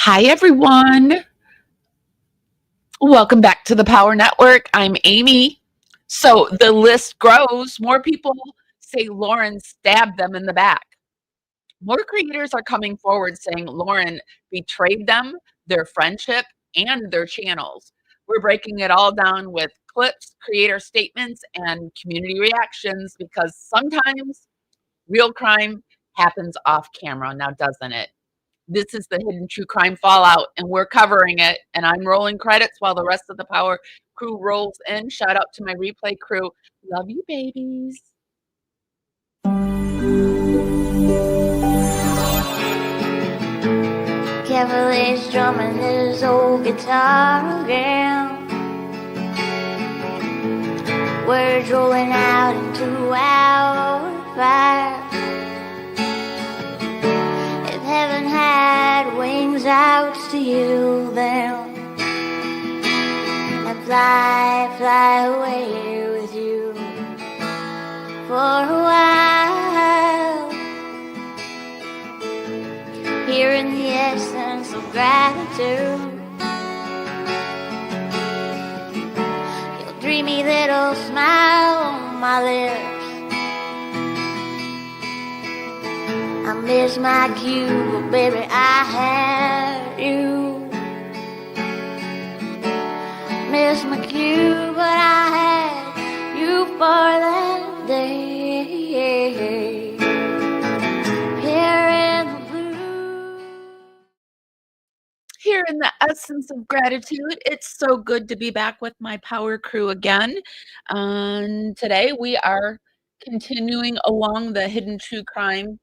Hi, everyone. Welcome back to the Power Network. I'm Amy. So the list grows. More people say Lauren stabbed them in the back. More creators are coming forward saying Lauren betrayed them, their friendship, and their channels. We're breaking it all down with clips, creator statements, and community reactions because sometimes real crime happens off camera now, doesn't it? This is the Hidden True Crime Fallout, and we're covering it. And I'm rolling credits while the rest of the Power crew rolls in. Shout out to my replay crew. Love you, babies. Carefully strumming his old guitar again. Words rolling out into our fire. If heaven had wings, I would steal them and fly away with you for a while. Hearing the essence of gratitude, your dreamy little smile on my lips. I miss my cue, but baby, I had you. Miss my cue, but I had you for that day. Here in the blue. Here in the essence of gratitude, it's so good to be back with my Power crew again. And today we are continuing along the Hidden True Crime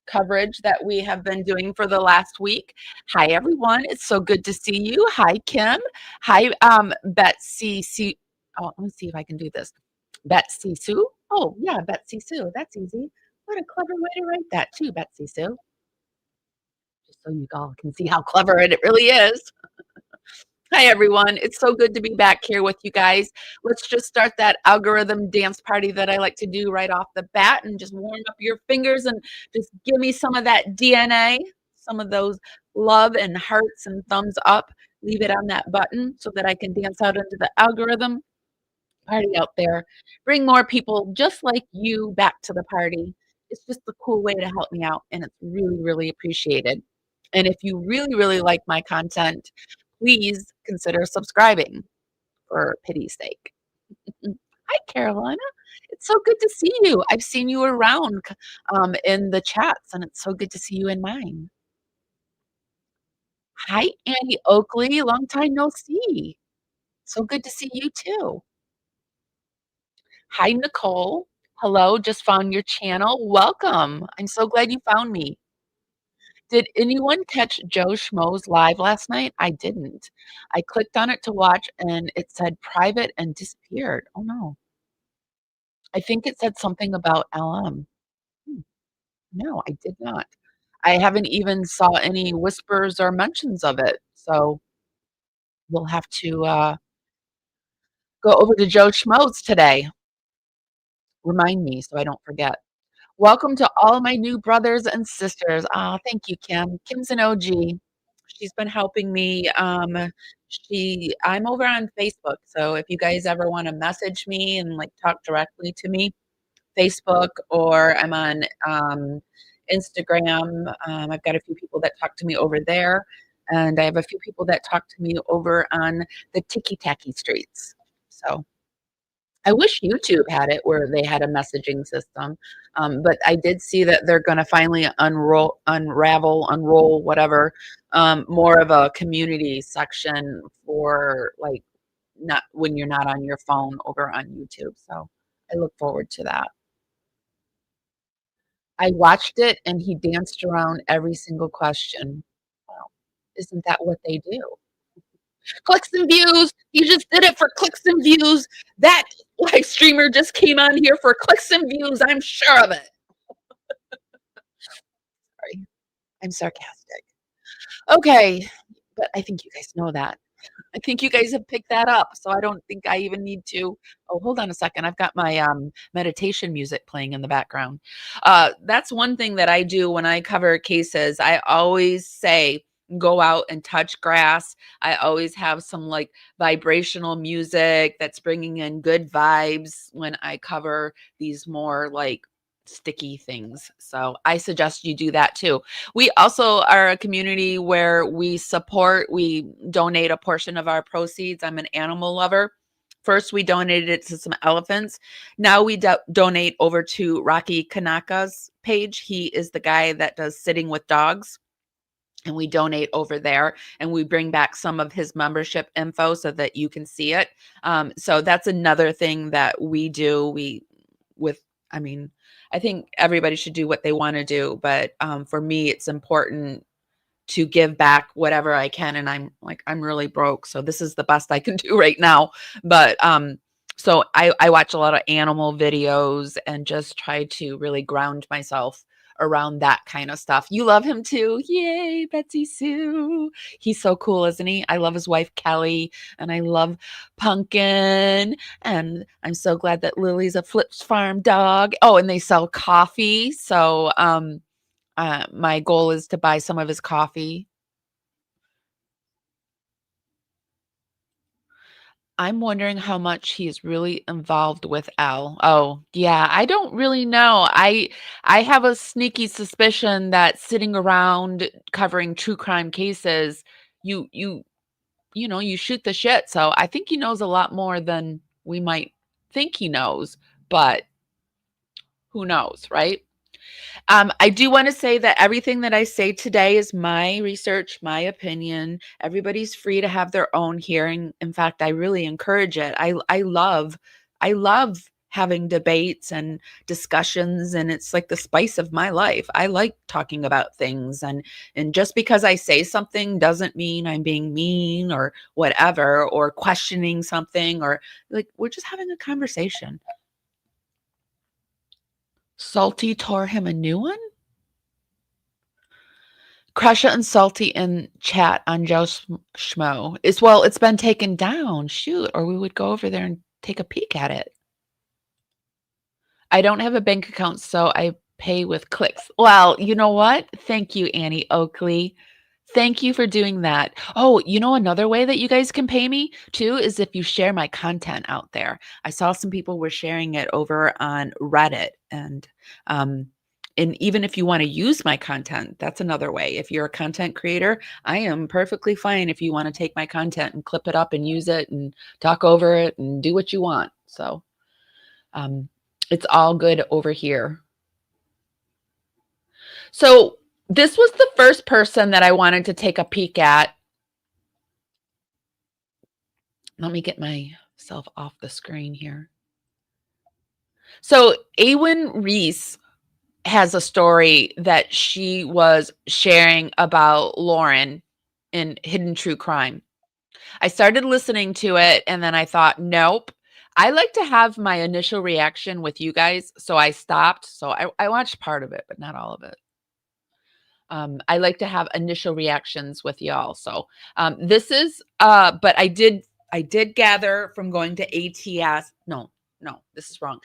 coverage that we have been doing for the last week. Hi, everyone. It's so good to see you. Hi, Kim. Hi, Betsy Sue. Oh, let me see if I can do this. Betsy Sue. Oh, yeah, Betsy Sue. That's easy. What a clever way to write that, too, Betsy Sue. Just so you all can see how clever it really is. Hi, everyone. It's so good to be back here with you guys. Let's just start that algorithm dance party that I like to do right off the bat and just warm up your fingers and just give me some of that DNA, some of those love and hearts and thumbs up. Leave it on that button so that I can dance out into the algorithm party out there. Bring more people just like you back to the party. It's just a cool way to help me out, and it's really, really appreciated. And if you really, really like my content, please consider subscribing for pity's sake. Hi, Carolina. It's so good to see you. I've seen you around in the chats, and it's so good to see you in mine. Hi, Annie Oakley. Long time no see. So good to see you too. Hi, Nicole. Hello, just found your channel. Welcome. I'm so glad you found me. Did anyone catch Joe Schmo's live last night? I didn't. I clicked on it to watch and it said private and disappeared. Oh no. I think it said something about LM. Hmm, no, I did not. I haven't even saw any whispers or mentions of it. So we'll have to go over to Joe Schmo's today. Remind me so I don't forget. Welcome to all my new brothers and sisters. Ah, thank you, Kim. Kim's an OG. She's been helping me. I'm over on Facebook, so if you guys ever want to message me and like talk directly to me, Facebook, or I'm on Instagram. I've got a few people that talk to me over there, and I have a few people that talk to me over on the Tiki Tacky streets. So I wish YouTube had it where they had a messaging system, but I did see that they're going to finally unroll, whatever, more of a community section for like not when you're not on your phone over on YouTube. So I look forward to that. I watched it and he danced around every single question. Wow, isn't that what they do? Clicks and views. You just did it for clicks and views. That live streamer just came on here for clicks and views. I'm sure of it. Sorry, I'm sarcastic. Okay, but I think you guys know that. I think you guys have picked that up, so I don't think I even need to. Oh, hold on a second. I've got my meditation music playing in the background. That's one thing that I do when I cover cases. I always say, go out and touch grass. I always have some like vibrational music that's bringing in good vibes when I cover these more like sticky things. So I suggest you do that too. We also are a community where we donate a portion of our proceeds. I'm an animal lover. First, we donated it to some elephants. Now we donate over to Rocky Kanaka's page. He is the guy that does sitting with dogs, and we donate over there, and we bring back some of his membership info so that you can see it. So that's another thing that we do. I mean, I think everybody should do what they want to do, but for me, it's important to give back whatever I can. And I'm really broke, so this is the best I can do right now. But so I watch a lot of animal videos and just try to really ground myself around that kind of stuff. You love him too. Yay, Betsy Sue. He's so cool, isn't he? I love his wife, Kelly, and I love Pumpkin. And I'm so glad that Lily's a Flips Farm dog. Oh, and they sell coffee. So my goal is to buy some of his coffee. I'm wondering how much he is really involved with Al. Oh, yeah, I don't really know. I have a sneaky suspicion that sitting around covering true crime cases, you you you shoot the shit. So I think he knows a lot more than we might think he knows, but who knows, right? I do want to say that everything that I say today is my research, my opinion. Everybody's free to have their own hearing. In fact, I really encourage it. I love having debates and discussions, and it's like the spice of my life. I like talking about things, and just because I say something doesn't mean I'm being mean or whatever, or questioning something, or like we're just having a conversation. Salty tore him a new one? Crusha and Salty in chat on Joe Schmo. It's been taken down. Shoot, or we would go over there and take a peek at it. I don't have a bank account, so I pay with clicks. Well, you know what? Thank you, Annie Oakley. Thank you for doing that. Oh, another way that you guys can pay me too is if you share my content out there. I saw some people were sharing it over on Reddit, and even if you want to use my content, that's another way. If you're a content creator, I am perfectly fine if you want to take my content and clip it up and use it and talk over it and do what you want. So it's all good over here. So this was the first person that I wanted to take a peek at. Let me get myself off the screen here. So Awen Reese has a story that she was sharing about Lauren in Hidden True Crime. I started listening to it, and then I thought, nope. I like to have my initial reaction with you guys, so I stopped. So I watched part of it, but not all of it. I like to have initial reactions with y'all. So this is, but I did gather from going to ATS. No, this is wrong.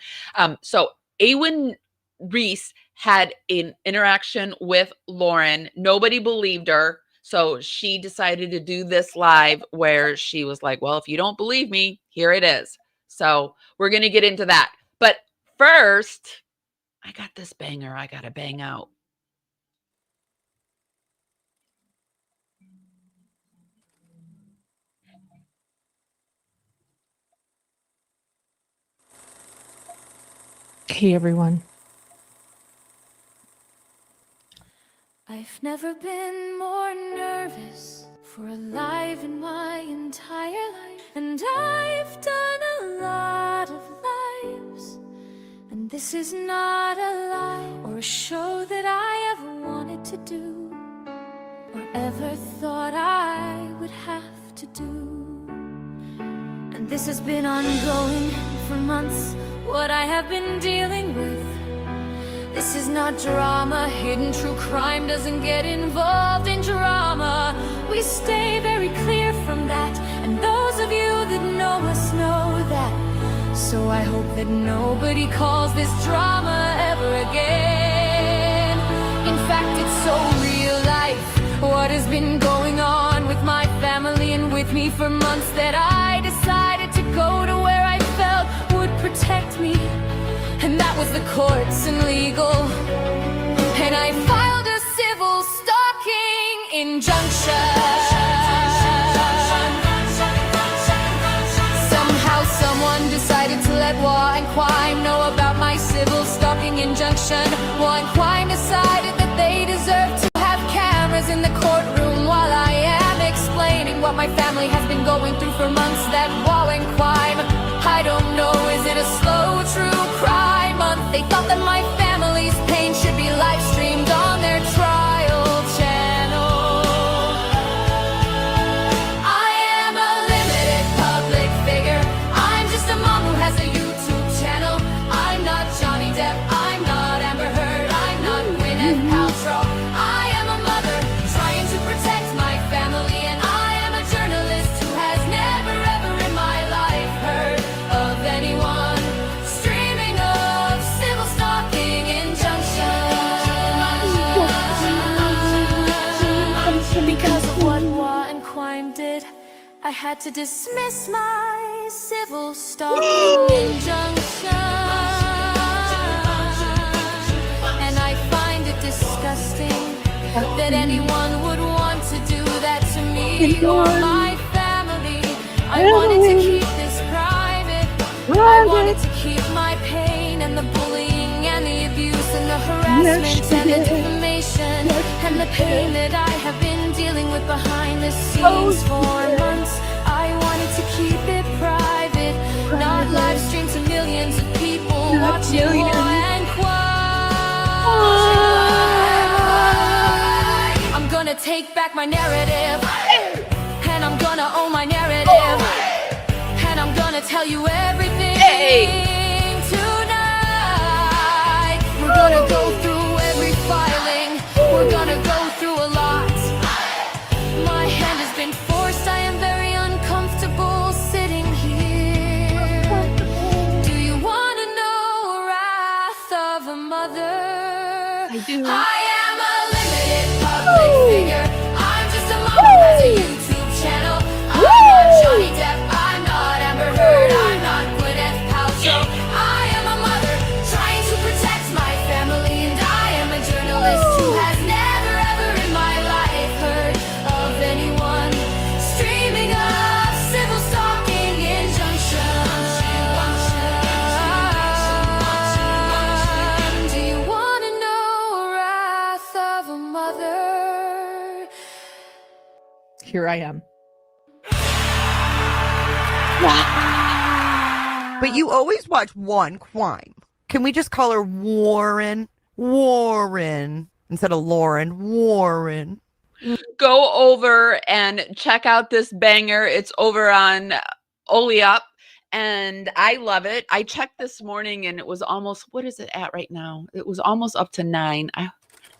So Awen Reese had an interaction with Lauren. Nobody believed her. So she decided to do this live where she was like, well, if you don't believe me, here it is. So we're going to get into that. But first, I got this banger I got to bang out. Hey, everyone. I've never been more nervous for a life in my entire life. And I've done a lot of lives. And this is not a lie or a show that I ever wanted to do or ever thought I would have to do. And this has been ongoing for months, what I have been dealing with. This is not drama. Hidden True Crime doesn't get involved in drama. We stay very clear from that, and those of you that know us know that. So I hope that nobody calls this drama ever again. In fact, it's so real life. what has been going on with my family and with me for months, that I decided to go to where I felt would protect me, and that was the courts and legal. And I filed a civil stalking injunction. Somehow someone decided to let law and crime know about my civil stalking injunction. Law and crime decided that they deserve to have cameras in the courtroom while I am explaining what my family has been going through for months. That law and crime, I don't know, is it a slow true crime month? They thought that my family's pain should be live streamed on their trial channel. I am a limited public figure. I'm just a mom who has a YouTube channel. I'm not Johnny Depp, I'm not Amber Heard, I'm not Gwyneth Paltrow. I am a mother trying to protect my family, and I am a journalist who has never ever in my life heard of anyone streaming of civil stalking injunction. Because of what law and crime did, I had to dismiss my civil stalking injunction. And I find it disgusting that anyone would want to do that to me or my family. I wanted to keep this private. I wanted to keep my pain and the bullying and the abuse and the harassment and the defamation and the pain that I have been dealing with behind the scenes for months. I wanted to keep it private, not live stream to millions of people watching Law and Crime. I'm gonna take back my narrative, and I'm gonna own my narrative, and I'm gonna tell you everything tonight. We're gonna go through every filing, we're gonna go through a lot. My hand has been forced, I am very uncomfortable sitting here. Do you wanna know wrath of a mother? I do. I am a limited public figure. I'm just a mom who has a YouTube channel. I'm not Johnny Depp, I'm not Amber Heard, I'm not Gwyneth Paltrow. I am a mother trying to protect my family, and I am a journalist who has never ever in my life heard of anyone streaming a civil stalking injunction. Do you wanna know wrath of a mother? Here I am. But you always watch one crime. Can we just call her Warren? Warren. Instead of Lauren. Warren. Go over and check out this banger. It's over on Oli Up, and I love it. I checked this morning, and it was almost, what is it at right now? It was almost up to 9. I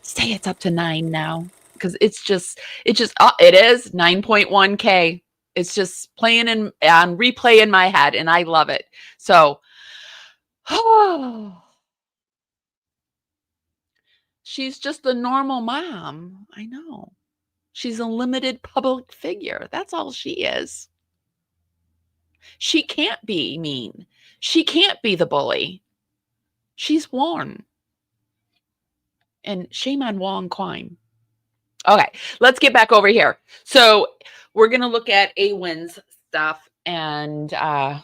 say it's up to 9 now, because it is 9.1K. It's just playing on replay in my head, and I love it. So, she's just a normal mom. I know. She's a limited public figure. That's all she is. She can't be mean. She can't be the bully. She's Warren. And shame on Wong Quine. Okay, let's get back over here. So we're going to look at Awin's stuff. And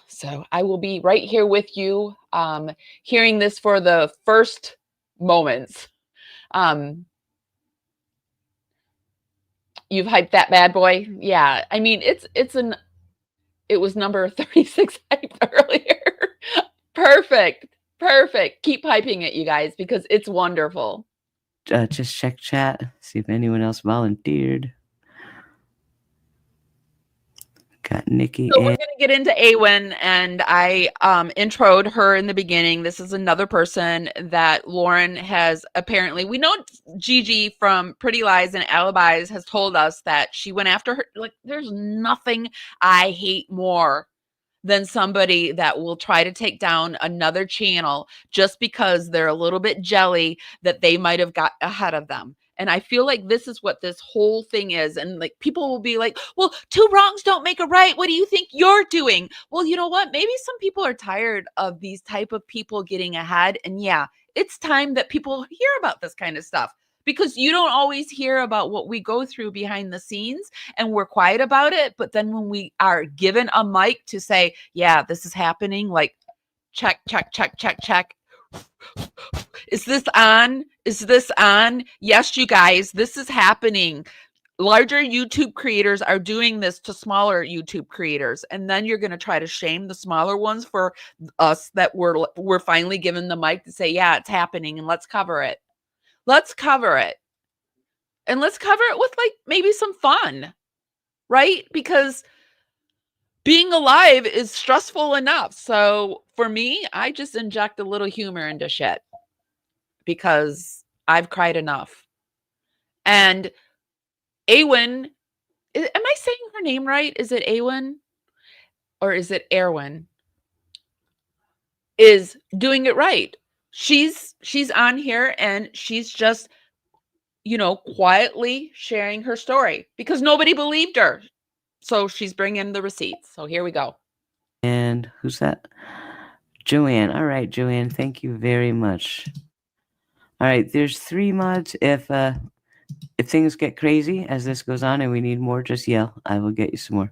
so I will be right here with you, hearing this for the first moments. You've hyped that bad boy? Yeah. I mean, it was number 36 hype earlier. Perfect. Keep hyping it, you guys, because it's wonderful. Just check chat, see if anyone else volunteered. Got Nikki. So we're going to get into Awin, and I introed her in the beginning. This is another person that Lauren has apparently, we know Gigi from Pretty Lies and Alibis has told us that she went after her. Like, there's nothing I hate more than somebody that will try to take down another channel just because they're a little bit jelly that they might have got ahead of them. And I feel like this is what this whole thing is. And like people will be like, well, two wrongs don't make a right. What do you think you're doing? Well, you know what? Maybe some people are tired of these type of people getting ahead. And yeah, it's time that people hear about this kind of stuff, because you don't always hear about what we go through behind the scenes, and we're quiet about it. But then when we are given a mic to say, yeah, this is happening, like check, check, check, check, check. Is this on? Is this on? Yes, you guys, this is happening. Larger YouTube creators are doing this to smaller YouTube creators, and then you're going to try to shame the smaller ones for us that we're finally given the mic to say, yeah, it's happening, and let's cover it. Let's cover it. And let's cover it with like maybe some fun, right? Because being alive is stressful enough. So for me, I just inject a little humor into shit because I've cried enough. And Awen, am I saying her name right? Is it Awen or is it Erwin? Is doing it right. She's on here and she's just, quietly sharing her story because nobody believed her. So she's bringing the receipts. So here we go. And who's that? Joanne. All right, Joanne. Thank you very much. All right, there's 3 mods. If things get crazy as this goes on and we need more, just yell. I will get you some more.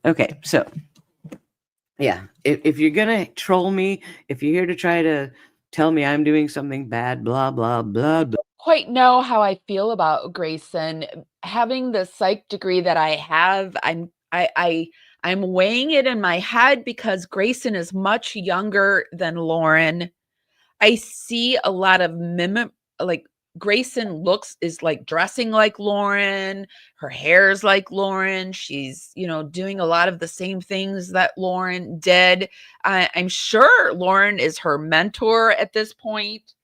Okay, so yeah, if you're gonna troll me, if you're here to try to tell me I'm doing something bad, blah blah blah blah. Quite know how I feel about Grayson. Having the psych degree that I have, I'm weighing it in my head because Grayson is much younger than Lauren. I see a lot of like Grayson is like dressing like Lauren, her hair's like Lauren. She's, doing a lot of the same things that Lauren did. I'm sure Lauren is her mentor at this point.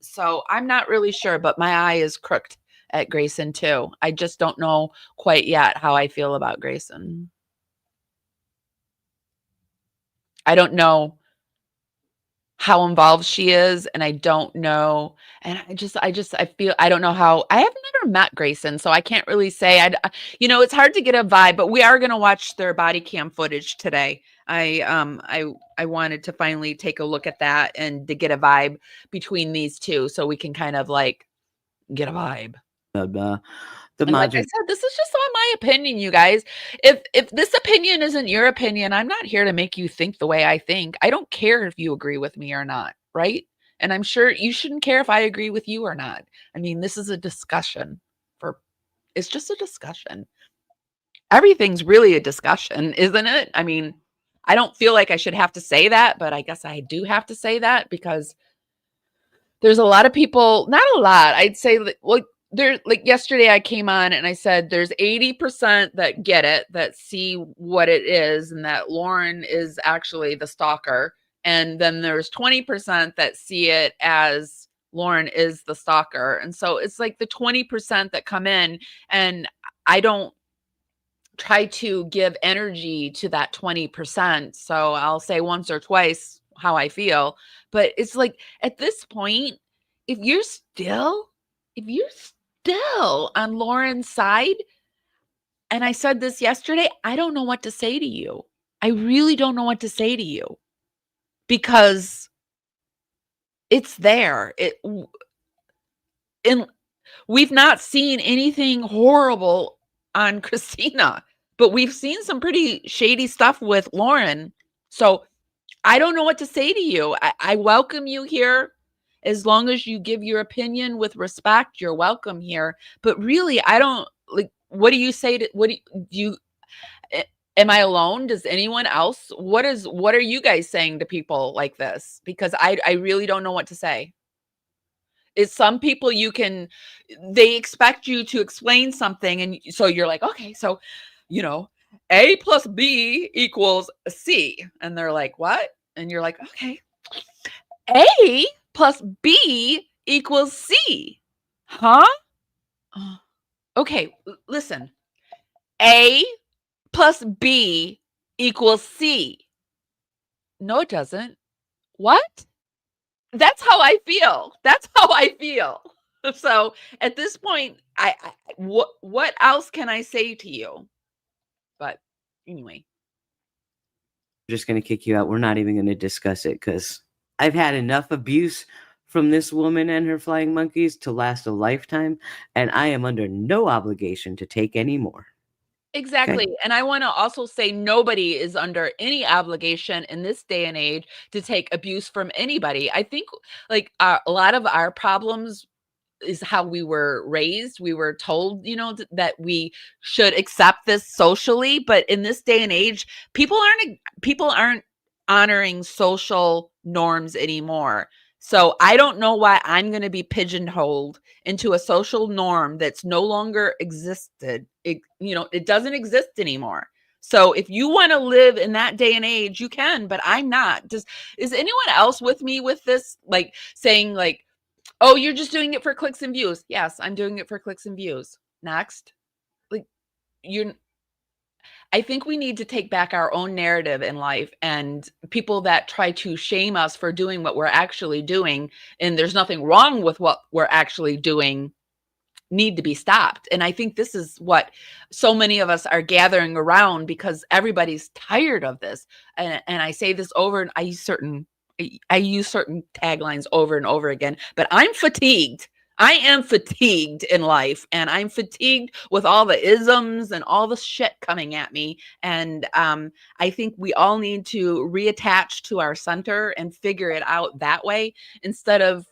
So I'm not really sure, but my eye is crooked at Grayson too. I just don't know quite yet how I feel about Grayson. I don't know how involved she is, and I don't know, and I feel I don't know how. I have never met Grayson, so I can't really say. It's hard to get a vibe, but we are gonna watch their body cam footage today. I wanted to finally take a look at that and to get a vibe between these two, so we can kind of like get a vibe. Blah blah. The And like mods I are said, this is just on my opinion, you guys. If this opinion isn't your opinion, I'm not here to make you think the way I think. I don't care if you agree with me or not, right? And I'm sure you shouldn't care if I agree with you or not. I mean, this is a discussion it's just a discussion. Everything's really a discussion, isn't it? I mean, I don't feel like I should have to say that, but I guess I do have to say that because there's a lot of people, not a lot. I'd say like there, like yesterday I came on and I said there's 80% that get it, that see what it is, and that Lauren is actually the stalker. And then there's 20% that see it as Lauren is the stalker. And so it's like the 20% that come in, and I don't try to give energy to that 20%. So I'll say once or twice how I feel. But it's like at this point, if you're still, if you're still on Lauren's side, and I said this yesterday, I don't know what to say to you. I really don't know what to say to you because it's there. And we've not seen anything horrible on Christina, but we've seen some pretty shady stuff with Lauren. So I don't know what to say to you. I welcome you here. As long as you give your opinion with respect, you're welcome here. But really, I don't like, what do you say to, what do you, am I alone? Does anyone else? What are you guys saying to people like this? Because I really don't know what to say. Is some people they expect you to explain something, and so you're like, okay, so A plus B equals C, and they're like, what? And you're like, okay, A plus B equals C, huh? Okay, listen, A plus B equals C. No, it doesn't. What? That's how I feel. That's how I feel. So at this point, what else can I say to you? But anyway, Just going to kick you out. We're not even going to discuss it because I've had enough abuse from this woman and her flying monkeys to last a lifetime, and I am under no obligation to take any more. exactly. And I want to also say nobody is under any obligation in this day and age to take abuse from anybody. I think like a lot of our problems is how we were raised. We were told, that we should accept this socially, but in this day and age, people aren't honoring social norms anymore. So I don't know why I'm going to be pigeonholed into a social norm that's no longer existed. It doesn't exist anymore. So if you want to live in that day and age, you can, but I'm not. Is anyone else with me with this? Like saying like, oh, you're just doing it for clicks and views. Yes, I'm doing it for clicks and views. Next. Like you're I think we need to take back our own narrative in life, and people that try to shame us for doing what we're actually doing, and there's nothing wrong with what we're actually doing, need to be stopped. And I think this is what so many of us are gathering around because everybody's tired of this. And I say this over, and I use certain taglines over and over again, but I'm fatigued. I am fatigued in life, and I'm fatigued with all the isms and all the shit coming at me. And I think we all need to reattach to our center and figure it out that way instead of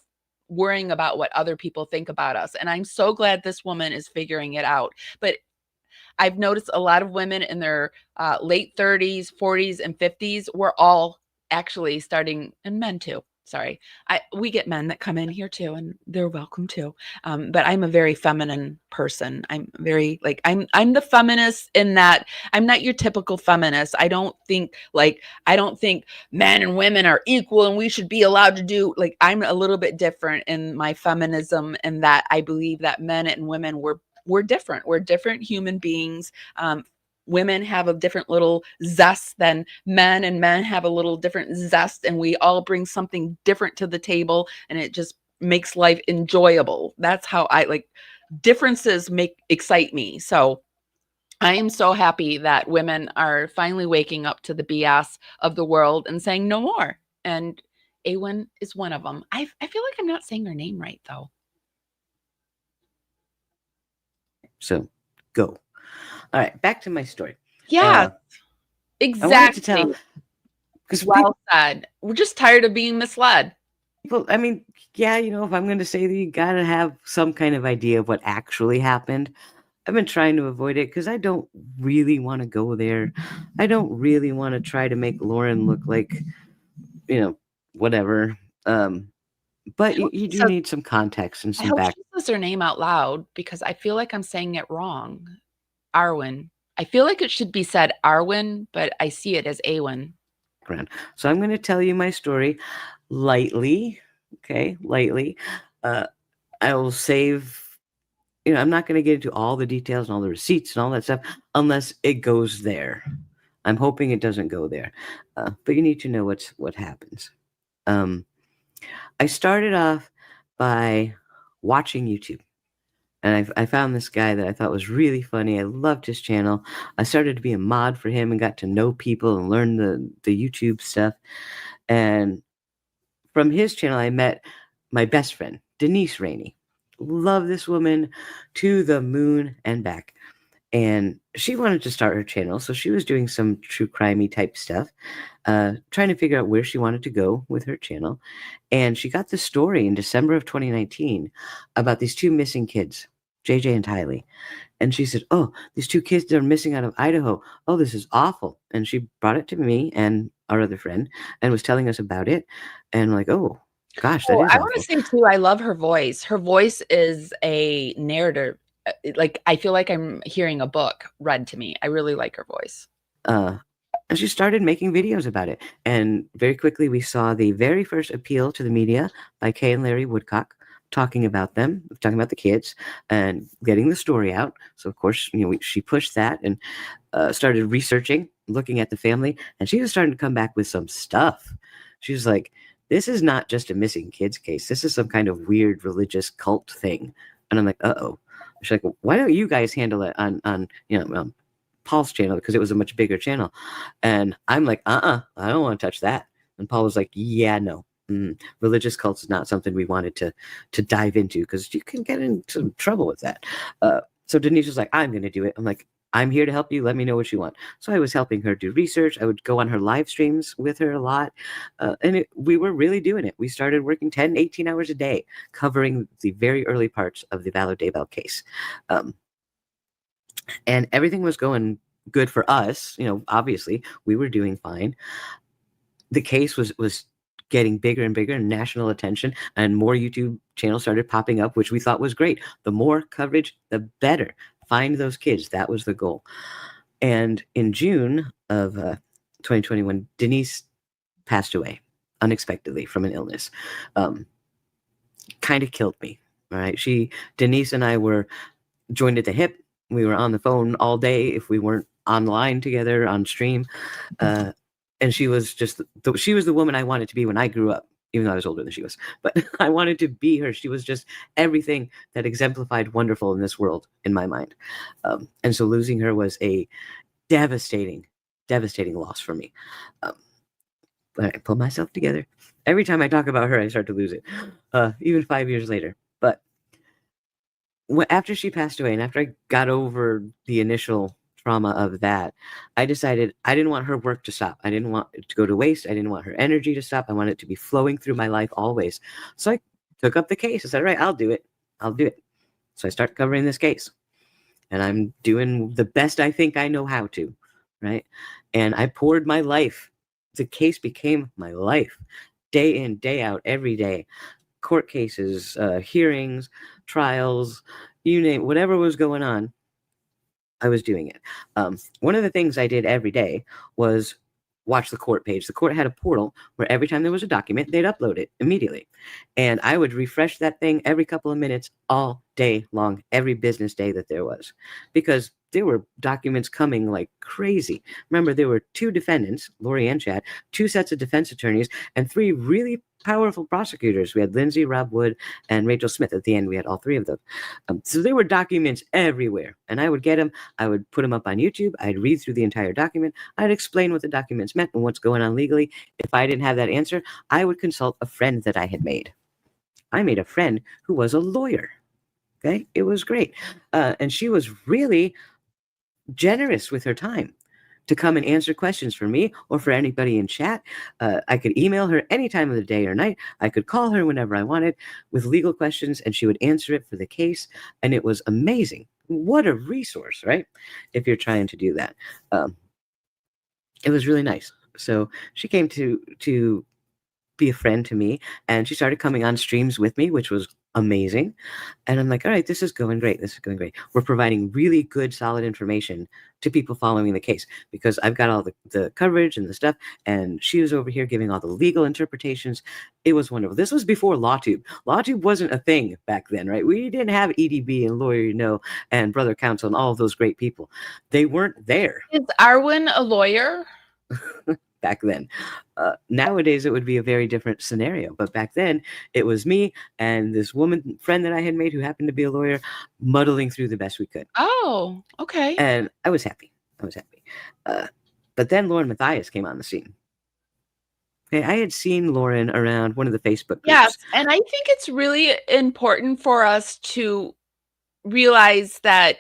worrying about what other people think about us. And I'm so glad this woman is figuring it out. But I've noticed a lot of women in their late 30s, 40s, and 50s were all actually starting, and men too. Sorry, we get men that come in here too, and they're welcome too. But I'm a very feminine person. I'm very like I'm the feminist in that I'm not your typical feminist. I don't think men and women are equal and we should be allowed to do like I'm a little bit different in my feminism in that I believe that men and women we're different. We're different human beings. Women have a different little zest than men, and men have a little different zest, and we all bring something different to the table, and it just makes life enjoyable. That's how I like differences excite me. So I am so happy that women are finally waking up to the BS of the world and saying no more. And Awen is one of them. I feel like I'm not saying her name right though. So go. All right, back to my story. Yeah, I wanted to tell exactly. because Well said. We're just tired of being misled. people, I mean, yeah, if I'm going to say that you got to have some kind of idea of what actually happened. I've been trying to avoid it because I don't really want to go there. I don't really want to try to make Lauren look like, whatever. But you do need some context and I some hope back. she says her name out loud because I feel like I'm saying it wrong. Arwen. I feel like it should be said Arwen, but I see it as Awen. Background. So I'm going to tell you my story lightly. Okay, lightly. I will save. I'm not going to get into all the details and all the receipts and all that stuff unless it goes there. I'm hoping it doesn't go there, but you need to know what happens. I started off by watching YouTube. And I found this guy that I thought was really funny. I loved his channel. I started to be a mod for him and got to know people and learn the YouTube stuff. And from his channel, I met my best friend, Denise Rainey. Love this woman to the moon and back. And she wanted to start her channel, so she was doing some true crimey type stuff, trying to figure out where she wanted to go with her channel. And she got the story in December of 2019 about these two missing kids, JJ and Tylee. And she said, "Oh, these two kids are missing out of Idaho. Oh, this is awful." And she brought it to me and our other friend and was telling us about it. And like, oh, gosh, that is I want to awful. say too, I love her voice. Her voice is a narrative. Like I feel like I'm hearing a book read to me. I really like her voice. And she started making videos about it. And very quickly, we saw the very first appeal to the media by Kay and Larry Woodcock talking about them, talking about the kids and getting the story out. So, of course, she pushed that and started researching, looking at the family. And she was starting to come back with some stuff. She was like, this is not just a missing kids case. This is some kind of weird religious cult thing. And I'm like, uh-oh. She's like, well, why don't you guys handle it on Paul's channel, because it was a much bigger channel. And I'm like, I don't want to touch that. And Paul was like, yeah, no. Religious cults is not something we wanted to dive into, because you can get into trouble with that. So Denise was like, I'm going to do it. I'm like, I'm here to help you. Let me know what you want. So I was helping her do research. I would go on her live streams with her a lot. We were really doing it. We started working 10, 18 hours a day, covering the very early parts of the Vallow Daybell case. And everything was going good for us. Obviously, we were doing fine. The case was getting bigger and bigger, and national attention, and more YouTube channels started popping up, which we thought was great. The more coverage, the better. Find those kids. That was the goal. And in June of 2021, Denise passed away unexpectedly from an illness. Kind of killed me. All right. Denise and I were joined at the hip. We were on the phone all day if we weren't online together on stream. And she was she was the woman I wanted to be when I grew up, even though I was older than she was. But I wanted to be her. She was just everything that exemplified wonderful in this world, in my mind. And so losing her was a devastating loss for me. But I pull myself together. Every time I talk about her, I start to lose it, even 5 years later. But after she passed away, and after I got over the initial trauma of that, I decided I didn't want her work to stop. I didn't want it to go to waste. I didn't want her energy to stop. I wanted it to be flowing through my life always. So I took up the case. I said, all right, I'll do it. So I start covering this case, and I'm doing the best I think I know how to, right? And I poured my life. The case became my life, day in, day out, every day. Court cases, hearings, trials, you name it, whatever was going on, I was doing it. One of the things I did every day was watch the court page. The court had a portal where every time there was a document, they'd upload it immediately. And I would refresh that thing every couple of minutes all day long, every business day that there was, because there were documents coming like crazy. Remember, there were 2 defendants, Lori and Chad, 2 sets of defense attorneys, and 3 really powerful prosecutors. We had Lindsay, Rob Wood, and Rachel Smith. At the end, we had all 3 of them. So there were documents everywhere, and I would get them. I would put them up on YouTube. I'd read through the entire document. I'd explain what the documents meant and what's going on legally. If I didn't have that answer, I would consult a friend that I had made. I made a friend who was a lawyer. Okay, it was great. And she was really generous with her time to come and answer questions for me or for anybody in chat. I could email her any time of the day or night. I could call her whenever I wanted with legal questions, and she would answer it for the case. And it was amazing. What a resource, right? If you're trying to do that. It was really nice. So she came to be a friend to me, and she started coming on streams with me, which was amazing. And I'm like, all right, this is going great. We're providing really good, solid information to people following the case, because I've got all the coverage and the stuff, and she was over here giving all the legal interpretations. It was wonderful. This was before LawTube. LawTube wasn't a thing back then, right? We didn't have EDB and Lawyer and Brother Counsel and all of those great people. They weren't there. Is Arwen a lawyer? Back then. Nowadays, it would be a very different scenario. But back then, it was me and this woman friend that I had made who happened to be a lawyer, muddling through the best we could. Oh, okay. And I was happy. But then Lauren Matthias came on the scene. Okay, I had seen Lauren around one of the Facebook groups. Yes, and I think it's really important for us to realize that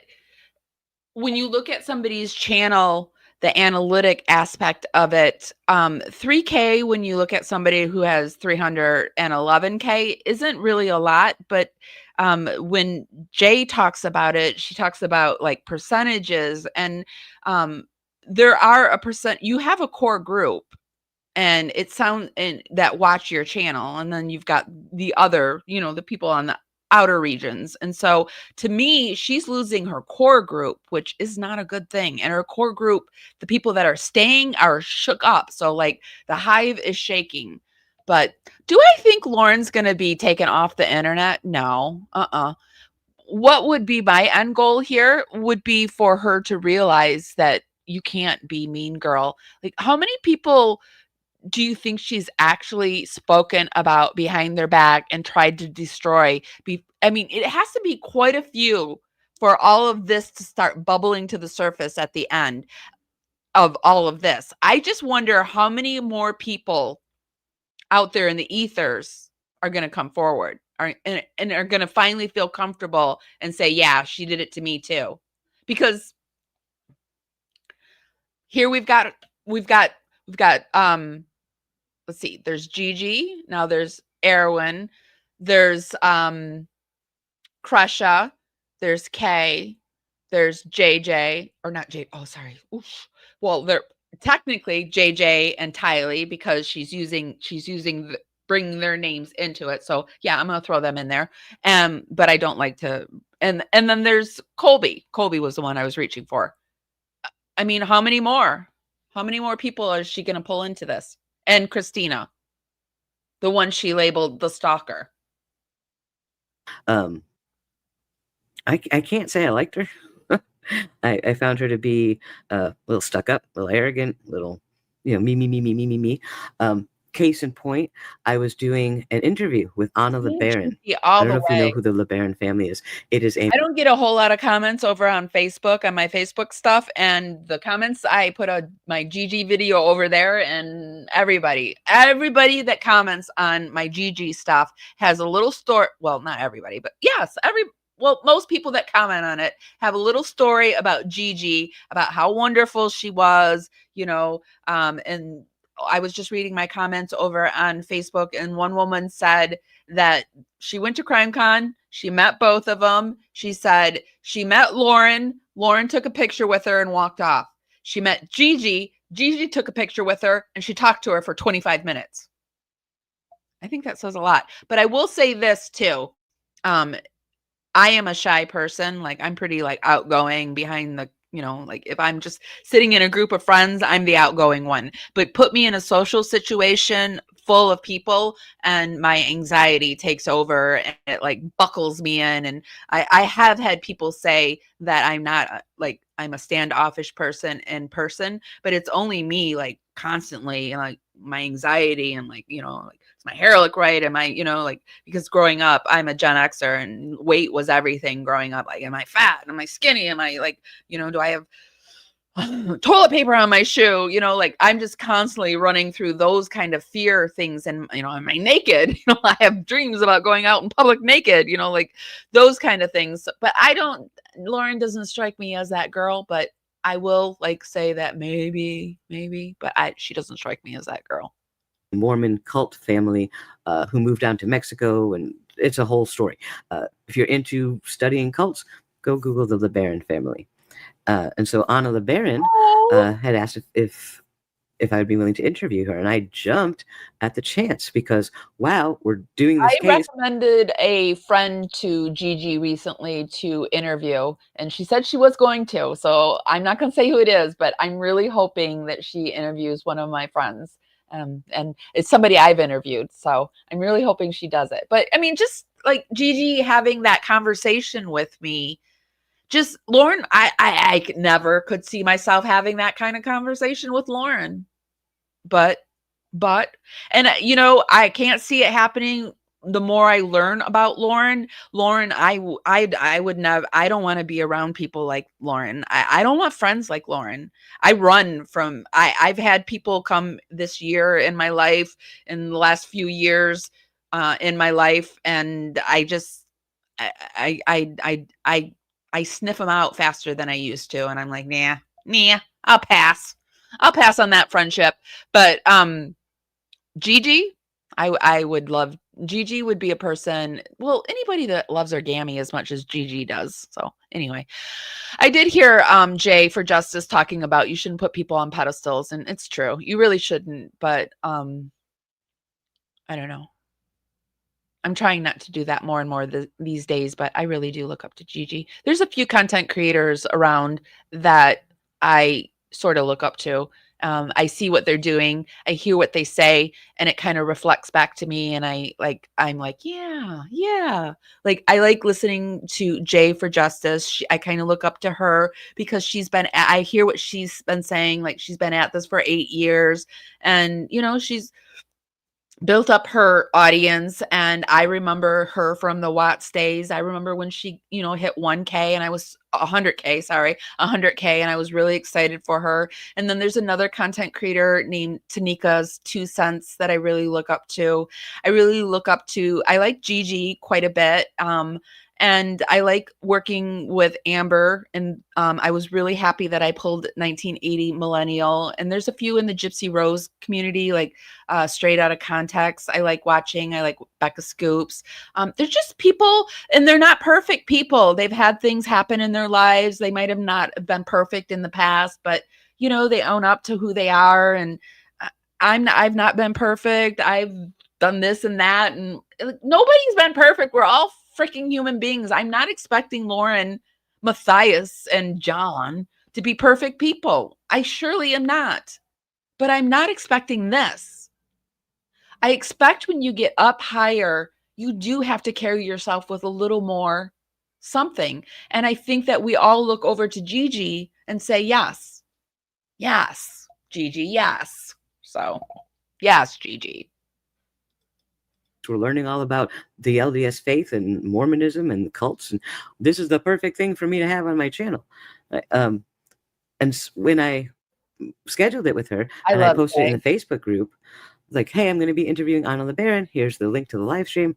when you look at somebody's channel, the analytic aspect of it, 3K, when you look at somebody who has 311K, isn't really a lot. But when Jay talks about it, she talks about like percentages, and there are a percent. You have a core group, and that watch your channel, and then you've got the other, the people on the outer regions. And so to me, she's losing her core group, which is not a good thing. And her core group, the people that are staying, are shook up. So like the hive is shaking. But do I think Lauren's going to be taken off the internet? No. What would be my end goal here would be for her to realize that you can't be mean girl. Like, how many people do you think she's actually spoken about behind their back and tried to destroy? I mean, it has to be quite a few for all of this to start bubbling to the surface at the end of all of this. I just wonder how many more people out there in the ethers are going to come forward and are going to finally feel comfortable and say, yeah, she did it to me too. Because here we've got let's see, there's Gigi, now there's Erwin, there's Crusha, there's Kay, there's JJ, or not J. Oh, sorry. Oof. Well, they're technically JJ and Tylee because she's using bringing their names into it. So yeah, I'm gonna throw them in there. But I don't like to. And then there's Colby. Colby was the one I was reaching for. I mean, how many more? How many more people is she gonna pull into this? And Christina, the one she labeled the stalker. I can't say I liked her. I found her to be a little stuck up, a little arrogant, little, me. Case in point, I was doing an interview with Anna LeBaron. I don't know if you know who the LeBaron family is. It is a. I don't get a whole lot of comments over on Facebook, on my Facebook stuff, and the comments I put my Gigi video over there, and everybody that comments on my Gigi stuff has a little story. Well, not everybody, but yes, most people that comment on it have a little story about Gigi, about how wonderful she was, and I was just reading my comments over on Facebook, and one woman said that she went to CrimeCon. She met both of them. She said she met Lauren. Lauren took a picture with her and walked off. She met Gigi. Gigi took a picture with her, and she talked to her for 25 minutes. I think that says a lot. But I will say this too. I am a shy person. Like, I'm pretty outgoing behind the, if I'm just sitting in a group of friends, I'm the outgoing one. But put me in a social situation full of people and my anxiety takes over and it buckles me in. And I have had people say that I'm not I'm a standoffish person in person, but it's only me constantly and my anxiety and does my hair look right? Am I, because growing up, I'm a Gen Xer and weight was everything growing up. Am I fat? Am I skinny? Am I do I have toilet paper on my shoe? I'm just constantly running through those kind of fear things. And, am I naked? I have dreams about going out in public naked, those kind of things. But Lauren doesn't strike me as that girl, but I will say that maybe, but she doesn't strike me as that girl. Mormon cult family who moved down to Mexico, and it's a whole story. If you're into studying cults, go Google the LeBaron family. And so Anna LeBaron had asked if I would be willing to interview her, and I jumped at the chance because, wow, we're doing this case. I recommended a friend to Gigi recently to interview, and she said she was going to. So I'm not going to say who it is, but I'm really hoping that she interviews one of my friends. And it's somebody I've interviewed, so I'm really hoping she does it. But I mean, just Gigi having that conversation with me, just Lauren, I never could see myself having that kind of conversation with Lauren, but and I can't see it happening. The more I learn about Lauren, I would never, I don't want to be around people like Lauren. I don't want friends like Lauren. I run from, I've had people come this year in my life, in the last few years in my life. And I just, I sniff them out faster than I used to. And I'm like, nah, I'll pass on that friendship. But, Gigi, I would love, Gigi would be a person, well, anybody that loves origami as much as Gigi does. So anyway, I did hear Jay for Justice talking about you shouldn't put people on pedestals, and it's true. You really shouldn't, but I don't know. I'm trying not to do that more and more these days, but I really do look up to Gigi. There's a few content creators around that I sort of look up to, I see what they're doing. I hear what they say, and it kind of reflects back to me. And I'm like, yeah, yeah. Like I like listening to Jay for Justice. I kind of look up to her because I hear what she's been saying. Like she's been at this for 8 years, and she's built up her audience. And I remember her from the Watts days. I remember when she, hit 1K and I was 100K, sorry, 100K. And I was really excited for her. And then there's another content creator named Tanika's 2 Cents that I really look up to. I like Gigi quite a bit. And I like working with Amber. And I was really happy that I pulled 1980 Millennial. And there's a few in the Gypsy Rose community, like Straight Out of Context. I like watching. I like Becca Scoops. They're just people, and they're not perfect people. They've had things happen in their lives. They might have not been perfect in the past, but they own up to who they are. And I've not been perfect. I've done this and that, and nobody's been perfect. We're all freaking human beings. I'm not expecting Lauren, Matthias, and John to be perfect people. I surely am not. But I'm not expecting this. I expect when you get up higher, you do have to carry yourself with a little more something. And I think that we all look over to Gigi and say, yes, yes, Gigi, yes. So, yes, Gigi. We're learning all about the LDS faith and Mormonism and the cults, and this is the perfect thing for me to have on my channel. And when I scheduled it with her and I posted it in the Facebook group, like, hey, I'm going to be interviewing Anna LeBaron. Here's the link to the live stream.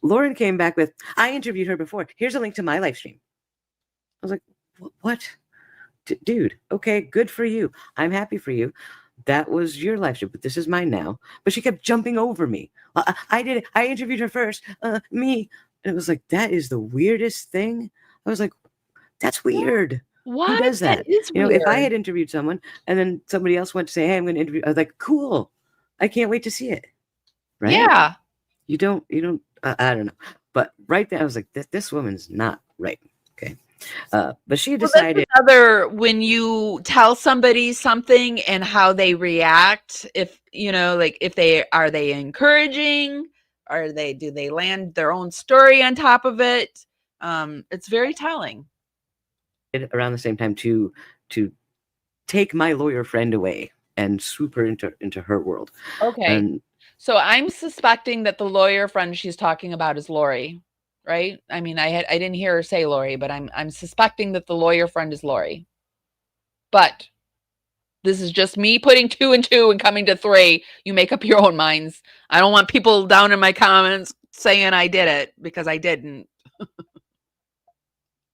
Lauren came back with, I interviewed her before. Here's a link to my live stream. I was like, what? Dude, okay, good for you. I'm happy for you. That was your live stream, but this is mine now. But she kept jumping over me. I did it. I interviewed her first. Me. And it was like, that is the weirdest thing. I was like, that's weird. What? Who does that? That is weird. If I had interviewed someone and then somebody else went to say, hey, I'm going to interview, I was like, cool. I can't wait to see it. Right? Yeah. You don't, I don't know. But right there, I was like, this woman's not right. Okay. But she decided. When you tell somebody something and how they react, if, if are they encouraging, do they land their own story on top of it? It's very telling. Around the same time to take my lawyer friend away and swoop her into her world. Okay. So I'm suspecting that the lawyer friend she's talking about is Lori, right? I mean, I didn't hear her say Lori, but I'm suspecting that the lawyer friend is Lori. But this is just me putting 2 and 2 and coming to 3. You make up your own minds. I don't want people down in my comments saying I did it, because I didn't.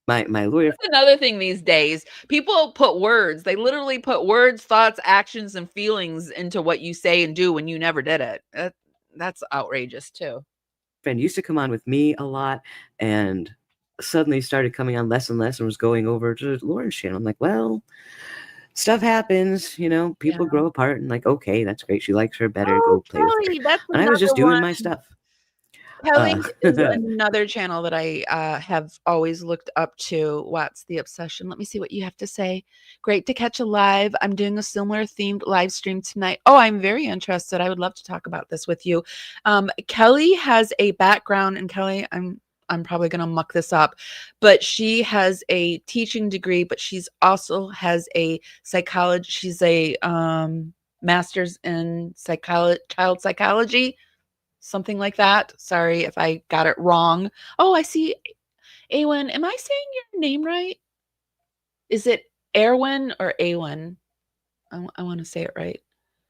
My lawyer. That's another thing these days. People put words. They literally put words, thoughts, actions, and feelings into what you say and do when you never did it. That's outrageous too. Friend used to come on with me a lot, and suddenly started coming on less and less, and was going over to Lauren's channel. I'm like, well, stuff happens, people grow apart, and like, okay, that's great. She likes her better. Go play with her. And I was just doing my stuff. Kelly is another channel that I have always looked up to. What's the obsession? Let me see what you have to say. Great to catch a live. I'm doing a similar themed live stream tonight. Oh, I'm very interested. I would love to talk about this with you. Kelly has a background, and Kelly, I'm probably going to muck this up, but she has a teaching degree, but she's also has a psychology. She's a master's in child psychology. Something like that. Sorry if I got it wrong. Oh, I see. Awen. Am I saying your name right? Is it Erwin or Awen? I want to say it right.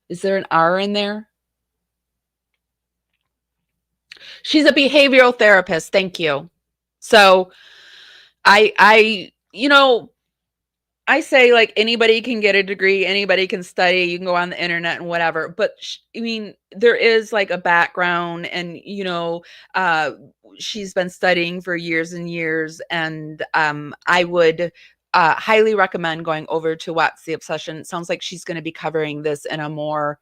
Is there an R in there? She's a behavioral therapist. Thank you. So I say, like, anybody can get a degree, anybody can study, you can go on the internet and whatever. But there is like a background, and, she's been studying for years and years. And I would highly recommend going over to What's the Obsession. It sounds like she's going to be covering this in a more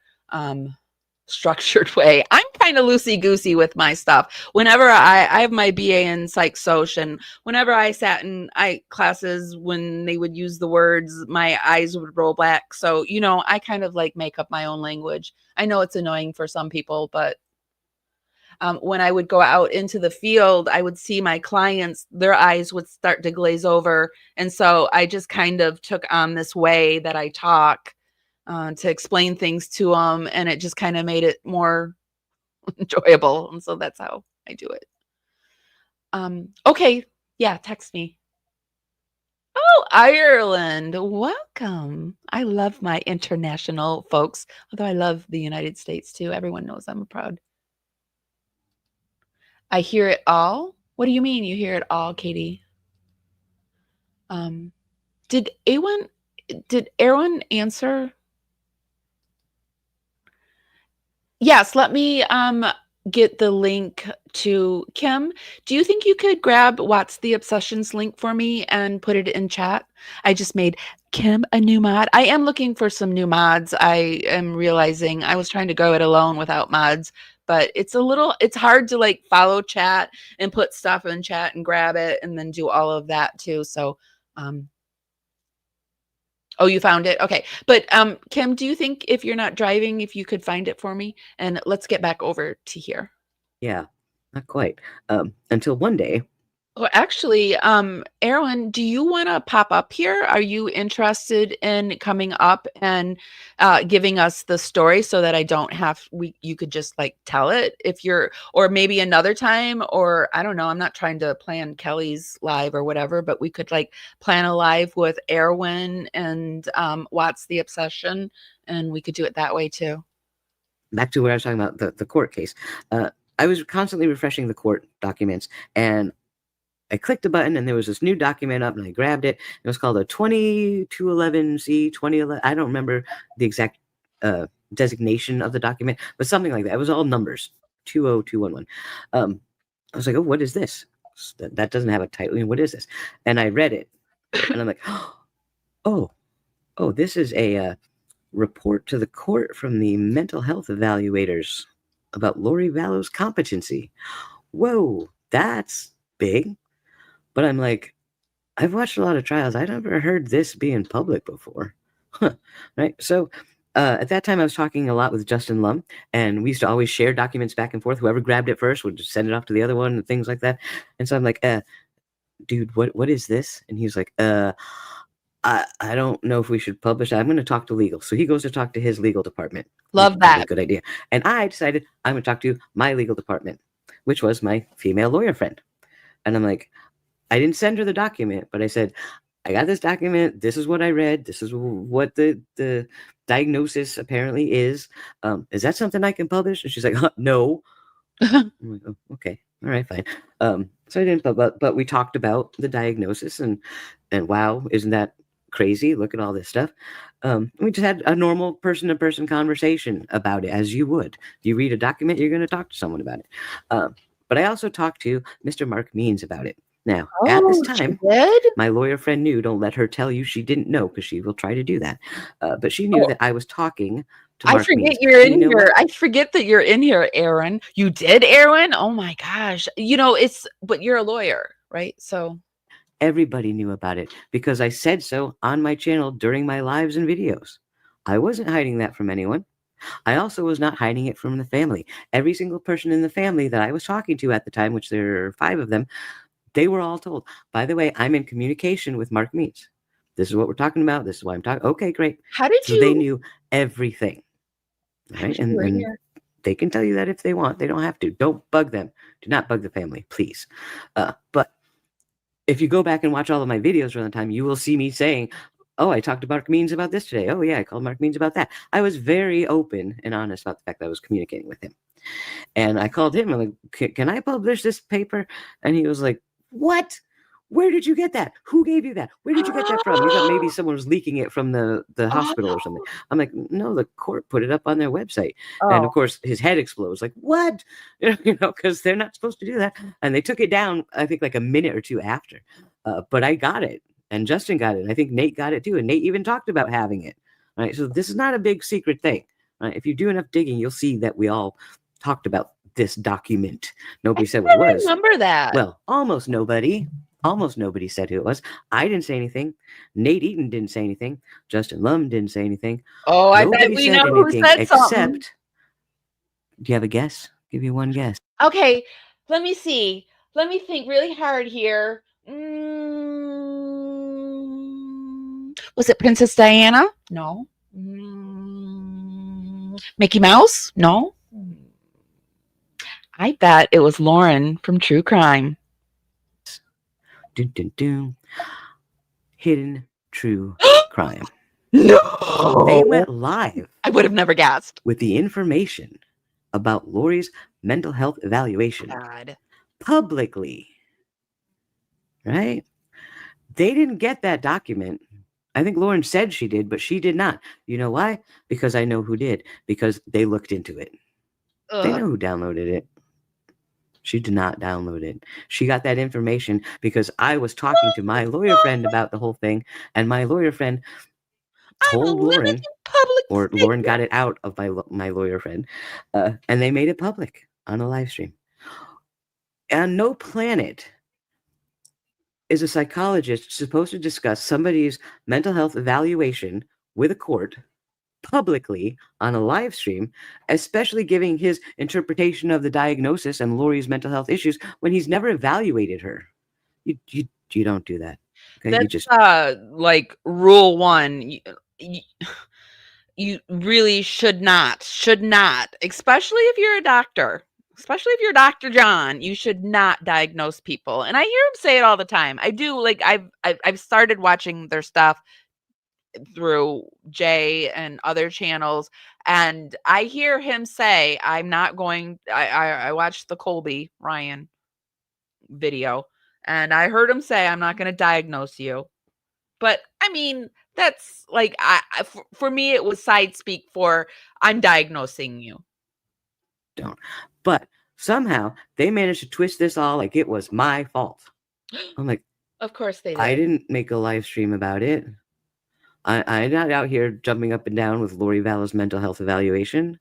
structured way. I'm kind of loosey-goosey with my stuff. Whenever I have my BA in psych soc, and whenever I sat in classes, when they would use the words, my eyes would roll back. So, I kind of like make up my own language. I know it's annoying for some people, but when I would go out into the field, I would see my clients, their eyes would start to glaze over. And so I just kind of took on this way that I talk to explain things to them. And it just kind of made it more enjoyable. And so that's how I do it. Okay. Yeah. Text me. Oh, Ireland. Welcome. I love my international folks, although I love the United States too. Everyone knows I'm proud. I hear it all. What do you mean you hear it all, Katie? Did Erwin answer? Yes, let me get the link to Kim. Do you think you could grab What's the Obsessions link for me and put it in chat? I just made Kim a new mod. I am looking for some new mods. I am realizing I was trying to go it alone without mods, but it's hard to like follow chat and put stuff in chat and grab it and then do all of that too. So, oh, you found it? Okay. But Kim, do you think if you're not driving, if you could find it for me? And let's get back over to here. Yeah, not quite. Until one day. Well, actually, Erwin, do you want to pop up here? Are you interested in coming up and giving us the story so that I don't have you could just like tell it if you're, or maybe another time, or I don't know. I'm not trying to plan Kelly's live or whatever, but we could like plan a live with Erwin and What's the Obsession, and we could do it that way too. Back to what I was talking about, the court case. I was constantly refreshing the court documents, and I clicked a button and there was this new document up and I grabbed it. It was called a 2211C 2011. I don't remember the exact designation of the document, but something like that. It was all numbers, 20211. I was like, oh, what is this? That doesn't have a title. What is this? And I read it and I'm like, oh, this is a report to the court from the mental health evaluators about Lori Vallow's competency. Whoa, that's big. But I'm like, I've watched a lot of trials. I never heard this be in public before. Huh. Right. So at that time, I was talking a lot with Justin Lum, and we used to always share documents back and forth. Whoever grabbed it first would just send it off to the other one and things like that. And so I'm like, dude, what is this? And he's like, I don't know if we should publish. I'm going to talk to legal. So he goes to talk to his legal department. Love that. Good idea. And I decided I'm going to talk to my legal department, which was my female lawyer friend. And I'm like, I didn't send her the document, but I said, I got this document. This is what I read. This is what the diagnosis apparently is. Is that something I can publish? And she's like, no. I'm like, oh, okay. All right, fine. So I didn't, but we talked about the diagnosis and wow, isn't that crazy? Look at all this stuff. We just had a normal person-to-person conversation about it, as you would. You read a document, you're going to talk to someone about it. But I also talked to Mr. Mark Means about it. Now, at this time, my lawyer friend knew, don't let her tell you she didn't know, because she will try to do that. But she knew that I was talking to Mark Means. You're in here. I forget that you're in here, Aaron. You did, Aaron? Oh my gosh. But you're a lawyer, right? So everybody knew about it because I said so on my channel during my lives and videos. I wasn't hiding that from anyone. I also was not hiding it from the family. Every single person in the family that I was talking to at the time, which there are 5 of them, they were all told, by the way, I'm in communication with Mark Means. This is what we're talking about. This is why I'm talking. Okay, great. How did you? So they knew everything. Right? And they can tell you that if they want. They don't have to. Don't bug them. Do not bug the family, please. But if you go back and watch all of my videos around the time, you will see me saying, oh, I talked to Mark Means about this today. Oh, yeah, I called Mark Means about that. I was very open and honest about the fact that I was communicating with him. And I called him. I'm like, can I publish this paper? And he was like, what? Where did you get that? Who gave you that? Where did you get that from? You thought maybe someone was leaking it from the hospital or something. I'm like, no, the court put it up on their website. And of course, his head explodes. Like, what? Because they're not supposed to do that. And they took it down, I think, like a minute or two after. But I got it. And Justin got it. And I think Nate got it too. And Nate even talked about having it. Right. So this is not a big secret thing. Right? If you do enough digging, you'll see that we all talked about this document. Nobody I said what it was. remember that. Well, almost nobody said who it was. I didn't say anything. Nate Eaton didn't say anything. Justin Lum didn't say anything. Oh, I bet Nobody we said know who anything said except. something. Do you have a guess? Give you one guess. Okay, let me see. Let me think really hard here. Was it Princess Diana? No. Mickey Mouse? No. I bet it was Lauren from True Crime. Dun, dun, dun. Hidden True Crime. No. They went live I would have never guessed. with the information about Lori's mental health evaluation God. publicly. Right? They didn't get that document. I think Lauren said she did, but she did not. You know why? Because I know who did. Because they looked into it. They know who downloaded it. She did not download it. She got that information because I was talking to my lawyer friend about the whole thing, and my lawyer friend told Lauren, or Lauren got it out of my lawyer friend, and they made it public on a live stream. On no planet is a psychologist supposed to discuss somebody's mental health evaluation with a court publicly on a live stream, especially giving his interpretation of the diagnosis and Lori's mental health issues when he's never evaluated her. You don't do that. Okay, That's you just like rule 1. You really should not, especially if you're a doctor. Especially if you're Dr. John, you should not diagnose people. And I hear him say it all the time. I do. Like I've started watching their stuff through Jay and other channels, and I hear him say, I'm not going. I watched the Colby Ryan video, and I heard him say, I'm not going to diagnose you. But I mean, that's like for me, it was side speak for I'm diagnosing you. don't. But somehow they managed to twist this all like it was my fault. I'm like, of course they did. I didn't make a live stream about it. I'm not out here jumping up and down with Lori Vallow's mental health evaluation.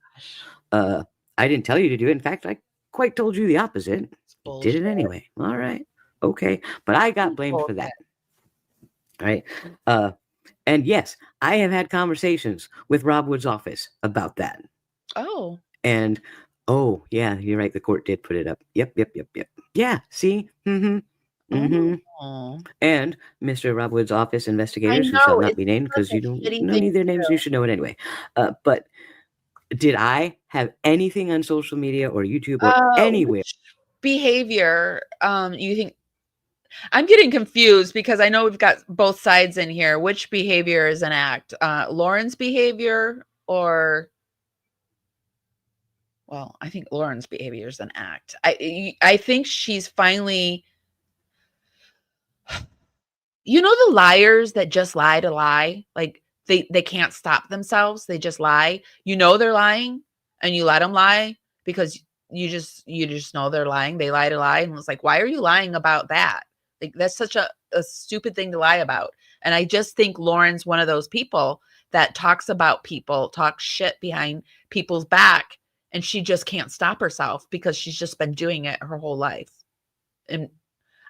I didn't tell you to do it. In fact, I quite told you the opposite. You did it anyway. All right. Okay. But I got blamed for that. Right. And yes, I have had conversations with Rob Wood's office about that. Oh. And oh yeah, you're right. The court did put it up. Yep. Yeah. See? Mm-hmm. Mm-hmm. Oh. And Mr. Rob Wood's office investigators, who shall not be named because you don't need their names, you should know it anyway. But did I have anything on social media or YouTube or anywhere? Which behavior you think? I'm getting confused because I know we've got both sides in here. Which behavior is an act? Lauren's behavior, or well, I think Lauren's behavior is an act. I think she's finally, you know, the liars that just lie to lie, like they can't stop themselves. They just lie. You know they're lying, and you let them lie because you just know they're lying. They lie to lie, and it's like, why are you lying about that? Like that's such a stupid thing to lie about. And I just think Lauren's one of those people that talks about people, talks shit behind people's back, and she just can't stop herself because she's just been doing it her whole life. And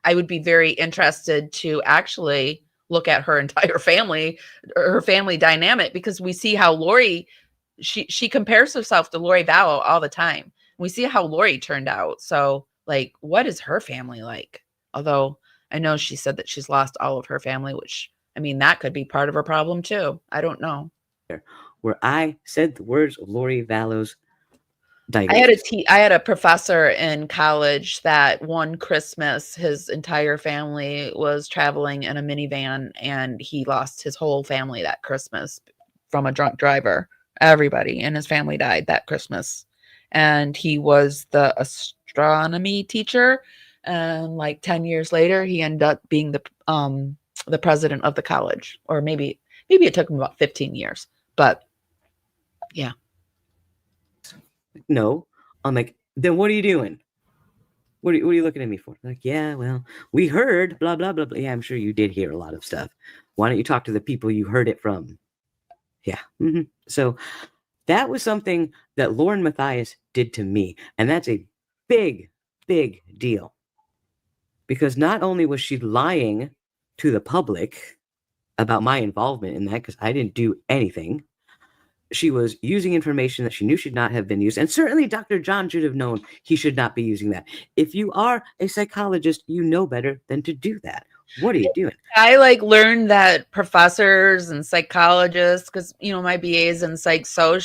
I would be very interested to actually look at her entire family, her family dynamic, because we see how Lori, she compares herself to Lori Vallow all the time. We see how Lori turned out. So like, what is her family like? Although I know she said that she's lost all of her family, which, I mean, that could be part of her problem too. I don't know. Where I said the words of Lori Vallow's diagnosis. I had a professor in college that one Christmas, his entire family was traveling in a minivan, and he lost his whole family that Christmas from a drunk driver. Everybody in his family died that Christmas. And he was the astronomy teacher. And like 10 years later, he ended up being the president of the college, or maybe it took him about 15 years, but yeah. No, I'm like, then what are you doing? What are you looking at me for? Like, yeah, well, we heard blah, blah, blah, blah. Yeah, I'm sure you did hear a lot of stuff. Why don't you talk to the people you heard it from? Yeah. Mm-hmm. So That was something that Lauren Matthias did to me. And that's a big, big deal. Because not only was she lying to the public about my involvement in that, because I didn't do anything, she was using information that she knew should not have been used. And certainly Dr. John should have known he should not be using that. If you are a psychologist, you know better than to do that. What are you doing? I learned that professors and psychologists, because my BA is in psych soc.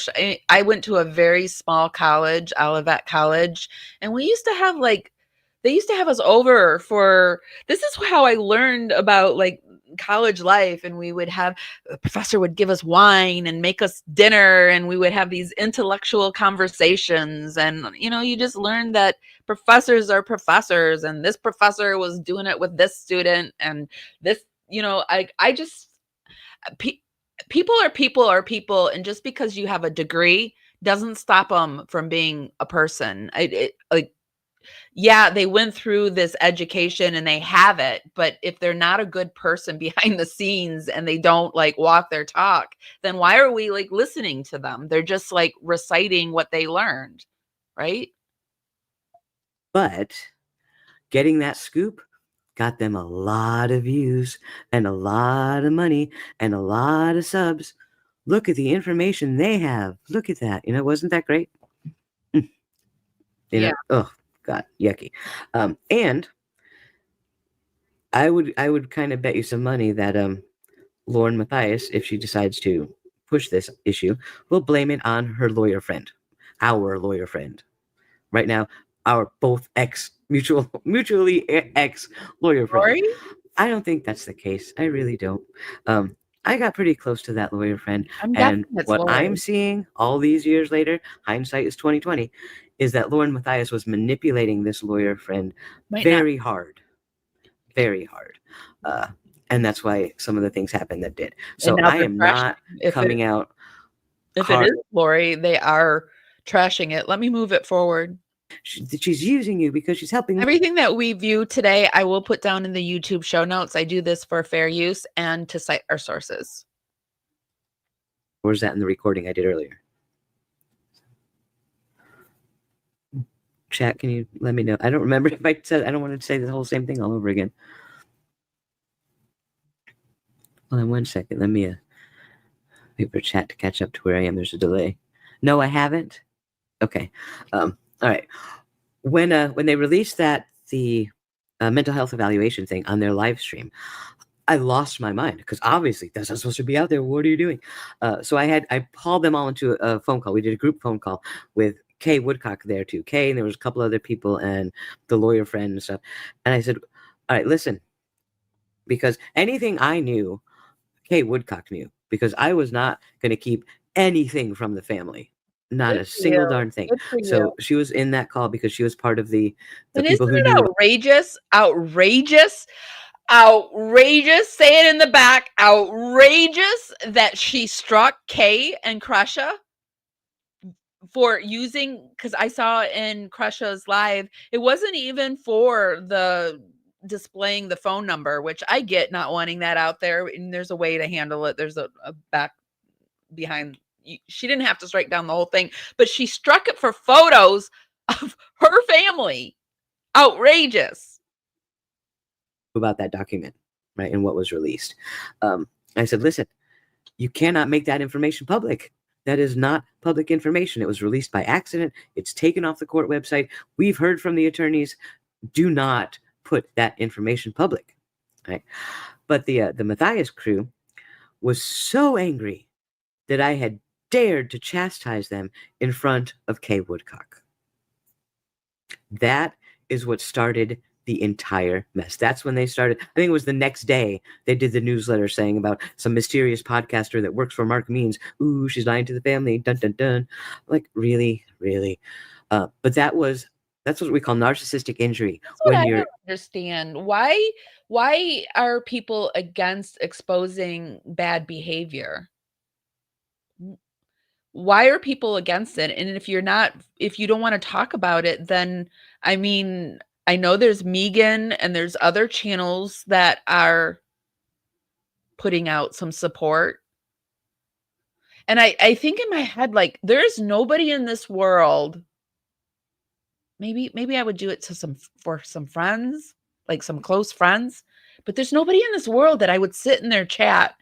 I went to a very small college, Olivet College, and we used to have they used to have us over for. This is how I learned about college life, and we would have a professor would give us wine and make us dinner, and we would have these intellectual conversations, and you just learn that professors are professors, and this professor was doing it with this student, and this I just people are people, and just because you have a degree doesn't stop them from being a person. Yeah, they went through this education and they have it, but if they're not a good person behind the scenes and they don't walk their talk, then why are we listening to them? They're just reciting what they learned, right? But getting that scoop got them a lot of views and a lot of money and a lot of subs. Look at the information they have. Look at that. Wasn't that great? Yeah. Oh God, yucky. And I would kind of bet you some money that Lauren Matthias, if she decides to push this issue, will blame it on her lawyer friend, our lawyer friend. Right now, our both mutually ex lawyer friend. Lori? I don't think that's the case. I really don't. I got pretty close to that lawyer friend, I'm and guessing it's what Lori. I'm seeing all these years later, hindsight is 2020, is that Lauren Matthias was manipulating this lawyer friend very hard, and that's why some of the things happened that did. So now I they're am trashing not it. coming out. If it is Lori, they are trashing it. Let me move it forward. She's using you because she's helping. Everything that we view today, I will put down in the YouTube show notes. I do this for fair use and to cite our sources. Where's that in the recording I did earlier? Chat, can you let me know? I don't remember if I said, I don't want to say the whole same thing all over again. Hold on 1 second. Let me wait for chat to catch up to where I am. There's a delay. No, I haven't. Okay. All right. When they released the mental health evaluation thing on their live stream, I lost my mind because obviously that's not supposed to be out there. What are you doing? So I called them all into a phone call. We did a group phone call with Kay Woodcock there too. Kay, and there was a couple other people and the lawyer friend and stuff. And I said, all right, listen, because anything I knew, Kay Woodcock knew, because I was not going to keep anything from the family. Not a single darn thing. So she was in that call because she was part of the people who knew. Outrageous? Outrageous. Say it in the back. Outrageous that she struck Kay and Krusha for using, because I saw in Krusha's live, it wasn't even for the displaying the phone number, which I get not wanting that out there, and there's a way to handle it. There's a back behind. She didn't have to strike down the whole thing, but she struck it for photos of her family. Outrageous. About that document, right, and what was released. I said, listen, you cannot make that information public. That is not public information. It was released by accident. It's taken off the court website. We've heard from the attorneys. Do not put that information public. Right? But the Matthias crew was so angry that I had dared to chastise them in front of Kay Woodcock. That is what started the entire mess. That's when they started. I think it was the next day they did the newsletter saying about some mysterious podcaster that works for Mark Means. Ooh, she's lying to the family. Dun dun dun. Like, really. But that's what we call narcissistic injury. That's what I don't understand. Why are people against exposing bad behavior? Why are people against it? And if you don't want to talk about it, then I mean, I know there's Megan and there's other channels that are putting out some support. And I think in my head, like, there's nobody in this world. Maybe I would do it to for some friends, like some close friends, but there's nobody in this world that I would sit in their chat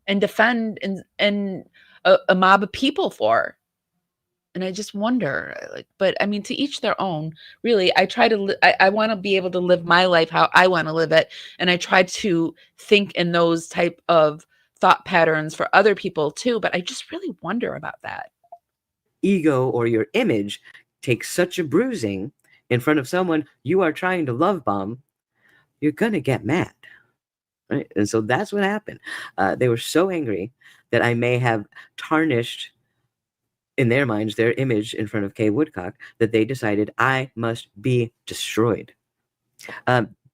and defend and a mob of people for. And I just wonder, like, but I mean, to each their own. Really, I try to. I want to be able to live my life how I want to live it, and I try to think in those type of thought patterns for other people too. But I just really wonder about that. Ego or your image takes such a bruising in front of someone you are trying to love bomb, you're gonna get mad. Right? And so that's what happened. They were so angry that I may have tarnished in their minds their image in front of Kay Woodcock that they decided I must be destroyed.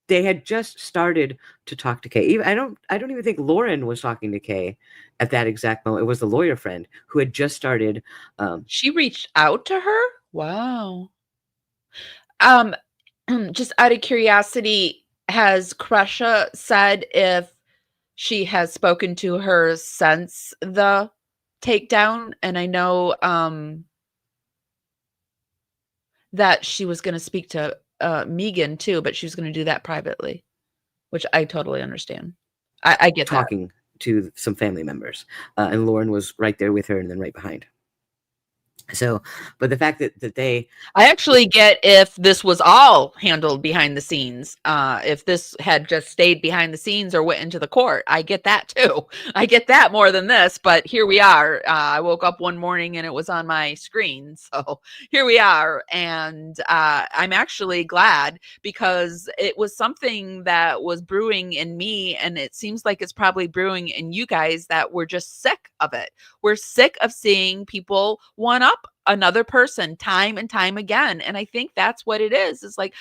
They had just started to talk to Kay. I don't even think Lauren was talking to Kay at that exact moment. It was the lawyer friend who had just started. She reached out to her. Wow. Just out of curiosity, has Crusha said if she has spoken to her since the takedown? And I know that she was going to speak to Megan too, but she was going to do that privately, which I totally understand. I get that. Talking to some family members, and Lauren was right there with her and then right behind. So, but the fact that they, I actually get if this was all handled behind the scenes, if this had just stayed behind the scenes or went into the court, I get that too. I get that more than this, but here we are. I woke up one morning and it was on my screen. So here we are. And I'm actually glad because it was something that was brewing in me. And it seems like it's probably brewing in you guys that we're just sick of it. We're sick of seeing people one up another person time and time again. And I think that's what it is. It's like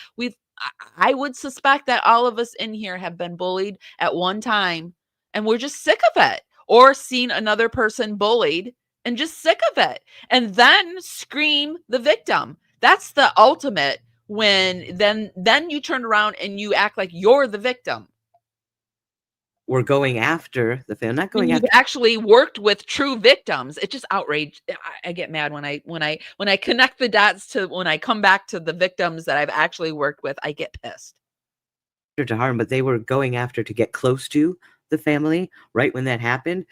I would suspect that all of us in here have been bullied at one time and we're just sick of it, or seen another person bullied and just sick of it. And then scream the victim. That's the ultimate when then you turn around and you act like you're the victim. were going after the film, not When going you've after. actually worked with true victims. It just outraged. I get mad when I connect the dots to when I come back to the victims that I've actually worked with. I get pissed. To harm, but they were going after to get close to the family. Right when that happened,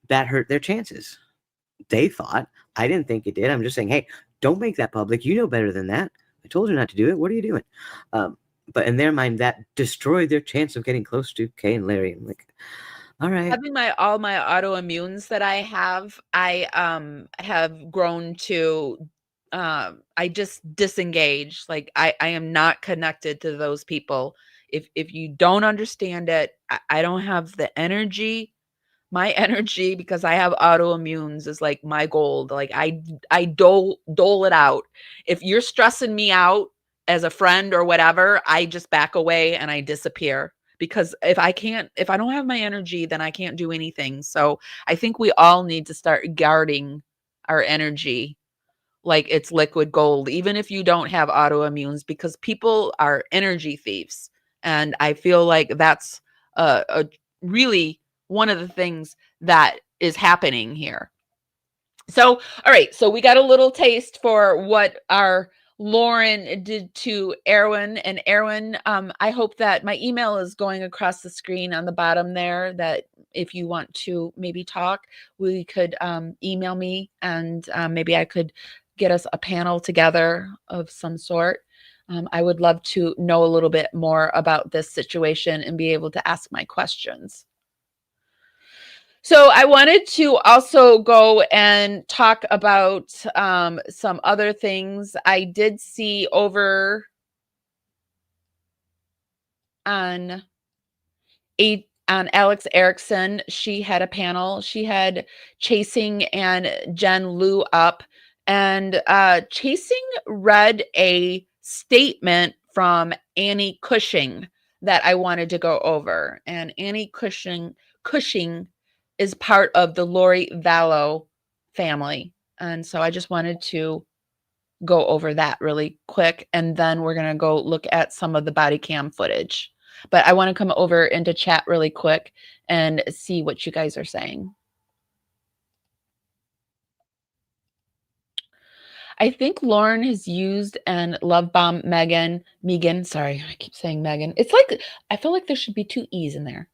that hurt their chances. They thought. I didn't think it did. I'm just saying, hey, don't make that public. You know better than that. I told you not to do it. What are you doing? But in their mind, that destroyed their chance of getting close to Kay and Larry. I'm like, all right. Having all my autoimmunes that I have grown to I just disengage. Like I am not connected to those people. If you don't understand it, I don't have the energy. My energy, because I have autoimmunes, is like my gold. Like I dole it out. If you're stressing me out as a friend or whatever, I just back away and I disappear. Because if I don't have my energy, then I can't do anything. So I think we all need to start guarding our energy like it's liquid gold, even if you don't have autoimmunes, because people are energy thieves. And I feel like that's a really one of the things that is happening here. So, all right. So we got a little taste for what our Lauren did to Erwin. And Erwin, I hope that my email is going across the screen on the bottom there, that if you want to maybe talk, we could email me and maybe I could get us a panel together of some sort. I would love to know a little bit more about this situation and be able to ask my questions. So I wanted to also go and talk about some other things. I did see over on Alex Erickson, she had a panel. She had Chasing and Jen Liu up, and Chasing read a statement from Annie Cushing that I wanted to go over. And Annie Cushing is part of the Lori Vallow family. And so I just wanted to go over that really quick. And then we're going to go look at some of the body cam footage. But I want to come over into chat really quick and see what you guys are saying. I think Lauren has used and love bomb Megan. Sorry, I keep saying Megan. It's like I feel like there should be 2 E's in there.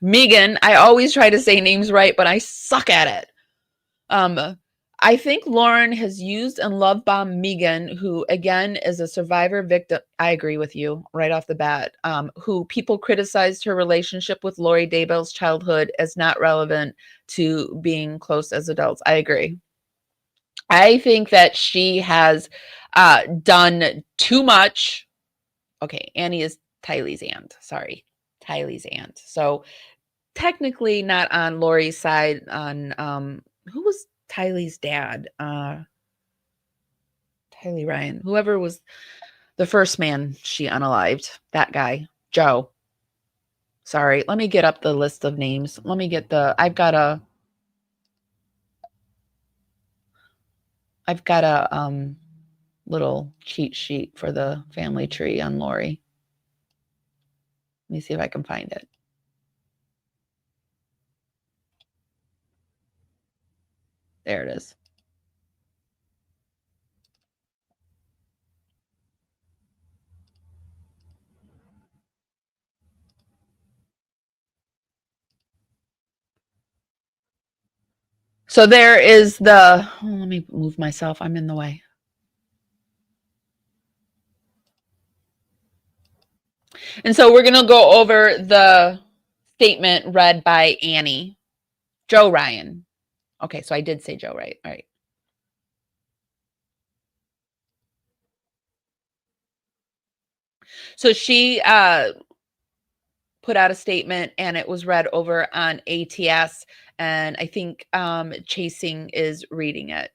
Megan. I always try to say names right, but I suck at it. I think Lauren has used and love bombed Megan, who again is a survivor victim. I agree with you right off the bat. Who people criticized her relationship with Lori Daybell's childhood as not relevant to being close as adults. I agree. I think that she has done too much. Okay, Annie is Tylee's aunt. Sorry, Tylee's aunt. So technically not on Lori's side. On who was Tylee's dad? Tylee Ryan. Whoever was the first man she unalived. That guy, Joe. Sorry, let me get up the list of names. Let me get the. I've got a little cheat sheet for the family tree on Lori. Let me see if I can find it. There it is. So there is the, let me move myself. I'm in the way. And so we're going to go over the statement read by Annie. Joe Ryan. Okay, so I did say Joe, right? All right. So she put out a statement and it was read over on ATS. And I think Chasing is reading it.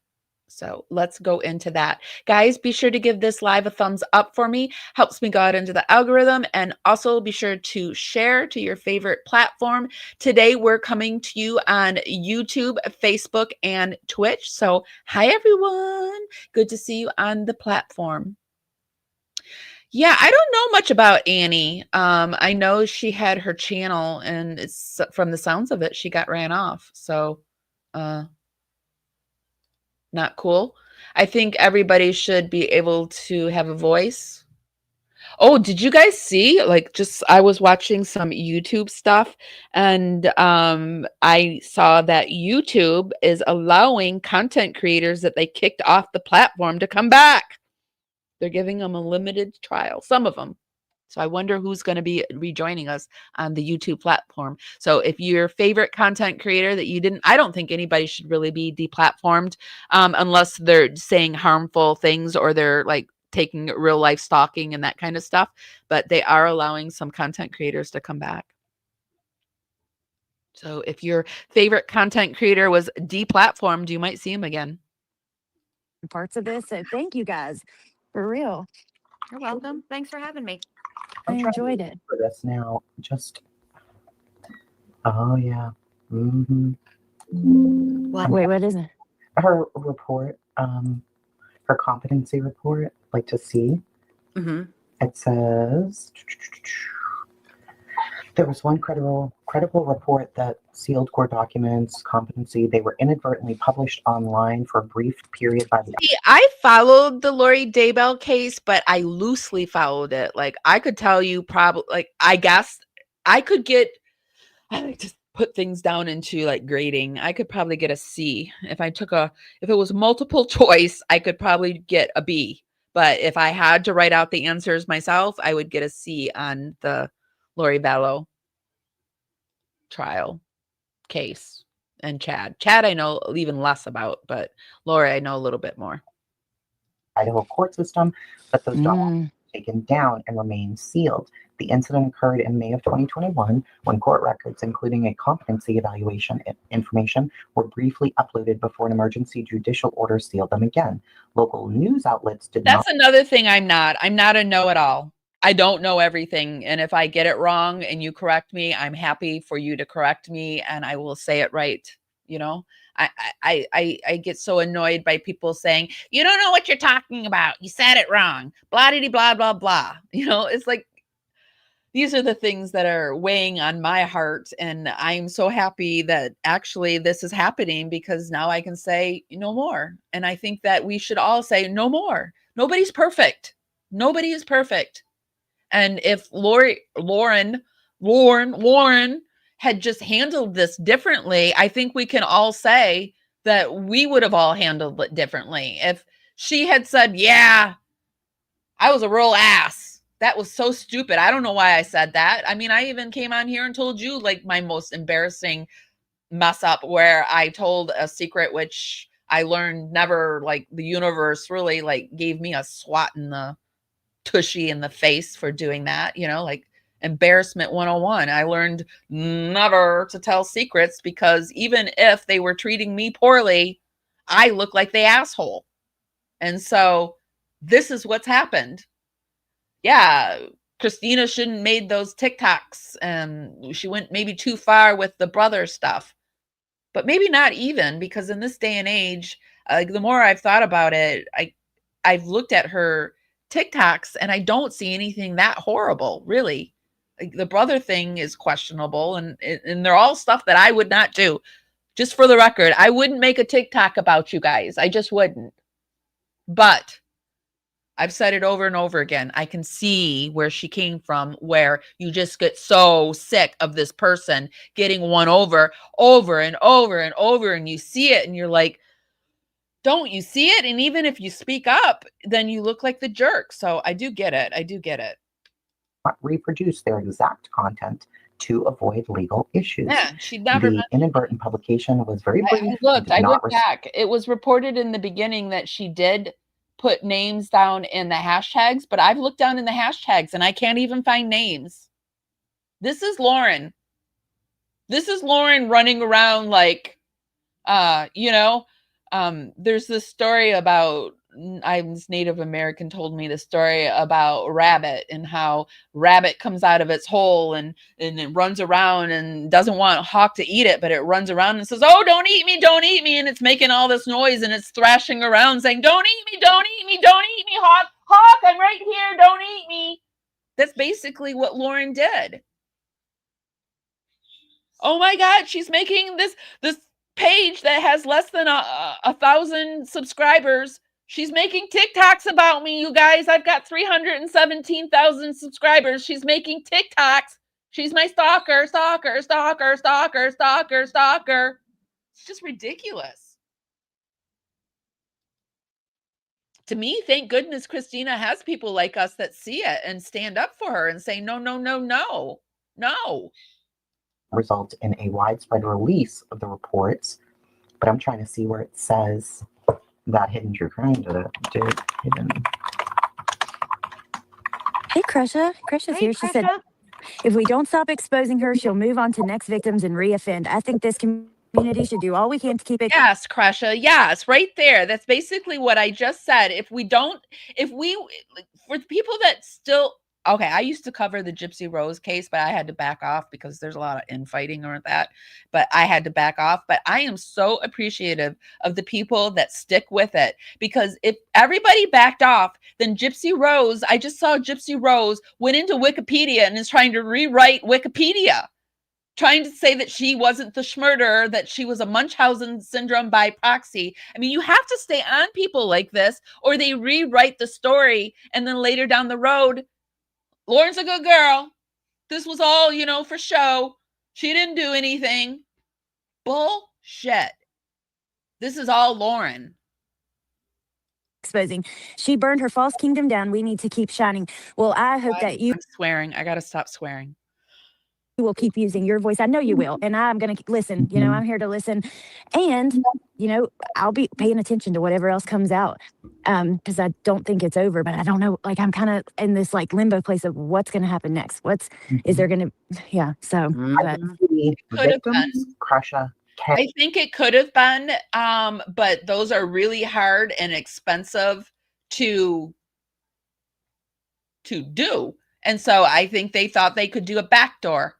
So let's go into that. Guys, be sure to give this live a thumbs up for me. Helps me go out into the algorithm. And also be sure to share to your favorite platform. Today, we're coming to you on YouTube, Facebook, and Twitch. So hi, everyone. Good to see you on the platform. Yeah, I don't know much about Annie. I know she had her channel, and it's from the sounds of it, she got ran off. So, not cool. I think everybody should be able to have a voice. Oh, did you guys see? Like, just I was watching some YouTube stuff, and I saw that YouTube is allowing content creators that they kicked off the platform to come back. They're giving them a limited trial, some of them. So I wonder who's going to be rejoining us on the YouTube platform. So if your favorite content creator that you didn't, I don't think anybody should really be deplatformed unless they're saying harmful things or they're like taking real life stalking and that kind of stuff. But they are allowing some content creators to come back. So if your favorite content creator was deplatformed, you might see him again. Parts of this. So thank you guys. For real. You're welcome. Thanks for having me. I enjoyed it. For this now, just oh yeah. Mm-hmm. What? Wait, what is it? Her report, her competency report, like to see. Mm-hmm. It says there was one credible report that sealed core documents, competency, they were inadvertently published online for a brief period by the. See, I followed the Lori Daybell case, but I loosely followed it. Like I could tell you probably, like I guess I could get. I like to put things down into like grading. I could probably get a C if I took if it was multiple choice. I could probably get a B. But if I had to write out the answers myself, I would get a C on the Lori Vallow trial case. And Chad I know even less about, but Lori I know a little bit more. Idaho court system, but those documents were taken down and remain sealed. The incident occurred in May of 2021 when court records, including a competency evaluation information, were briefly uploaded before an emergency judicial order sealed them again. Local news outlets did not. That's another thing I'm not a know-it-all. I don't know everything. And if I get it wrong and you correct me, I'm happy for you to correct me and I will say it right. You know, I get so annoyed by people saying, you don't know what you're talking about. You said it wrong. Blah, blah, blah, blah, blah. You know, it's like, these are the things that are weighing on my heart. And I'm so happy that actually this is happening, because now I can say no more. And I think that we should all say no more. Nobody's perfect. Nobody is perfect. And if Lauren had just handled this differently, I think we can all say that we would have all handled it differently. If she had said, yeah, I was a real ass. That was so stupid. I don't know why I said that. I mean, I even came on here and told you like my most embarrassing mess up, where I told a secret, which I learned never, like the universe really like gave me a swat in the tushy in the face for doing that, like embarrassment 101. I learned never to tell secrets, because even if they were treating me poorly, I look like the asshole. And so this is what's happened. Yeah, Christina shouldn't made those TikToks, and she went maybe too far with the brother stuff. But maybe not even, because in this day and age, the more I've thought about it, I've looked at her TikToks and I don't see anything that horrible, really. Like, the brother thing is questionable, and they're all stuff that I would not do. Just for the record, I wouldn't make a TikTok about you guys. I just wouldn't. But I've said it over and over again. I can see where she came from, where you just get so sick of this person getting one over and over and over, and you see it and you're like, don't you see it? And even if you speak up, then you look like the jerk. So I do get it. I do get it. Reproduce their exact content to avoid legal issues. Yeah, she never. The inadvertent publication was very brief. I looked back. It was reported in the beginning that she did put names down in the hashtags, but I've looked down in the hashtags and I can't even find names. This is Lauren. This is Lauren running around like, there's this story about, I was Native American, told me the story about Rabbit, and how Rabbit comes out of its hole and it runs around and doesn't want Hawk to eat it, but it runs around and says, oh, don't eat me. And it's making all this noise and it's thrashing around saying, don't eat me, Hawk, I'm right here, don't eat me. That's basically what Lauren did. Oh my God, she's making this page that has less than 1,000 subscribers. She's making TikToks about me, you guys. I've got 317,000 subscribers. She's making TikToks. She's my stalker. It's just ridiculous. To me, thank goodness Christina has people like us that see it and stand up for her and say, no. Result in a widespread release of the reports, but I'm trying to see where it says that Hidden True Crime did it. Hey, Crusha's here. She said, if we don't stop exposing her, she'll move on to next victims and reoffend. I think this community should do all we can to keep it. Yes, Crusha. Yes, right there. That's basically what I just said. For the people that still, okay, I used to cover the Gypsy Rose case, but I had to back off because there's a lot of infighting or that, but I had to back off. But I am so appreciative of the people that stick with it, because if everybody backed off, then Gypsy Rose, I just saw Gypsy Rose went into Wikipedia and is trying to rewrite Wikipedia, trying to say that she wasn't the schmurder, that she was a Munchausen syndrome by proxy. I mean, you have to stay on people like this, or they rewrite the story, and then later down the road, Lauren's a good girl. This was all, for show. She didn't do anything. Bullshit. This is all Lauren. Exposing. She burned her false kingdom down. We need to keep shining. Well, I hope that you... I'm swearing. I got to stop swearing. You will keep using your voice. I know you will. And I'm going to listen. I'm here to listen. And, I'll be paying attention to whatever else comes out. Because I don't think it's over, but I don't know. Like, I'm kind of in this like limbo place of what's going to happen next. Is there going to, yeah. So, but. Crusha. I think it could have been, but those are really hard and expensive to do. And so I think they thought they could do a backdoor.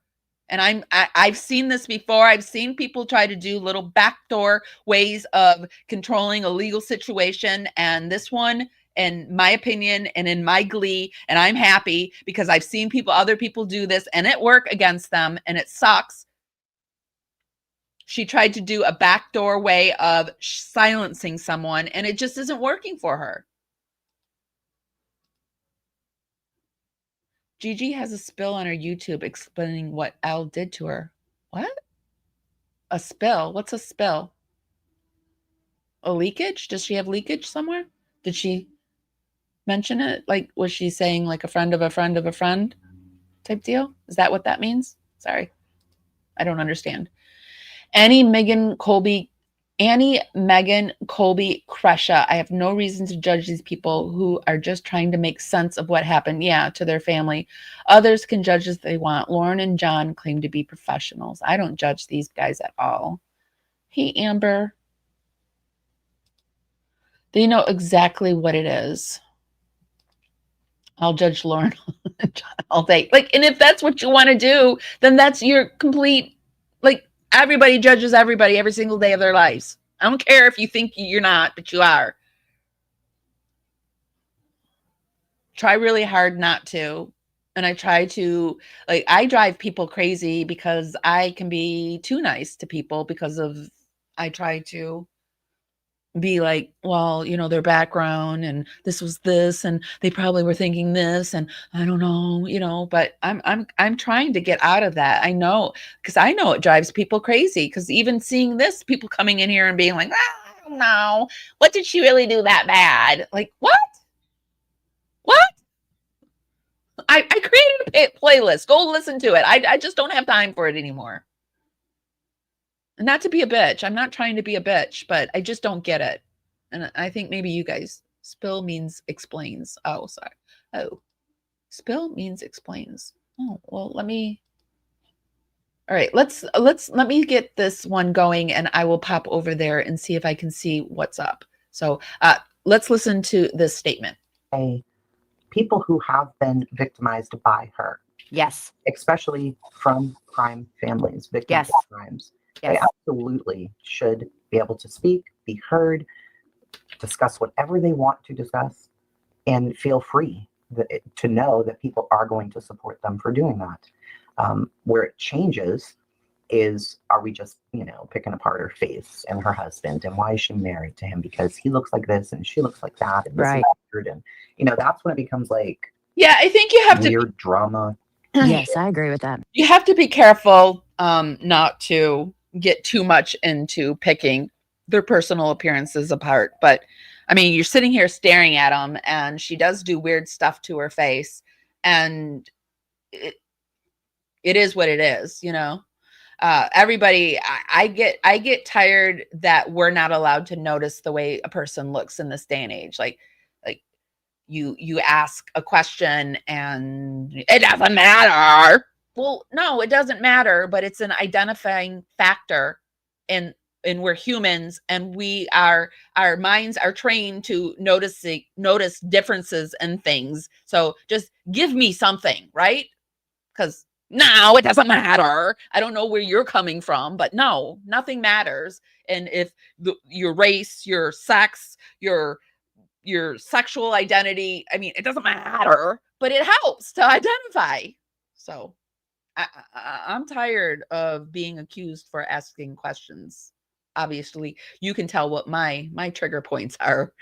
And I've seen this before. I've seen people try to do little backdoor ways of controlling a legal situation. And this one, in my opinion and in my glee, and I'm happy because I've seen other people do this and it work against them and it sucks. She tried to do a backdoor way of silencing someone and it just isn't working for her. Gigi has a spill on her YouTube explaining what Al did to her. What? A spill? What's a spill? A leakage? Does she have leakage somewhere? Did she mention it? Like, was she saying like a friend of a friend of a friend type deal? Is that what that means? Sorry. I don't understand. Annie Megan Colby Crusha. I have no reason to judge these people who are just trying to make sense of what happened, to their family. Others can judge as they want. Lauren and John claim to be professionals. I don't judge these guys at all. Hey, Amber. They know exactly what it is. I'll judge Lauren and John all day. Like, and if that's what you want to do, then that's your complete, like, everybody judges everybody every single day of their lives. I don't care if you think you're not, but you are. Try really hard not to. And I try to, like, I drive people crazy because I can be too nice to people because of, I try to be like, well, their background and this was this and they probably were thinking this and I don't know, but I'm trying to get out of that. I know, because I know it drives people crazy, because even seeing this, people coming in here and being like, I don't know, what did she really do that bad? Like, what? I created a playlist. Go listen to it. I just don't have time for it anymore. Not to be a bitch. I'm not trying to be a bitch, but I just don't get it. And I think maybe you guys, spill means explains. Oh, sorry. Oh, spill means explains. Oh, well, all right, let me get this one going and I will pop over there and see if I can see what's up. So let's listen to this statement. People who have been victimized by her. Yes. Especially from crime families, victims of crimes. Yes. They absolutely should be able to speak, be heard, discuss whatever they want to discuss, and feel free to know that people are going to support them for doing that. Where it changes is, are we just, picking apart her face and her husband, and why is she married to him? Because he looks like this and she looks like that, and this Right. is weird, and that's when it becomes like, I think you have weird drama. Yes, I agree with that. You have to be careful not to get too much into picking their personal appearances apart. But I mean, you're sitting here staring at them, and she does do weird stuff to her face, and it is what it is, everybody, I get tired that we're not allowed to notice the way a person looks in this day and age. Like you ask a question and it doesn't matter. Well, no, it doesn't matter, but it's an identifying factor, and we're humans, and our minds are trained to notice differences in things. So just give me something, right? Because no, it doesn't matter. I don't know where you're coming from, but no, nothing matters. And if your race, your sex, your sexual identity, I mean, it doesn't matter, but it helps to identify. So I'm tired of being accused for asking questions. Obviously, you can tell what my trigger points are,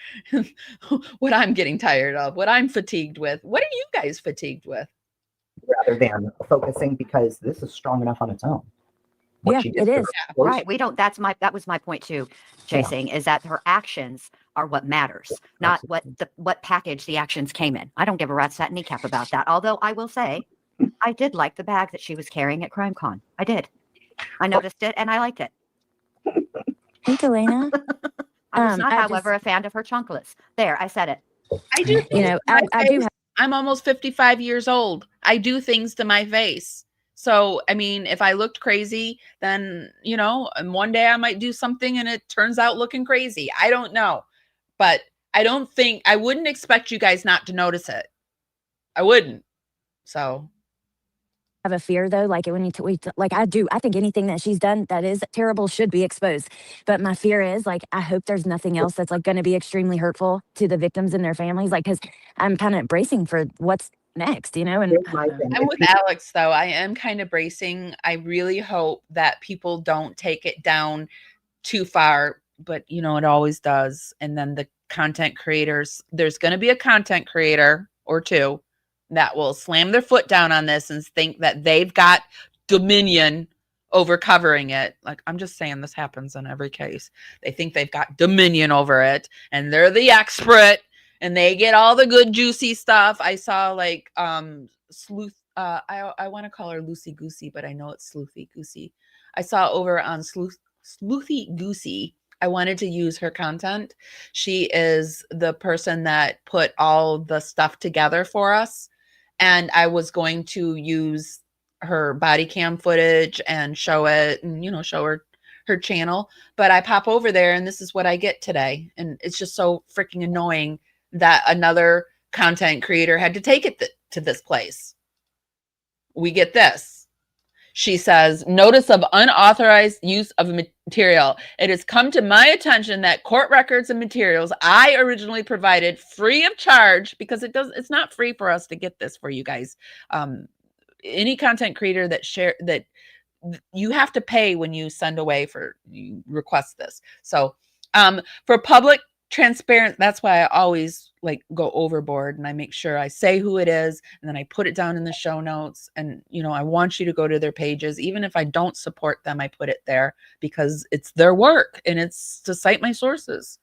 what I'm getting tired of, what I'm fatigued with. What are you guys fatigued with? Rather than focusing, because this is strong enough on its own. Yeah, it is. Right. That was my point too, Chasing, is that her actions are what matters, not what package the actions came in. I don't give a rat's fat kneecap about that. Although I will say, I did like the bag that she was carrying at CrimeCon. I did. I noticed it and I liked it. Thanks, Elena. I was not, however, a fan of her chunklets. There, I said it. I do. I do have. I'm almost 55 years old. I do things to my face. So, I mean, if I looked crazy, then, and one day I might do something and it turns out looking crazy. I don't know. But I wouldn't expect you guys not to notice it. I wouldn't. So. a fear though, like when like I do, I think anything that she's done that is terrible should be exposed. But my fear is like, I hope there's nothing else that's like going to be extremely hurtful to the victims and their families. Like, cause I'm kind of bracing for what's next, you know? And Here's I my don't know. thing. I'm If with people Alex though. I am kind of bracing. I really hope that people don't take it down too far, but you know, it always does. And then the content creators, there's going to be a content creator or two that will slam their foot down on this and think that they've got dominion over covering it. Like, I'm just saying, this happens in every case. They think they've got dominion over it and they're the expert and they get all the good juicy stuff. I saw like sleuth I want to call her Loosey Goosey, but I know it's Sleuthy Goosey. I saw over on Sleuthy Goosey. I wanted to use her content. She is the person that put all the stuff together for us. And I was going to use her body cam footage and show it and, you know, show her channel. But I pop over there and this is what I get today. And it's just so freaking annoying that another content creator had to take it to this place. We get this. She says, notice of unauthorized use of material. It has come to my attention that court records and materials I originally provided free of charge, because it's not free for us to get this for you guys. Any content creator that you have to pay when you send away you request this. So for public transparent, that's why I always like go overboard and I make sure I say who it is and then I put it down in the show notes. And you know, I want you to go to their pages. Even if I don't support them, I put it there because it's their work and it's to cite my sources.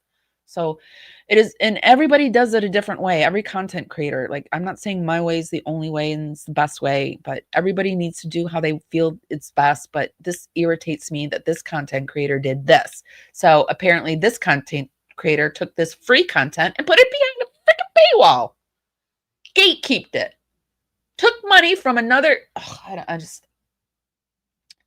So it is, and everybody does it a different way. Every content creator, like, I'm not saying my way is the only way and it's the best way, but everybody needs to do how they feel it's best. But this irritates me that this content creator did this. So apparently this content creator took this free content and put it behind a freaking paywall. Gatekeeped it. Took money from another.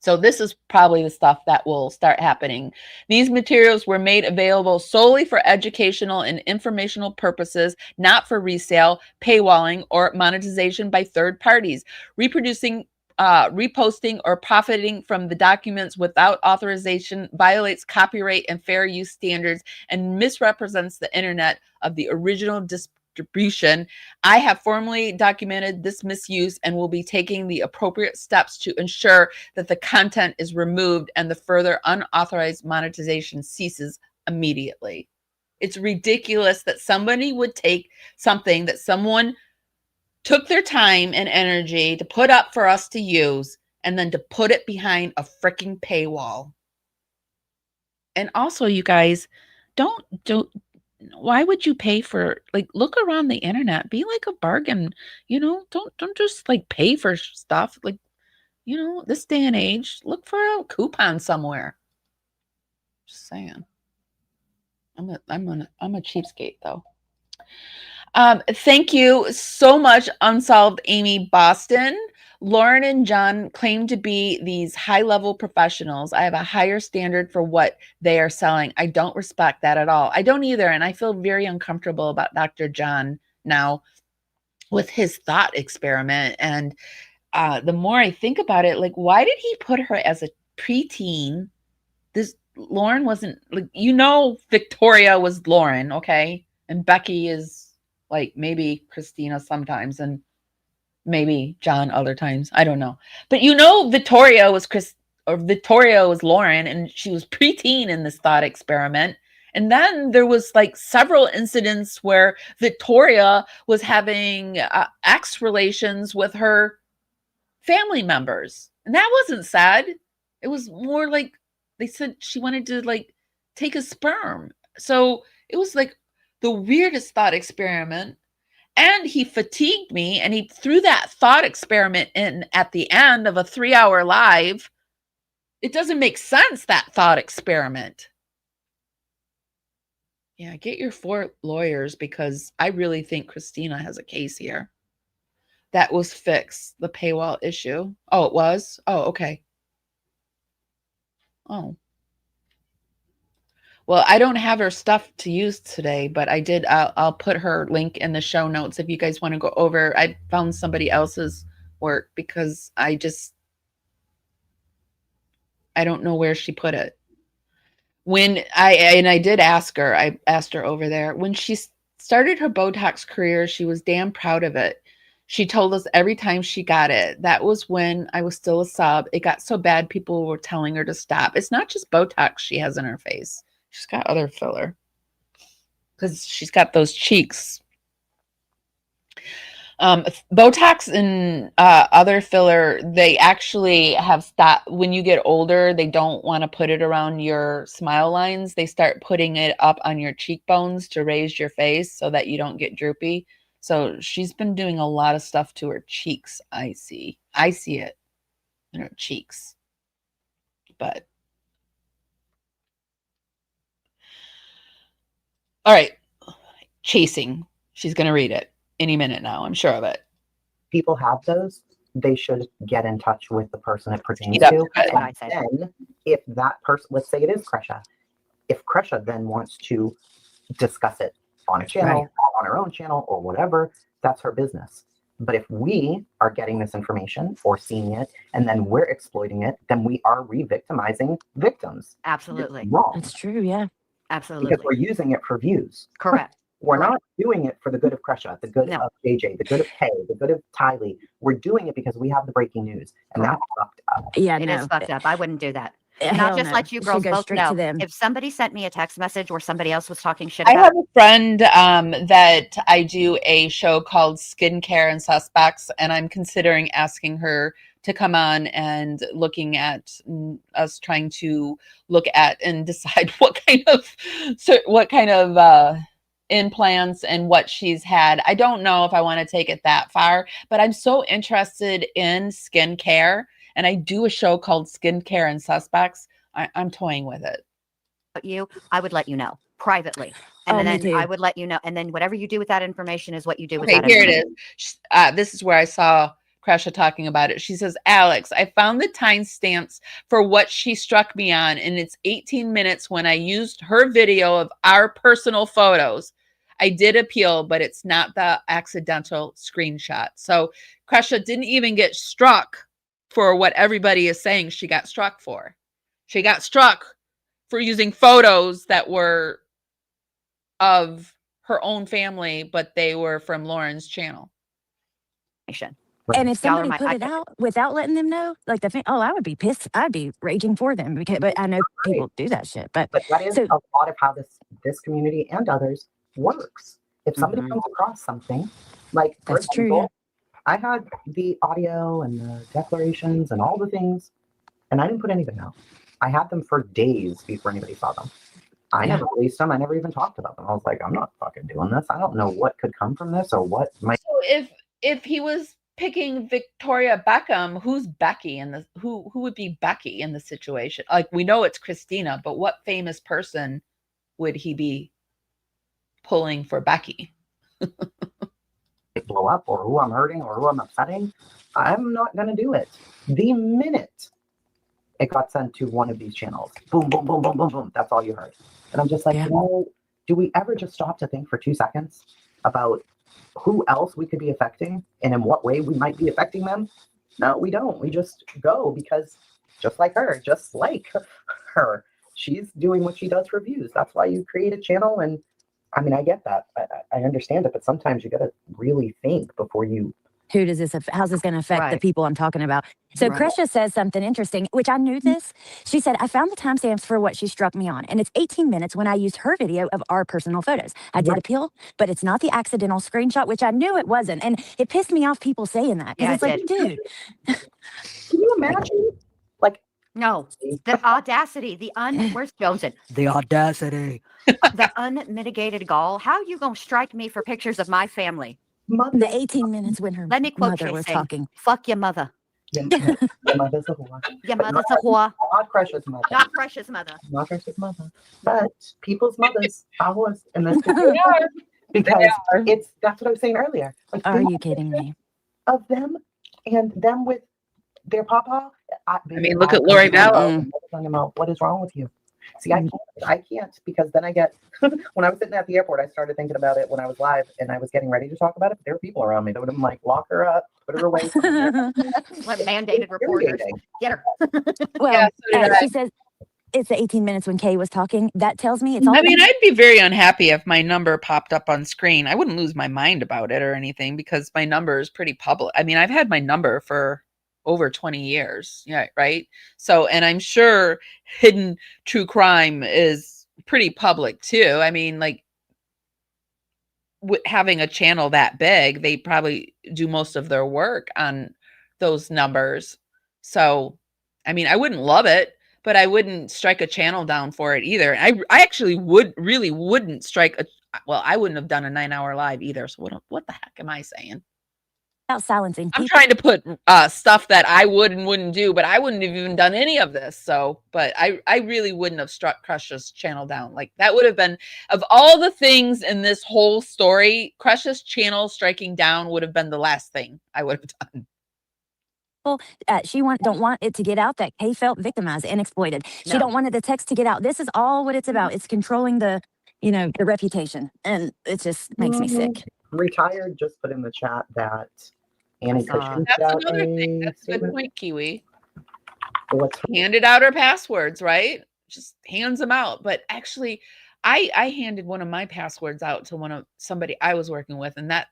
So this is probably the stuff that will start happening. These materials were made available solely for educational and informational purposes, not for resale, paywalling, or monetization by third parties. Reproducing, reposting, or profiting from the documents without authorization violates copyright and fair use standards and misrepresents the internet of the original distribution. I have formally documented this misuse and will be taking the appropriate steps to ensure that the content is removed and the further unauthorized monetization ceases immediately. It's ridiculous that somebody would take something that someone took their time and energy to put up for us to use and then to put it behind a freaking paywall. And also, you guys, don't why would you pay for, like, look around the internet, be like a bargain, you know, don't just like pay for stuff. Like, you know, this day and age, look for a coupon somewhere. Just saying. I'm a cheapskate though. Thank you so much, Unsolved Amy Boston. Lauren and John claim to be these high-level professionals. I have a higher standard for what they are selling. I don't respect that at all. I don't either, and I feel very uncomfortable about Dr. John now with his thought experiment. And the more I think about it, like, why did he put her as a preteen? This Lauren wasn't, like, you know, Victoria was Lauren, okay? And Becky is like maybe Christina sometimes, and maybe John other times. I don't know. But you know, Victoria was Lauren, and she was preteen in this thought experiment. And then there was like several incidents where Victoria was having ex relations with her family members. And that wasn't sad. It was more like they said she wanted to like take a sperm. So it was like the weirdest thought experiment. And he fatigued me and he threw that thought experiment in at the end of a 3-hour live. It doesn't make sense, that thought experiment. Yeah, get your 4 lawyers, because I really think Christina has a case here. That was fixed, the paywall issue. Oh, it was? Oh, okay. Oh. Well, I don't have her stuff to use today, but I did. I'll put her link in the show notes if you guys want to go over. I found somebody else's work because I don't know where she put it. When I did ask her, I asked her over there, when she started her Botox career, she was damn proud of it. She told us every time she got it. That was when I was still a sub. It got so bad, people were telling her to stop. It's not just Botox she has in her face. She's got other filler because she's got those cheeks. Botox and other filler, they actually have stopped. When you get older, they don't want to put it around your smile lines. They start putting it up on your cheekbones to raise your face so that you don't get droopy. So she's been doing a lot of stuff to her cheeks. I see it in her cheeks. But all right, chasing. She's going to read it any minute now. I'm sure of it. People have those, they should get in touch with the person it pertains Yep, to. that's what And I said. then if that person, let's say it is Kresha, if Kresha then wants to discuss it on a channel, on her own channel or whatever, that's her business. But if we are getting this information or seeing it and then we're exploiting it, then we are re-victimizing victims. Absolutely. It's wrong. That's true. Yeah. Absolutely. Because we're using it for views. Correct. We're Correct. not doing it for the good of Kresha, the good No. of JJ, the good of Kay, the good of Tylee. We're doing it because we have the breaking news, and that's fucked up. Yeah. It no. is fucked up. I wouldn't do that. Hell And I'll just no. let you It girls should go both straight know. to them. If somebody sent me a text message or somebody else was talking shit I about have a friend that I do a show called Skincare and Suspects, and I'm considering asking her to come on and looking at us trying to look at and decide what kind of implants and what she's had. I don't know if I want to take it that far, but I'm so interested in skincare, and I do a show called Skincare and Suspects. I'm toying with it. you, I would let you know privately. And Oh, me then too. I would let you know. And then whatever you do with that information is what you do with Okay, that here it information. is. This is where I saw Kresha talking about it. She says, Alex, I found the timestamps for what she struck me on, and it's 18 minutes when I used her video of our personal photos. I did appeal, but it's not the accidental screenshot. So Kresha didn't even get struck for what everybody is saying she got struck for. She got struck for using photos that were of her own family, but they were from Lauren's channel. And if Y'all are somebody my- put it out without letting them know, like I would be pissed. I'd be raging for them because, but I know people do that shit. But that is so- a lot of how this community and others works. If somebody Mhm. comes across something, like for That's true, example, I had the audio and the declarations and all the things, and I didn't put anything out. I had them for days before anybody saw them. I never released them. I never even talked about them. I was like, I'm not fucking doing this. I don't know what could come from this or what might. So if he was picking Victoria Beckham, who's Becky in the who would be Becky in the situation? Like, we know it's Christina, but what famous person would he be pulling for Becky? blow up or who I'm hurting or who I'm upsetting, I'm not going to do it. The minute it got sent to one of these channels, boom, boom, boom, boom, boom, boom, that's all you heard. And I'm just like, do we ever just stop to think for 2 seconds about who else we could be affecting and in what way we might be affecting them? No, we don't. We just go because just like her, she's doing what she does for views. That's why you create a channel. And I mean, I get that. I understand it, but sometimes you got to really think before you. how's this going to affect the people I'm talking about? So Right. Kresha says something interesting, which I knew this. She said, I found the timestamps for what she struck me on, and it's 18 minutes when I used her video of our personal photos. I did appeal, but it's not the accidental screenshot, which I knew it wasn't. And it pissed me off people saying that. Because Yeah, it's like, dude. Can you imagine? Like, no, the audacity, where's Joneson? The audacity, the unmitigated gall. How you gonna strike me for pictures of my family? The 18 minutes when her Let me quote mother was Chasing. talking. Fuck your mother. Your mother's a whore. Your mother's a whore. Not Kresha's mother. Not Precious mother. Not Kresha's mother. But people's mothers are whores in this community. Because that's what I was saying earlier. Like, Are you kidding me? Of them and them with their papa. I mean, look at Lori Vallow. What is wrong with you? See, I can't because then I get, when I was sitting at the airport, I started thinking about it when I was live and I was getting ready to talk about it. But there were people around me that would have been like, lock her up, put her away. Like mandated reporters. Get her. Well, so did I. she says it's the 18 minutes when Kay was talking. That tells me it's all. I mean, I'd be very unhappy if my number popped up on screen. I wouldn't lose my mind about it or anything because my number is pretty public. I mean, I've had my number for over 20 years. Yeah, right. So, and I'm sure hidden true crime is pretty public too. I mean, like having a channel that big, they probably do most of their work on those numbers. So, I mean, I wouldn't love it, but I wouldn't strike a channel down for it either. I actually wouldn't strike I wouldn't have done a 9-hour live either. So what the heck am I saying? About silencing I'm people. trying to put stuff that I would and wouldn't do, but I wouldn't have even done any of this. So, but I really wouldn't have struck Crush's channel down. Like that would have been, of all the things in this whole story, Crush's channel striking down would have been the last thing I would have done. Well, she don't want it to get out that Kay felt victimized and exploited. She No. don't want the text to get out. This is all what it's about. It's controlling the reputation, and it just makes me sick. Retired just put in the chat that Annie Cushing That's put out another thing. a That's a good statement. point, Kiwi. What's her- Handed out her passwords, right? Just hands them out. But actually, I handed one of my passwords out to somebody I was working with, and that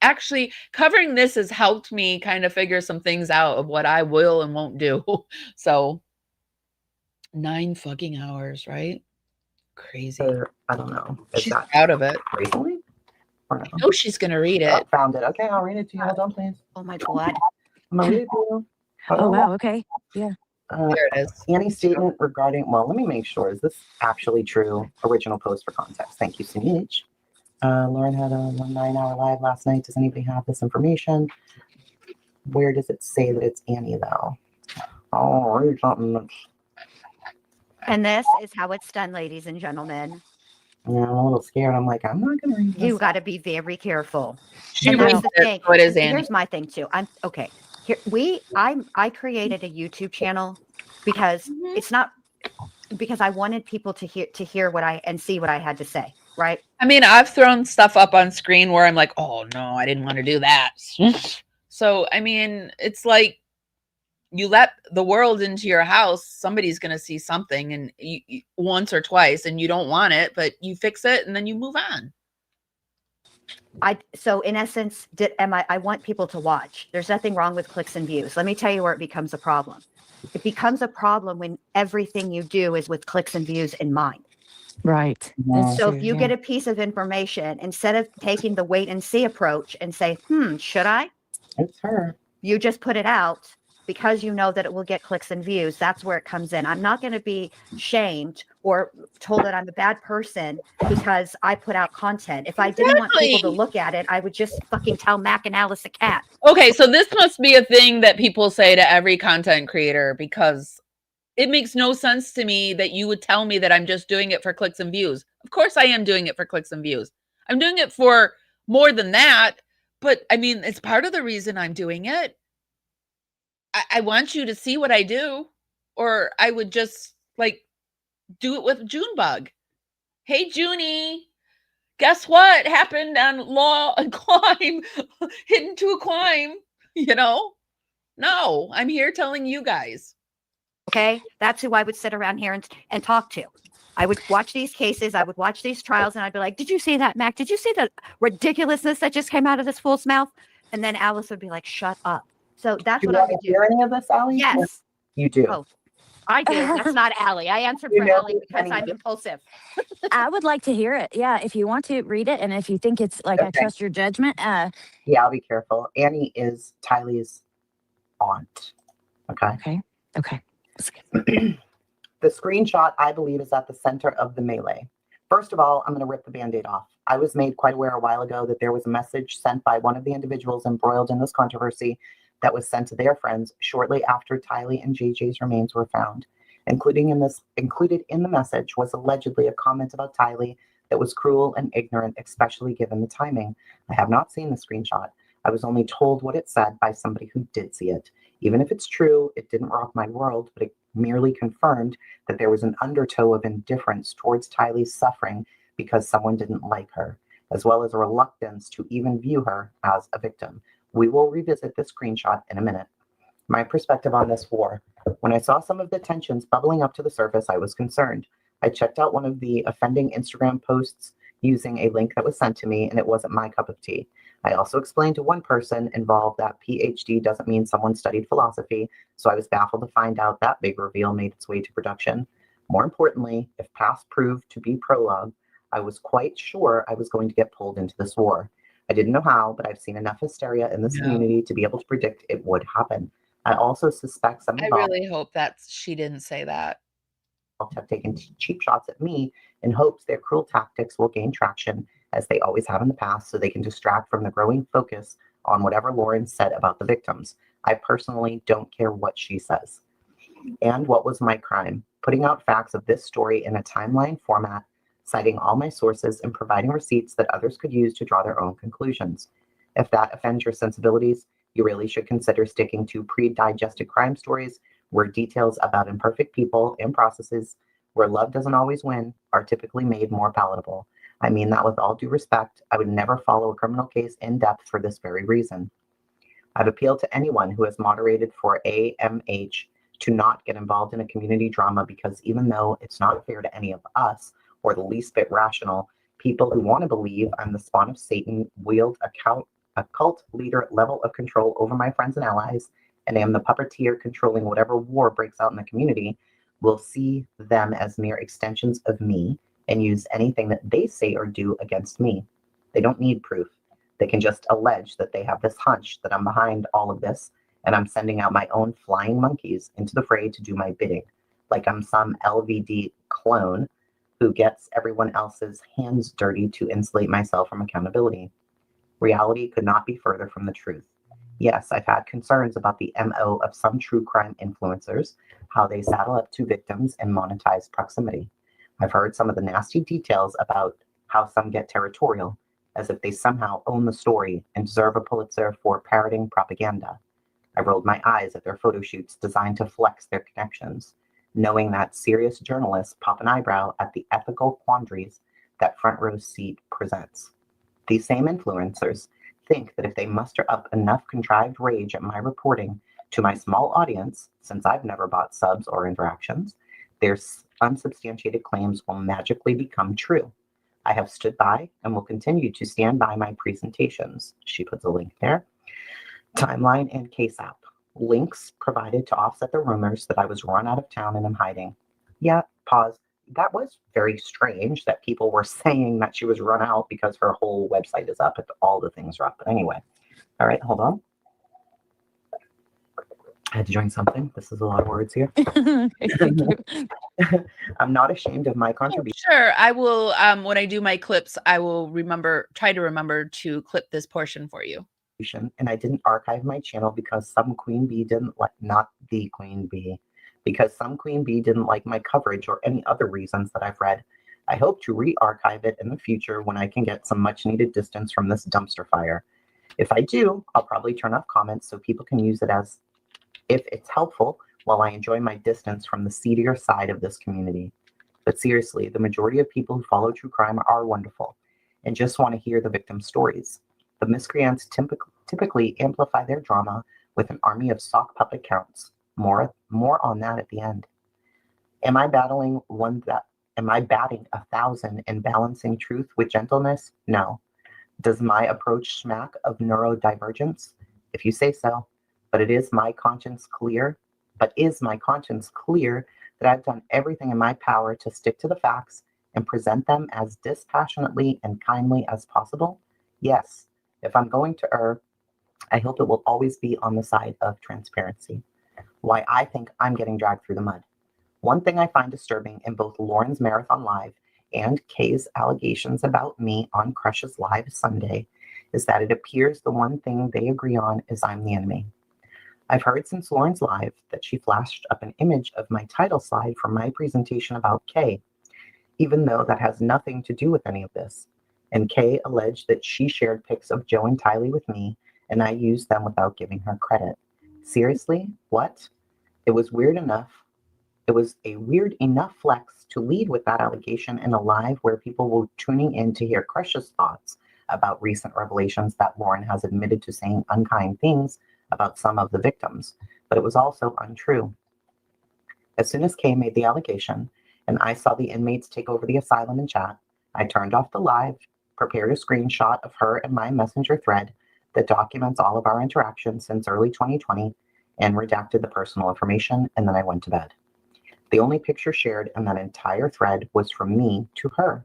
actually covering this has helped me kind of figure some things out of what I will and won't do. So 9 fucking hours, right? Crazy. I don't know. Is She's that proud of it. recently? Or no? No, she's gonna read Oh, it. found it. Okay, I'll read it to you. Hold on, please. Oh my God. I'm gonna read it to you. Oh wow. Okay. There it is. Annie's statement regarding, well, let me make sure. Is this actually true? Original post for context. Thank you, Sunich. Lauren had a 9-hour live last night. Does anybody have this information? Where does it say that it's Annie, though? Oh, read something that's, And this is how it's done, ladies and gentlemen. I'm a little scared. I'm like, I'm not going to read this. You got to be very careful. She And that's reads the it. thing. So it is Annie. Here's my thing too. I'm okay. Here I created a YouTube channel because it's not because I wanted people to hear what and see what I had to say, right? I mean, I've thrown stuff up on screen where I'm like, oh no, I didn't want to do that. So, I mean, it's like you let the world into your house, somebody's going to see something and you, once or twice and you don't want it, but you fix it and then you move on. So in essence, I want people to watch. There's nothing wrong with clicks and views. Let me tell you where it becomes a problem. It becomes a problem when everything you do is with clicks and views in mind. Right. So if you get a piece of information, instead of taking the wait and see approach and say, should I? It's her. You just put it out because you know that it will get clicks and views. That's where it comes in. I'm not going to be shamed or told that I'm a bad person because I put out content. If I didn't want people to look at it, I would just fucking tell Mac and Alice a cat. Okay, so this must be a thing that people say to every content creator because it makes no sense to me that you would tell me that I'm just doing it for clicks and views. Of course I am doing it for clicks and views. I'm doing it for more than that, but I mean, it's part of the reason I'm doing it. I want you to see what I do, or I would just like do it with Junebug. Hey, Junie, guess what happened on Law and Climb, Hidden to a Climb, No, I'm here telling you guys. Okay, that's who I would sit around here and talk to. I would watch these cases, I would watch these trials, and I'd be like, did you see that, Mac? Did you see the ridiculousness that just came out of this fool's mouth? And then Alice would be like, shut up. So that's what I would do. Hear any of this, Allie? Yes. You do. Oh, I do. That's not Allie. I answered for Allie because I'm impulsive. I would like to hear it. Yeah, if you want to read it, and if you think it's like I trust your judgment. Yeah, I'll be careful. Annie is Tylee's aunt. Okay. Okay. The screenshot, I believe, is at the center of the melee. First of all, I'm going to rip the Band-Aid off. I was made quite aware a while ago that there was a message sent by one of the individuals embroiled in this controversy that was sent to their friends shortly after Tylee and JJ's remains were found. Included in the message was allegedly a comment about Tylee that was cruel and ignorant, especially given the timing. I have not seen the screenshot. I was only told what it said by somebody who did see it. Even if it's true, it didn't rock my world, but it merely confirmed that there was an undertow of indifference towards Tylee's suffering because someone didn't like her, as well as a reluctance to even view her as a victim. We will revisit this screenshot in a minute. My perspective on this war. When I saw some of the tensions bubbling up to the surface, I was concerned. I checked out one of the offending Instagram posts using a link that was sent to me, and it wasn't my cup of tea. I also explained to one person involved that PhD doesn't mean someone studied philosophy, so I was baffled to find out that big reveal made its way to production. More importantly, if past proved to be prologue, I was quite sure I was going to get pulled into this war. I didn't know how, but I've seen enough hysteria in this community to be able to predict it would happen. I also suspect some I involved really hope that she didn't say that. have taken cheap shots at me in hopes their cruel tactics will gain traction, as they always have in the past, so they can distract from the growing focus on whatever Lauren said about the victims. I personally don't care what she says. And what was my crime? Putting out facts of this story in a timeline format, citing all my sources, and providing receipts that others could use to draw their own conclusions. If that offends your sensibilities, you really should consider sticking to pre-digested crime stories where details about imperfect people and processes where love doesn't always win are typically made more palatable. I mean that with all due respect. I would never follow a criminal case in depth for this very reason. I've appealed to anyone who has moderated for AMH to not get involved in a community drama, because even though it's not fair to any of us or the least bit rational, people who want to believe I'm the spawn of Satan wield a cult leader level of control over my friends and allies, and am the puppeteer controlling whatever war breaks out in the community, will see them as mere extensions of me and use anything that they say or do against me. They don't need proof. They can just allege that they have this hunch that I'm behind all of this, and I'm sending out my own flying monkeys into the fray to do my bidding, like I'm some LVD clone who gets everyone else's hands dirty to insulate myself from accountability. Reality could not be further from the truth. Yes, I've had concerns about the MO of some true crime influencers, how they saddle up to victims and monetize proximity. I've heard some of the nasty details about how some get territorial, as if they somehow own the story and deserve a Pulitzer for parroting propaganda. I rolled my eyes at their photo shoots designed to flex their connections, knowing that serious journalists pop an eyebrow at the ethical quandaries that Front Row Seat presents. These same influencers think that if they muster up enough contrived rage at my reporting to my small audience, since I've never bought subs or interactions, their unsubstantiated claims will magically become true. I have stood by and will continue to stand by my presentations. She puts a link there. Timeline and case app. Links provided to offset the rumors that I was run out of town and am hiding. Yeah, pause. That was very strange that people were saying that she was run out because her whole website is up and all the things are up. But anyway, all right, hold on. I had to join something. This is a lot of words here. Thank you. I'm not ashamed of my contribution. Sure, I will, when I do my clips, I will try to remember to clip this portion for you. And I didn't archive my channel because some queen bee didn't like, not the queen bee, because some queen bee didn't like my coverage or any other reasons that I've read. I hope to re-archive it in the future when I can get some much needed distance from this dumpster fire. If I do, I'll probably turn off comments so people can use it as if it's helpful while I enjoy my distance from the seedier side of this community. But seriously, the majority of people who follow true crime are wonderful and just want to hear the victim stories. The miscreants typically amplify their drama with an army of sock puppet counts. More on that at the end. Am I batting 1,000 and balancing truth with gentleness? No. Does my approach smack of neurodivergence? If you say so. But is my conscience clear that I've done everything in my power to stick to the facts and present them as dispassionately and kindly as possible? Yes. If I'm going to err, I hope it will always be on the side of transparency. Why I think I'm getting dragged through the mud. One thing I find disturbing in both Lauren's Marathon Live and Kay's allegations about me on Crush's Live Sunday is that it appears the one thing they agree on is I'm the enemy. I've heard since Lauren's Live that she flashed up an image of my title slide from my presentation about Kay, even though that has nothing to do with any of this. And Kay alleged that she shared pics of Joe and Tylee with me, and I used them without giving her credit. Seriously? What? It was weird enough It was a weird enough flex to lead with that allegation in a live where people were tuning in to hear Crush's thoughts about recent revelations that Lauren has admitted to saying unkind things about some of the victims, but it was also untrue. As soon as Kay made the allegation and I saw the inmates take over the asylum and chat, I turned off the live, prepared a screenshot of her and my messenger thread that documents all of our interactions since early 2020 and redacted the personal information, and then I went to bed. The only picture shared in that entire thread was from me to her.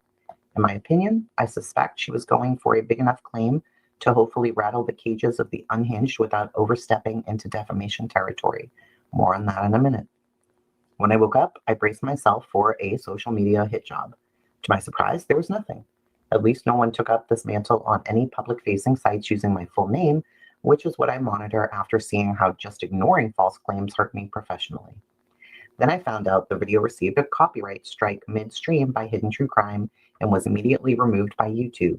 In my opinion, I suspect she was going for a big enough claim to hopefully rattle the cages of the unhinged without overstepping into defamation territory. More on that in a minute. When I woke up, I braced myself for a social media hit job. To my surprise, there was nothing. At least no one took up this mantle on any public-facing sites using my full name, which is what I monitor after seeing how just ignoring false claims hurt me professionally. Then I found out the video received a copyright strike midstream by Hidden True Crime and was immediately removed by YouTube.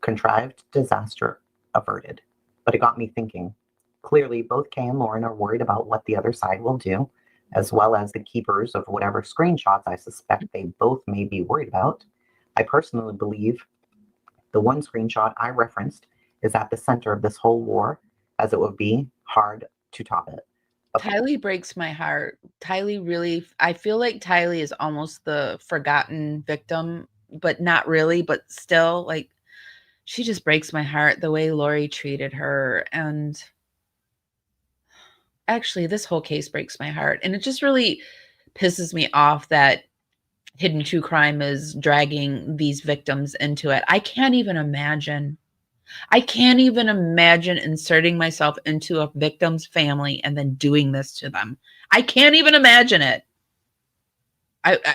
Contrived disaster averted. But it got me thinking. Clearly, both Kay and Lauren are worried about what the other side will do, as well as the keepers of whatever screenshots I suspect they both may be worried about. I personally believe the one screenshot I referenced is at the center of this whole war, as it would be hard to top it. Tylee breaks my heart. Tylee really, I feel like Tylee is almost the forgotten victim, but not really, but still, like, she just breaks my heart the way Lori treated her. And actually, this whole case breaks my heart. And it just really pisses me off that Hidden True Crime is dragging these victims into it. I can't even imagine inserting myself into a victim's family and then doing this to them. I can't even imagine it.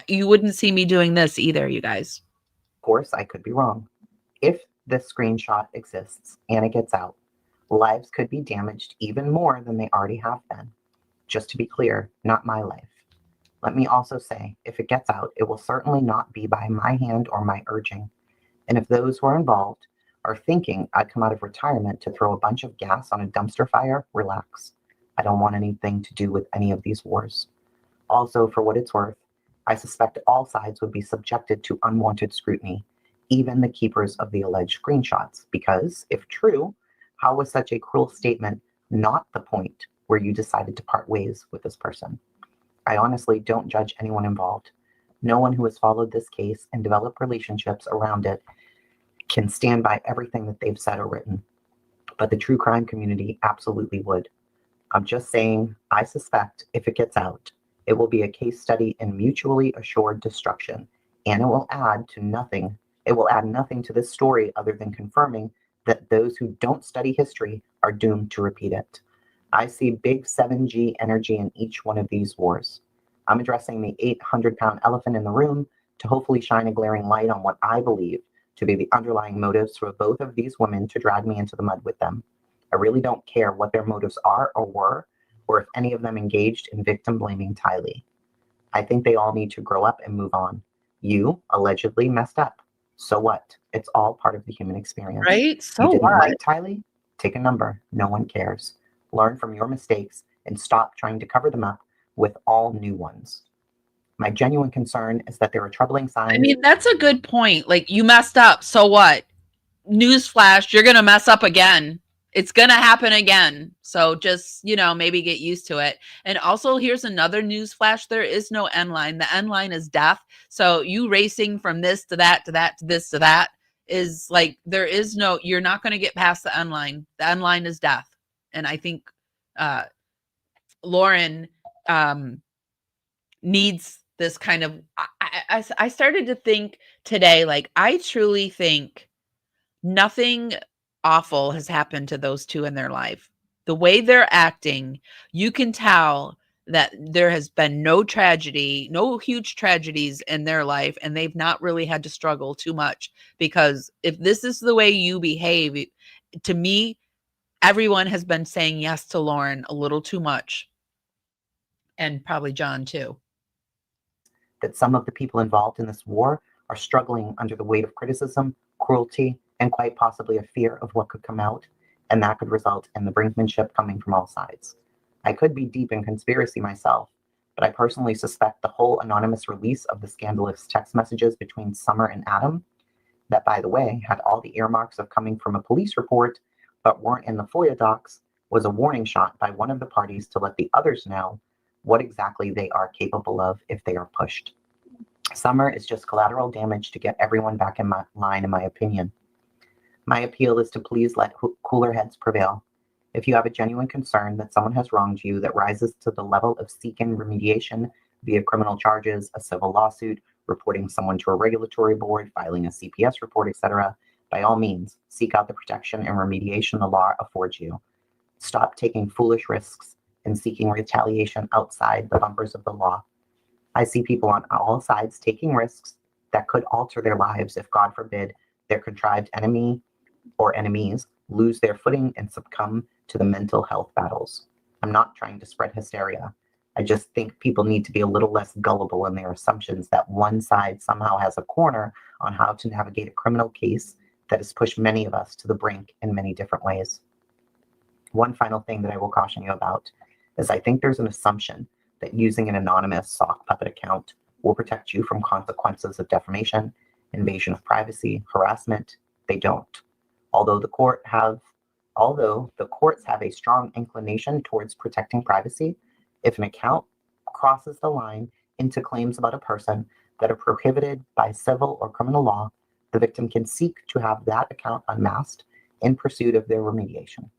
You wouldn't see me doing this either, you guys. Of course, I could be wrong. If this screenshot exists and it gets out, lives could be damaged even more than they already have been. Just to be clear, not my life. Let me also say, if it gets out, it will certainly not be by my hand or my urging. And if those who are involved are thinking I'd come out of retirement to throw a bunch of gas on a dumpster fire, relax. I don't want anything to do with any of these wars. Also, for what it's worth, I suspect all sides would be subjected to unwanted scrutiny, even the keepers of the alleged screenshots, because, if true, how was such a cruel statement not the point where you decided to part ways with this person? I honestly don't judge anyone involved. No one who has followed this case and developed relationships around it can stand by everything that they've said or written. But the true crime community absolutely would. I'm just saying, I suspect if it gets out, it will be a case study in mutually assured destruction, and it will add nothing to this story other than confirming that those who don't study history are doomed to repeat it. I see big 7G energy in each one of these wars. I'm addressing the 800-pound elephant in the room to hopefully shine a glaring light on what I believe to be the underlying motives for both of these women to drag me into the mud with them. I really don't care what their motives are or were, or if any of them engaged in victim blaming Tylee. I think they all need to grow up and move on. You allegedly messed up. So what? It's all part of the human experience. Right? So you didn't what? like Tylee? Take a number. No one cares. Learn from your mistakes and stop trying to cover them up with all new ones. My genuine concern is that there are troubling signs. I mean, that's a good point. Like, you messed up. So what? Newsflash, you're going to mess up again. It's going to happen again. So just, maybe get used to it. And also, here's another newsflash. There is no end line. The end line is death. So you racing from this to that, to that, to this, to that is like, you're not going to get past the end line. The end line is death. And I think Lauren needs this kind of, I started to think today, like, I truly think nothing awful has happened to those two in their life. The way they're acting, you can tell that there has been no tragedy, no huge tragedies in their life, and they've not really had to struggle too much. Because if this is the way you behave, to me, everyone has been saying yes to Lauren a little too much. And probably John too. That some of the people involved in this war are struggling under the weight of criticism, cruelty, and quite possibly a fear of what could come out, and that could result in the brinkmanship coming from all sides. I could be deep in conspiracy myself, but I personally suspect the whole anonymous release of the scandalous text messages between Summer and Adam, that, by the way, had all the earmarks of coming from a police report, but weren't in the FOIA docs, was a warning shot by one of the parties to let the others know what exactly they are capable of if they are pushed. Summer is just collateral damage to get everyone back in line, in my opinion. My appeal is to please let cooler heads prevail. If you have a genuine concern that someone has wronged you that rises to the level of seeking remediation via criminal charges, a civil lawsuit, reporting someone to a regulatory board, filing a CPS report, etc., by all means, seek out the protection and remediation the law affords you. Stop taking foolish risks and seeking retaliation outside the bumpers of the law. I see people on all sides taking risks that could alter their lives if, God forbid, their contrived enemy or enemies lose their footing and succumb to the mental health battles. I'm not trying to spread hysteria. I just think people need to be a little less gullible in their assumptions that one side somehow has a corner on how to navigate a criminal case that has pushed many of us to the brink in many different ways. One final thing that I will caution you about is I think there's an assumption that using an anonymous sock puppet account will protect you from consequences of defamation, invasion of privacy, harassment. They don't. Although the courts have a strong inclination towards protecting privacy, if an account crosses the line into claims about a person that are prohibited by civil or criminal law, the victim can seek to have that account unmasked in pursuit of their remediation.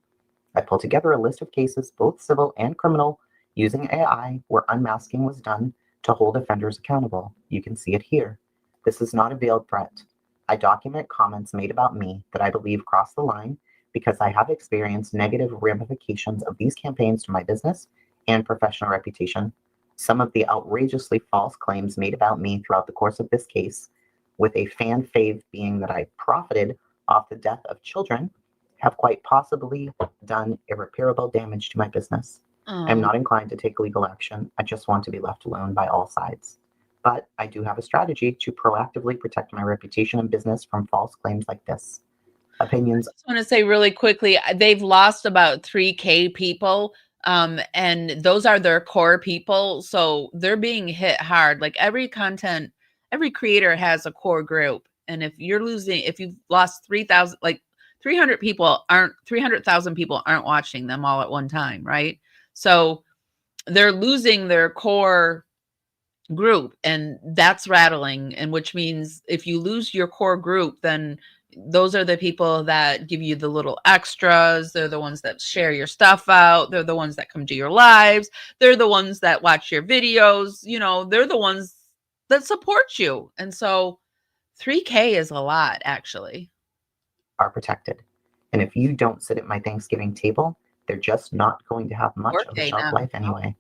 I pulled together a list of cases, both civil and criminal, using AI where unmasking was done to hold offenders accountable. You can see it here. This is not a veiled threat. I document comments made about me that I believe cross the line because I have experienced negative ramifications of these campaigns to my business and professional reputation. Some of the outrageously false claims made about me throughout the course of this case, with a fan fave being that I profited off the death of children, have quite possibly done irreparable damage to my business. I'm not inclined to take legal action. I just want to be left alone by all sides. But I do have a strategy to proactively protect my reputation and business from false claims like this. Opinions. I just want to say really quickly, they've lost about 3K people, and those are their core people. So they're being hit hard. Like every creator has a core group. And if you've lost 3,000, like 300,000 people aren't watching them all at one time, right? So they're losing their core group, and that's rattling. And which means if you lose your core group, then those are the people that give you the little extras. They're the ones that share your stuff out. They're the ones that come to your lives. They're the ones that watch your videos. They're the ones that support you. And so 3K is a lot, actually. Are protected. And if you don't sit at my Thanksgiving table, they're just not going to have much of a shelf life anyway,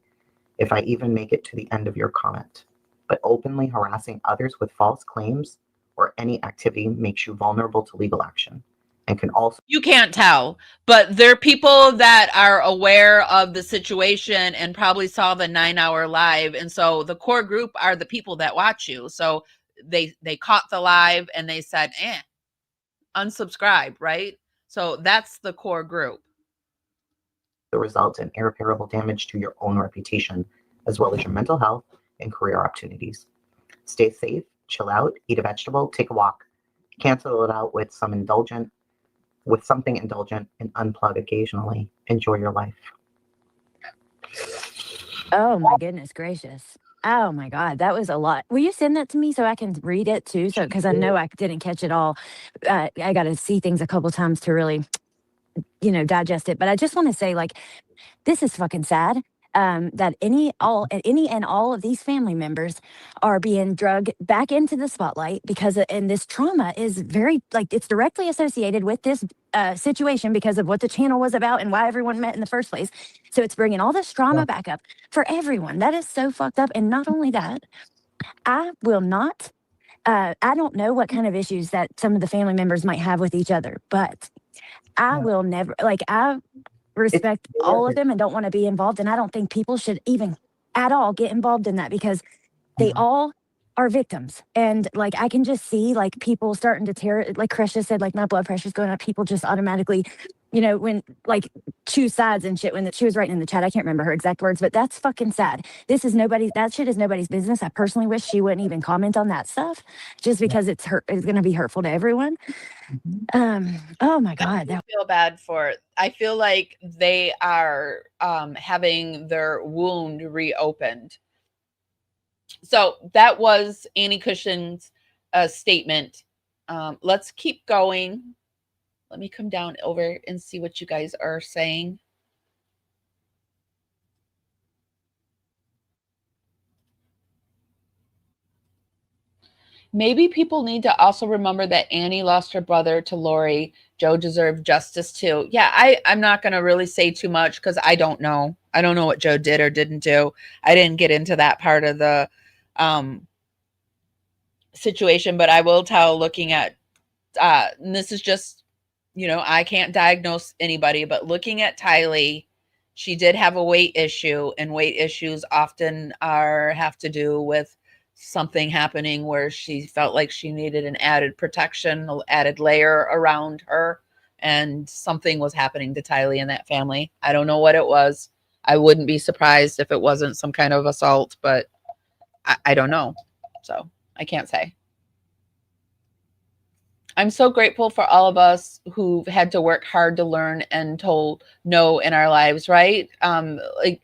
if I even make it to the end of your comment. But openly harassing others with false claims or any activity makes you vulnerable to legal action and can also... You can't tell, but there are people that are aware of the situation and probably saw the 9-hour live. And so the core group are the people that watch you. So they caught the live and they said, unsubscribe, right? So that's the core group. The result in irreparable damage to your own reputation, as well as your mental health and career opportunities. Stay safe, chill out, eat a vegetable, take a walk. Cancel it out with something indulgent, and unplug occasionally. Enjoy your life. Oh my goodness gracious. Oh my God, that was a lot. Will you send that to me so I can read it too? So, because I know I didn't catch it all. I got to see things a couple times to really, digest it. But I just want to say, like, this is fucking sad. That any and all of these family members are being drugged back into the spotlight because and this trauma is very, like, it's directly associated with this situation because of what the channel was about and why everyone met in the first place. So it's bringing all this trauma back up for everyone. That is so fucked up. And not only that, I will not. I don't know what kind of issues that some of the family members might have with each other, but I will never, like, I respect all of them and don't want to be involved. And I don't think people should even at all get involved in that because they all are victims. And like, I can just see like people starting to tear, like Chris just said, like my blood pressure's going up. People just automatically you know, when like choose sides and shit, when she was writing in the chat, I can't remember her exact words, but that's fucking sad. This is that shit is nobody's business. I personally wish she wouldn't even comment on that stuff just because it's going to be hurtful to everyone. Oh my God. I feel bad for, I feel like they are having their wound reopened. So that was Annie Cushion's statement. Let's keep going. Let me come down over and see what you guys are saying. Maybe people need to also remember that Annie lost her brother to Lori. Joe deserved justice too. Yeah, I'm not going to really say too much because I don't know. I don't know what Joe did or didn't do. I didn't get into that part of the situation, but I will tell, looking at, and this is just, you know, I can't diagnose anybody, but looking at Tylee, she did have a weight issue, and weight issues often have to do with something happening where she felt like she needed an added protection, an added layer around her, and something was happening to Tylee and that family. I don't know what it was. I wouldn't be surprised if it wasn't some kind of assault, but I don't know. So I can't say. I'm so grateful for all of us who've had to work hard to learn and told no in our lives, right? Like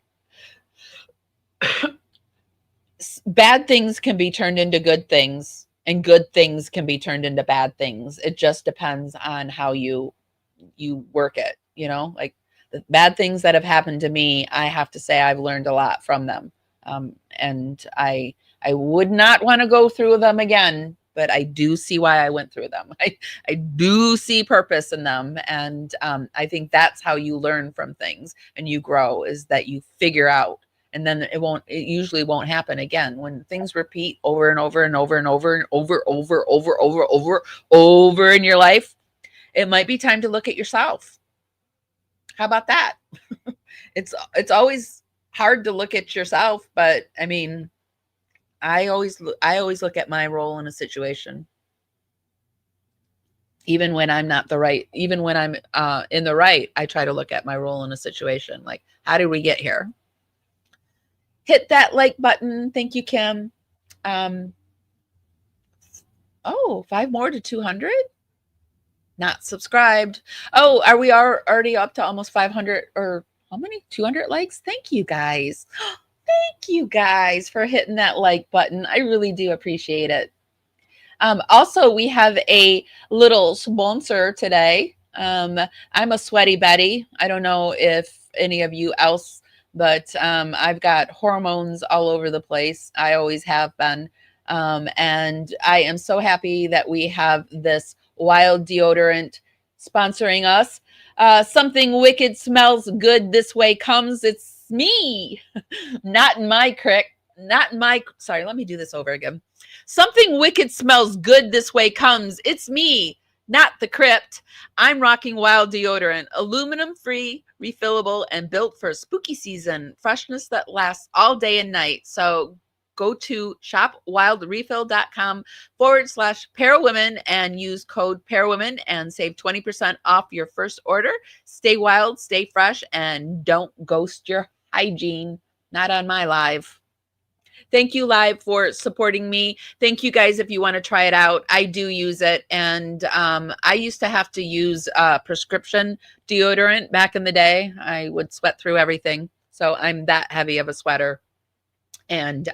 bad things can be turned into good things, and good things can be turned into bad things. It just depends on how you work it, you know? Like the bad things that have happened to me, I have to say I've learned a lot from them. And I would not want to go through them again, but I do see why I went through them. I do see purpose in them. And I think that's how you learn from things and you grow, is that you figure out, and then it usually won't happen again. When things repeat over and over and over and over and over in your life, it might be time to look at yourself. How about that? It's always hard to look at yourself, but I mean, I always look at my role in a situation. Even when I'm not the right, even when I'm in the right, I try to look at my role in a situation. Like, how did we get here? Hit that like button. Thank you, Kim. Oh, 5 more to 200. Not subscribed. Oh, are we already up to almost 500, or how many? 200 likes? Thank you guys. Thank you guys for hitting that like button. I really do appreciate it. Also, we have a little sponsor today. I'm a sweaty Betty. I don't know if any of you else, but I've got hormones all over the place. I always have been. And I am so happy that we have this Wild deodorant sponsoring us. Something wicked smells good this way comes. It's me. Not in my sorry, let me do this over again. Something wicked smells good this way comes. It's me, not the crypt. I'm rocking Wild deodorant, aluminum free, refillable, and built for spooky season. Freshness that lasts all day and night. So go to shopwildrefill.com/parawomen and use code parawomen and save 20% off your first order. Stay wild, stay fresh, and don't ghost your hygiene. Not on my live. Thank you, Live, for supporting me. Thank you, guys, if you want to try it out. I do use it, and I used to have to use prescription deodorant back in the day. I would sweat through everything, so I'm that heavy of a sweater. And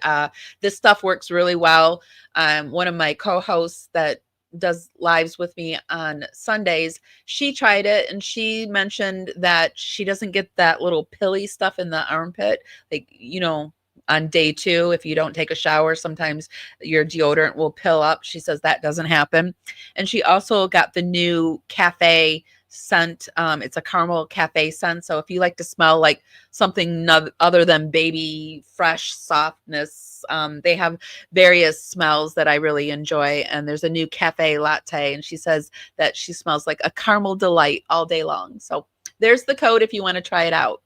this stuff works really well. One of my co-hosts that does lives with me on Sundays, she tried it and she mentioned that she doesn't get that little pilly stuff in the armpit. Like, you know, on day 2, if you don't take a shower, sometimes your deodorant will pill up. She says that doesn't happen. And she also got the new cafe scent. It's a caramel cafe scent. So if you like to smell like something other than baby fresh softness, they have various smells that I really enjoy. And there's a new cafe latte, and she says that she smells like a caramel delight all day long. So there's the code if you want to try it out.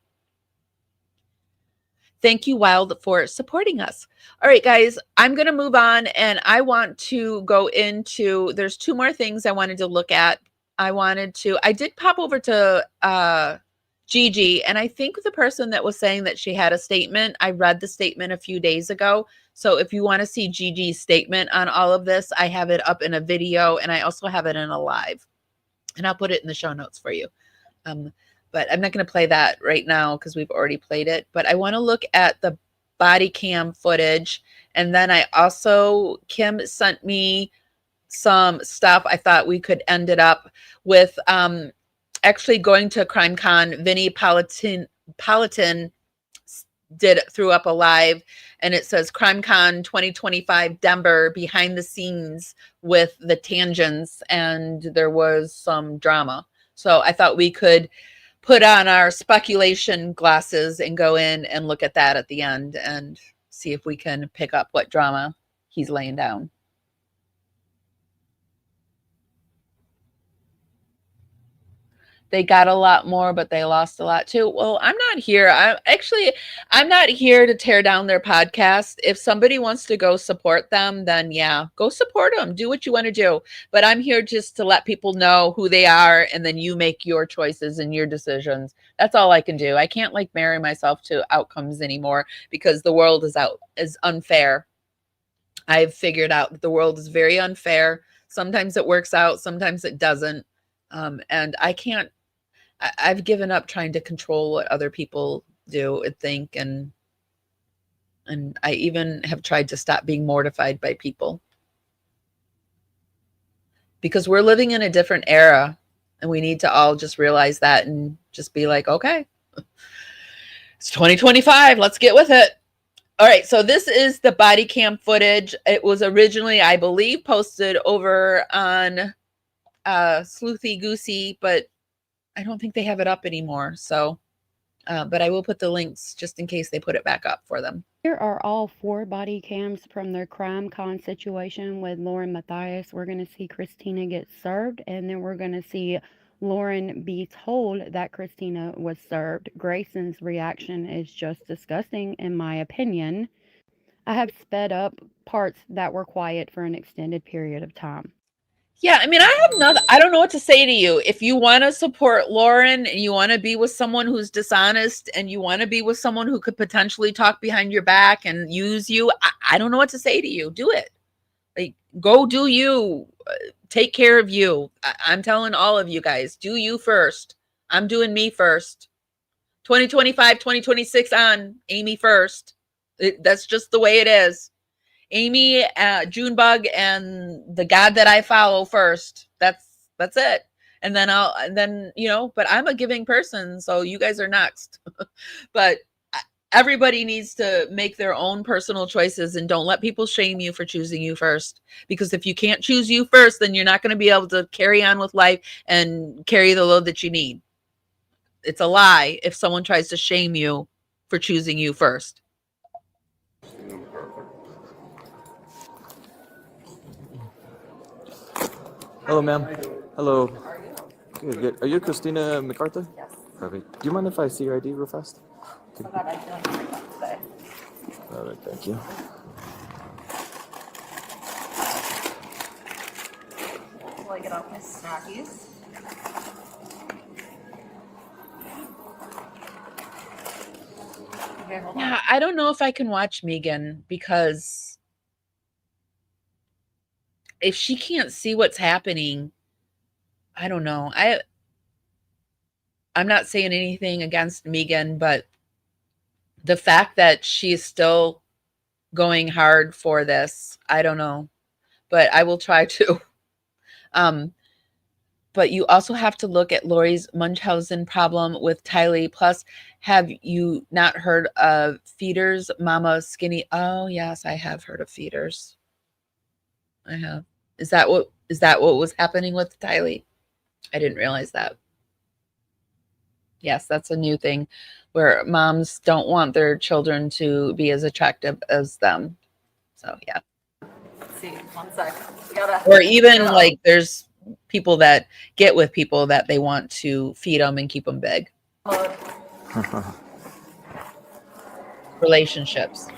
Thank you, Wild, for supporting us. All right, guys, I'm going to move on, and I want to go into, there's 2 more things I wanted to look at I did pop over to Gigi, and I think the person that was saying that she had a statement, I read the statement a few days ago. So if you want to see Gigi's statement on all of this, I have it up in a video, and I also have it in a live, and I'll put it in the show notes for you. But I'm not going to play that right now because we've already played it. But I want to look at the body cam footage. And then Kim sent me some stuff. I thought we could end it up with actually going to CrimeCon. Vinny Politan threw up a live, and it says CrimeCon 2025 Denver behind the scenes with the Tangents, and there was some drama. So I thought we could put on our speculation glasses and go in and look at that at the end and see if we can pick up what drama he's laying down. They got a lot more, but they lost a lot too. Well, I'm not here. I'm not here to tear down their podcast. If somebody wants to go support them, then yeah, go support them. Do what you want to do. But I'm here just to let people know who they are, and then you make your choices and your decisions. That's all I can do. I can't marry myself to outcomes anymore because the world is unfair. I've figured out that the world is very unfair. Sometimes it works out, sometimes it doesn't. And I've given up trying to control what other people do and think, and I even have tried to stop being mortified by people, because we're living in a different era, and we need to all just realize that and just be like, okay, it's 2025. Let's get with it. All right. So this is the body cam footage. It was originally, I believe, posted over on Sleuthy Goosey, but I don't think they have it up anymore. So, but I will put the links just in case they put it back up for them. Here are all 4 body cams from their CrimeCon situation with Lauren Matthias. We're going to see Christina get served, and then we're going to see Lauren be told that Christina was served. Grayson's reaction is just disgusting, in my opinion. I have sped up parts that were quiet for an extended period of time. Yeah, I mean, I don't know what to say to you. If you want to support Lauren and you want to be with someone who's dishonest and you want to be with someone who could potentially talk behind your back and use you, I don't know what to say to you. Do it. Go do you. Take care of you. I'm telling all of you guys, do you first. I'm doing me first. 2025, 2026 on, Amy first. That's just the way it is. Amy, Junebug, and the God that I follow first. That's it. And then but I'm a giving person, so you guys are next. But everybody needs to make their own personal choices, and don't let people shame you for choosing you first. Because if you can't choose you first, then you're not going to be able to carry on with life and carry the load that you need. It's a lie if someone tries to shame you for choosing you first. Hello, ma'am. Hello. Good, good. Are you Christina MacArthur? Yes. Perfect. Do you mind if I see your ID real fast? Okay. All right, thank you. Will I get off my snackies? Okay, hold on. Yeah, I don't know if I can watch Megan, because if she can't see what's happening, I don't know. I'm not saying anything against Megan, but the fact that she's still going hard for this, I don't know. But I will try to. But you also have to look at Lori's Munchausen problem with Tylee. Plus, have you not heard of Feeders, Mama Skinny? Oh, yes, I have heard of Feeders. I have. Is that what was happening with Tylee? I didn't realize that. Yes, that's a new thing where moms don't want their children to be as attractive as them. So, yeah. Let's see, 1 sec. Or even there's people that get with people that they want to feed them and keep them big. Relationships.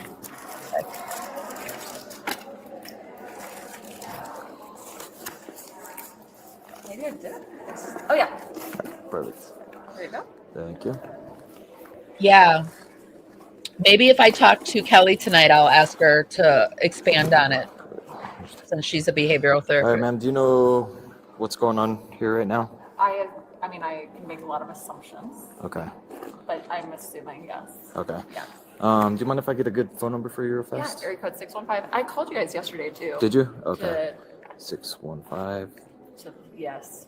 Maybe I did. Oh yeah. Perfect. There you go. Thank you. Yeah. Maybe if I talk to Kelly tonight, I'll ask her to expand on it since she's a behavioral All right, therapist. ma'am. Do you know what's going on here right now? I mean, I can make a lot of assumptions, Okay. but I'm assuming yes. Okay. Yeah. Do you mind if I get a good phone number for you real Yeah. fast? Area code 615. I called you guys yesterday too. Did you? Okay. To, 615. yes.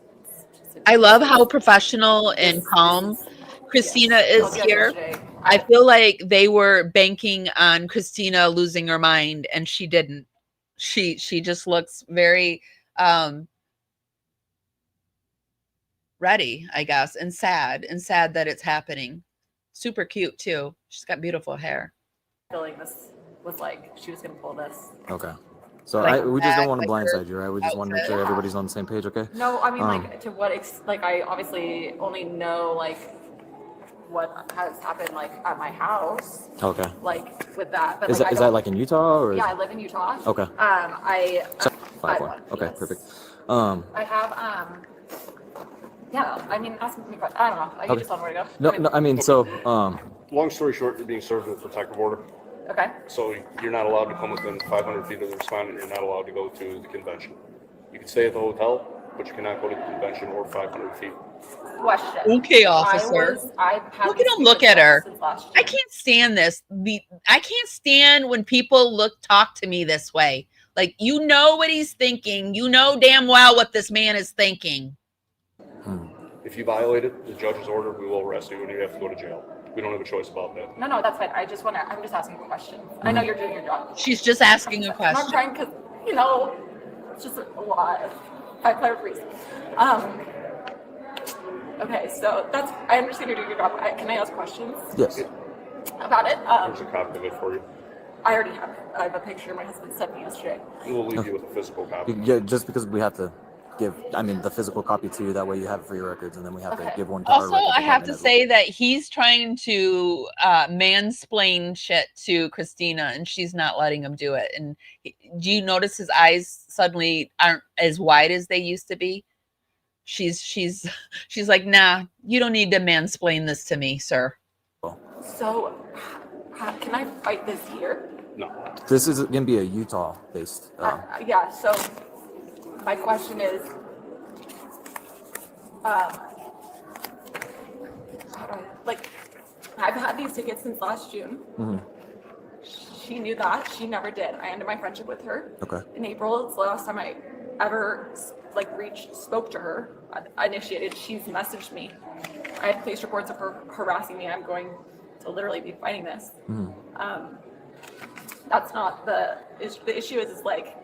I love how professional and This calm is Christina yes. is Called you guys here. yesterday. I feel like they were banking on Christina losing her mind, and she didn't. She just looks very ready, I guess, and sad that it's happening. Super cute too. She's got beautiful hair. Feeling this was like she was gonna pull this. Okay. So Like we just don't want to like her blindside you, right? We just want to make sure outfit. everybody's on the same page, okay? No, I mean like to what like I obviously only know like what has happened like at my house, Okay. like with that. But Is like, that, is that like in Utah or? Yeah, I live in Utah. Okay. I 5-1. Okay, yes. perfect. I have yeah. I mean, ask me. I don't know. You Okay. just don't know where to go. No, I mean, so Long story short, you're being served with a protective order. Okay. So you're not allowed to come within 500 feet of the respondent. You're not allowed to go to the convention. You can stay at the hotel, but you cannot go to the convention or 500 feet. Question. Okay, officer. Look at him. Look at her. I can't stand this. I can't stand when people talk to me this way. Like, you know what he's thinking. You know damn well what this man is thinking. If you violate it, the judge's order, we will arrest you and you have to go to jail. We don't have a choice about that. No, that's fine. I'm just asking a question. I know you're doing your job. She's just asking a question. I'm trying because, it's just a lot. I paraphrase. Okay, so I understand you're doing your job. Can I ask questions? yes. About it? Here's a copy of it for you. I already have. I have a picture my husband sent me yesterday. We'll leave you with a physical copy. Yeah, just because we have to give, the physical copy to you, that way you have it for your records, and then we have to give one to our Also, records I have to department as well. say that he's trying to mansplain shit to Christina, and she's not letting him do it. And do you notice his eyes suddenly aren't as wide as they used to be? She's like, nah, you don't need to mansplain this to me, sir. So, can I fight this here? No. This is going to be a Utah-based. Yeah, so my question is, I've had these tickets since last June. Mm-hmm. She knew that. She never did. I ended my friendship with her. Okay. In April, it's the last time I ever spoke to her. I initiated. She's messaged me. I had police reports of her harassing me. I'm going to literally be fighting this. Mm-hmm. That's not the issue. The issue is like,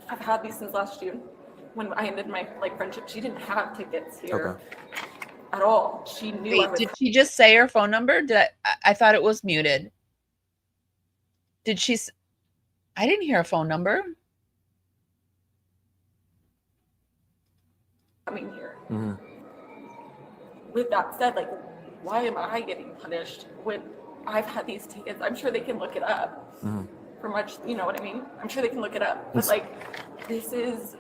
I've had these since last June. When I ended my friendship, she didn't have tickets here at all. She knew. Wait, did she just say her phone number? I thought it was muted. Did she? I didn't hear a phone number. Coming here. Mm-hmm. With that said, why am I getting punished when I've had these tickets? I'm sure they can look it up. Mm-hmm. For much, you know what I mean? I'm sure they can look it up. But this is.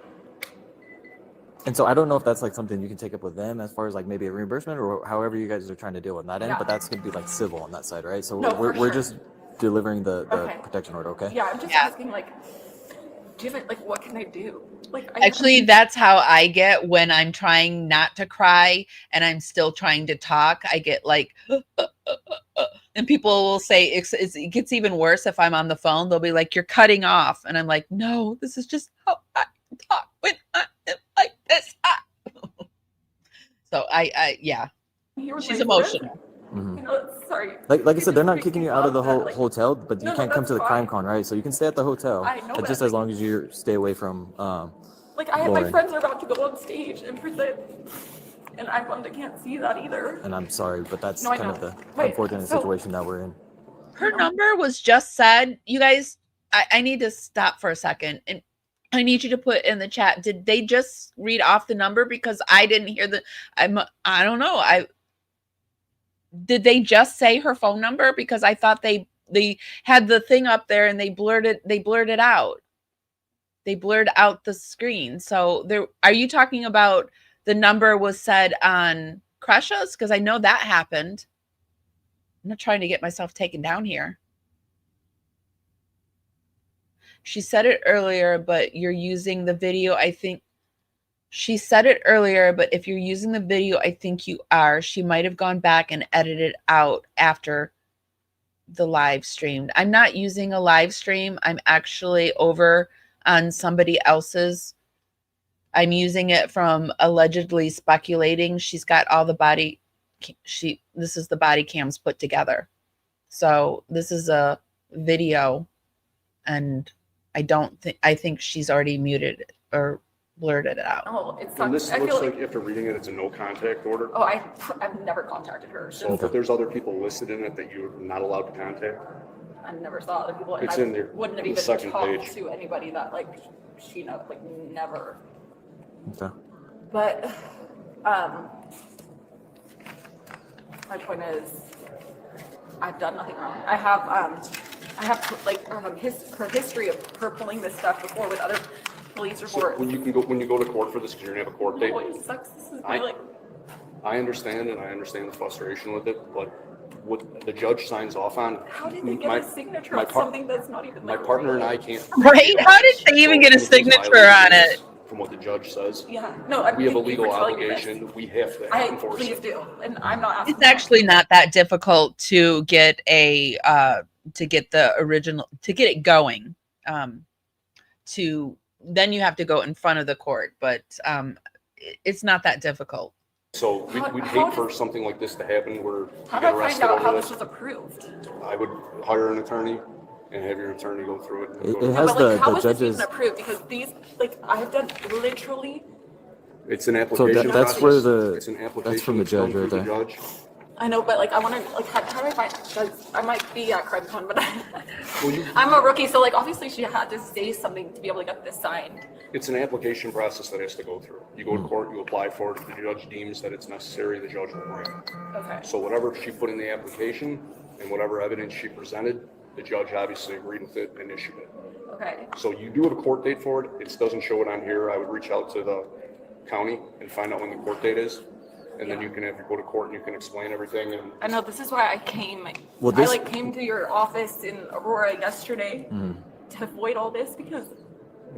And so I don't know if that's something you can take up with them as far as maybe a reimbursement or however you guys are trying to deal with that end, but that's going to be civil on that side, right? So No, we're just delivering the Okay. protection order, okay? Yeah, I'm just asking, do you have, what can I do? Actually, that's how I get when I'm trying not to cry and I'm still trying to talk. I get and people will say it gets even worse if I'm on the phone. They'll be like, "You're cutting off," and I'm like, "No, this is just how I talk when I am like this." So yeah, she's emotional. Mm-hmm. Sorry. Like I said, they're not kicking you out of the hotel, but you can't come to the crime con, right? So you can stay at the hotel, I know just that. as long as you stay away from. I have my friends are about to go on stage and present, and I can't see that either. And I'm sorry, but that's No, I kind of know. the unfortunate situation that we're in. Her number was just said. You guys, I need to stop for a second, and I need you to put in the chat. Did they just read off the number? Because I didn't hear I don't know. Did they just say her phone number? Because I thought they had the thing up there and they blurred it out. They blurred out the screen. So there, are you talking about the number was said on Crushes? Because I know that happened. I'm not trying to get myself taken down here. She said it earlier, but you're using the video. I think she said it earlier, but if you're using the video, I think you are. She might have gone back and edited out after the live streamed. I'm not using a live stream. I'm actually over on somebody else's. I'm using it from allegedly speculating. She's got all the body. This is the body cams put together. So this is a video, and I think she's already muted it or blurred it out. Oh, it And sucks. this I looks feel like after reading it, it's a no contact order. Oh, I've never contacted her. So if there's other people listed in it that you're not allowed to contact, I never saw other people, and It's I in there, wouldn't have the even second talked page. to anybody that like she knows, like never. Okay. But my point is, I've done nothing wrong. I have like her history of her pulling this stuff before with other police so reports. when you go to court for this, because you're gonna have a court date. Oh, it sucks. This is I- really. I understand, and I understand the frustration with it, but what the judge signs off on. How did they get my- a signature my on par- something that's not even My like partner and real? I can't. Right? How did they even get a So anything signature on violated it? From what the judge says. Yeah. No, I We have a thank you legal for telling me this. obligation. We have to I enforce please it. do, and I'm not asking. It's actually not that difficult to get a to get the original, to get it going. To then you have to go in front of the court, but it's not that difficult. So we'd hate for something like this to happen where you How get do I find arrested out how over this this. was approved? I would hire an attorney and have your attorney go through it. and It- go to it the- has But like, the how was this judges- even approved? Because these, like, I've done literally. It's an So application. that's where process. It's an that's application from the that's done judge right through there. the judge. I know, but like, I want to like, how do I find? Because I might be at CrimeCon, but Well, you- I'm a rookie, so like, obviously she had to say something to be able to get this signed. It's an application process that has to go through. You go to court, you apply for it. If the judge deems that it's necessary, the judge will grant. Okay. So whatever she put in the application and whatever evidence she presented, the judge obviously agreed with it and issued it. Okay. So you do have a court date for it. It doesn't show it on here. I would reach out to the county and find out when the court date is. And then you can have, you go to court and you can explain everything. And I know this is why I came. Well, I this- like came to your office in Aurora yesterday Mm-hmm. to avoid all this because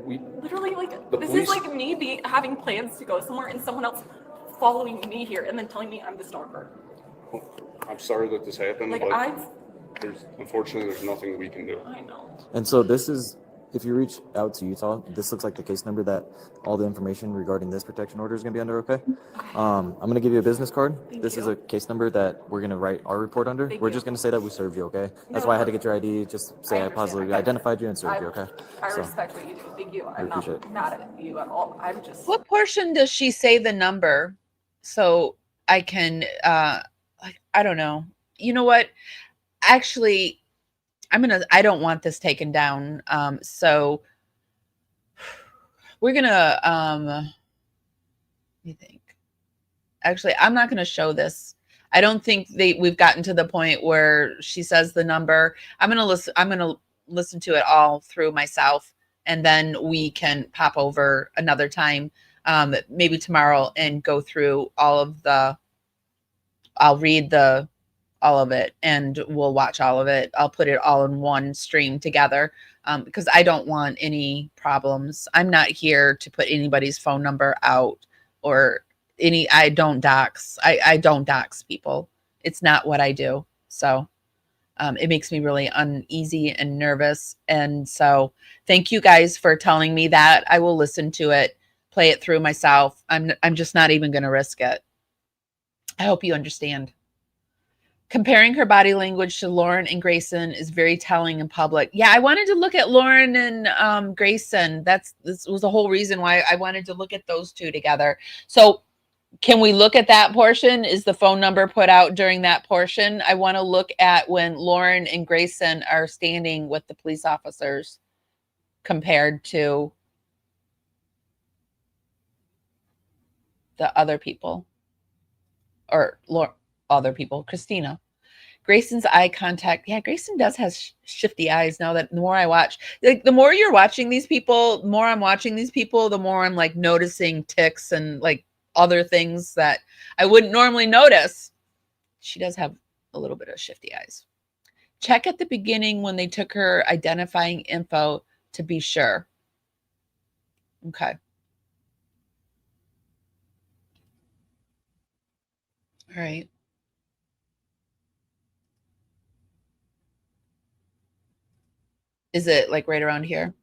we, literally, like, The this police- is like me having plans to go somewhere and someone else following me here and then telling me I'm the stalker. I'm sorry that this happened, Like, but unfortunately, there's nothing that we can do. I know. And so this is, if you reach out to Utah, this looks like the case number that all the information regarding this protection order is going to be under, okay? I'm going to give you a business card. This is a case number that we're going to write our report under. We're just going to say that we served you, okay? That's why I had to get your ID, just say I positively identified you and served you, okay? I So, respect what you do. Thank you. I I'm not appreciate it. mad at you at all. I'm just. What portion does she say the number so I can I don't know. You know what? Actually, I don't want this taken down. So we're gonna let me think. Actually, I'm not gonna show this. I don't think we've gotten to the point where she says the number. I'm gonna listen to it all through myself, and then we can pop over another time, maybe tomorrow, and go through all of the. I'll read all of it and we'll watch all of it. I'll put it all in one stream together because I don't want any problems. I'm not here to put anybody's phone number out or I don't dox. I don't dox people. It's not what I do. So it makes me really uneasy and nervous. And so thank you guys for telling me that. I will listen to it, play it through myself. I'm just not even going to risk it. I hope you understand. Comparing her body language to Lauren and Grayson is very telling in public. Yeah, I wanted to look at Lauren and Grayson. This was the whole reason why I wanted to look at those two together. So can we look at that portion? Is the phone number put out during that portion? I want to look at when Lauren and Grayson are standing with the police officers compared to the other people. Or other people, Christina. Grayson's eye contact. Yeah, Grayson does have shifty eyes now that the more I watch. Like the more you're watching these people, the more I'm watching these people, the more I'm like noticing tics and like other things that I wouldn't normally notice. She does have a little bit of shifty eyes. Check at the beginning when they took her identifying info to be sure. Okay. All right. Is it like right around here?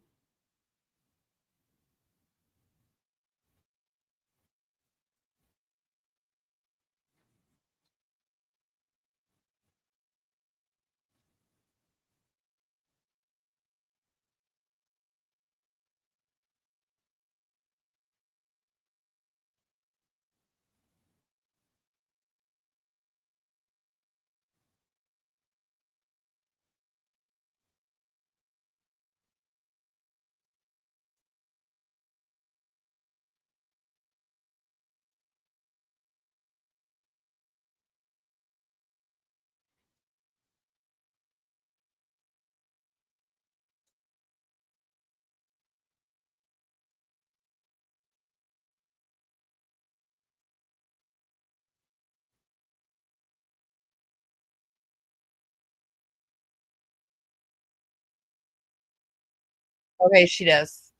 Okay, she does.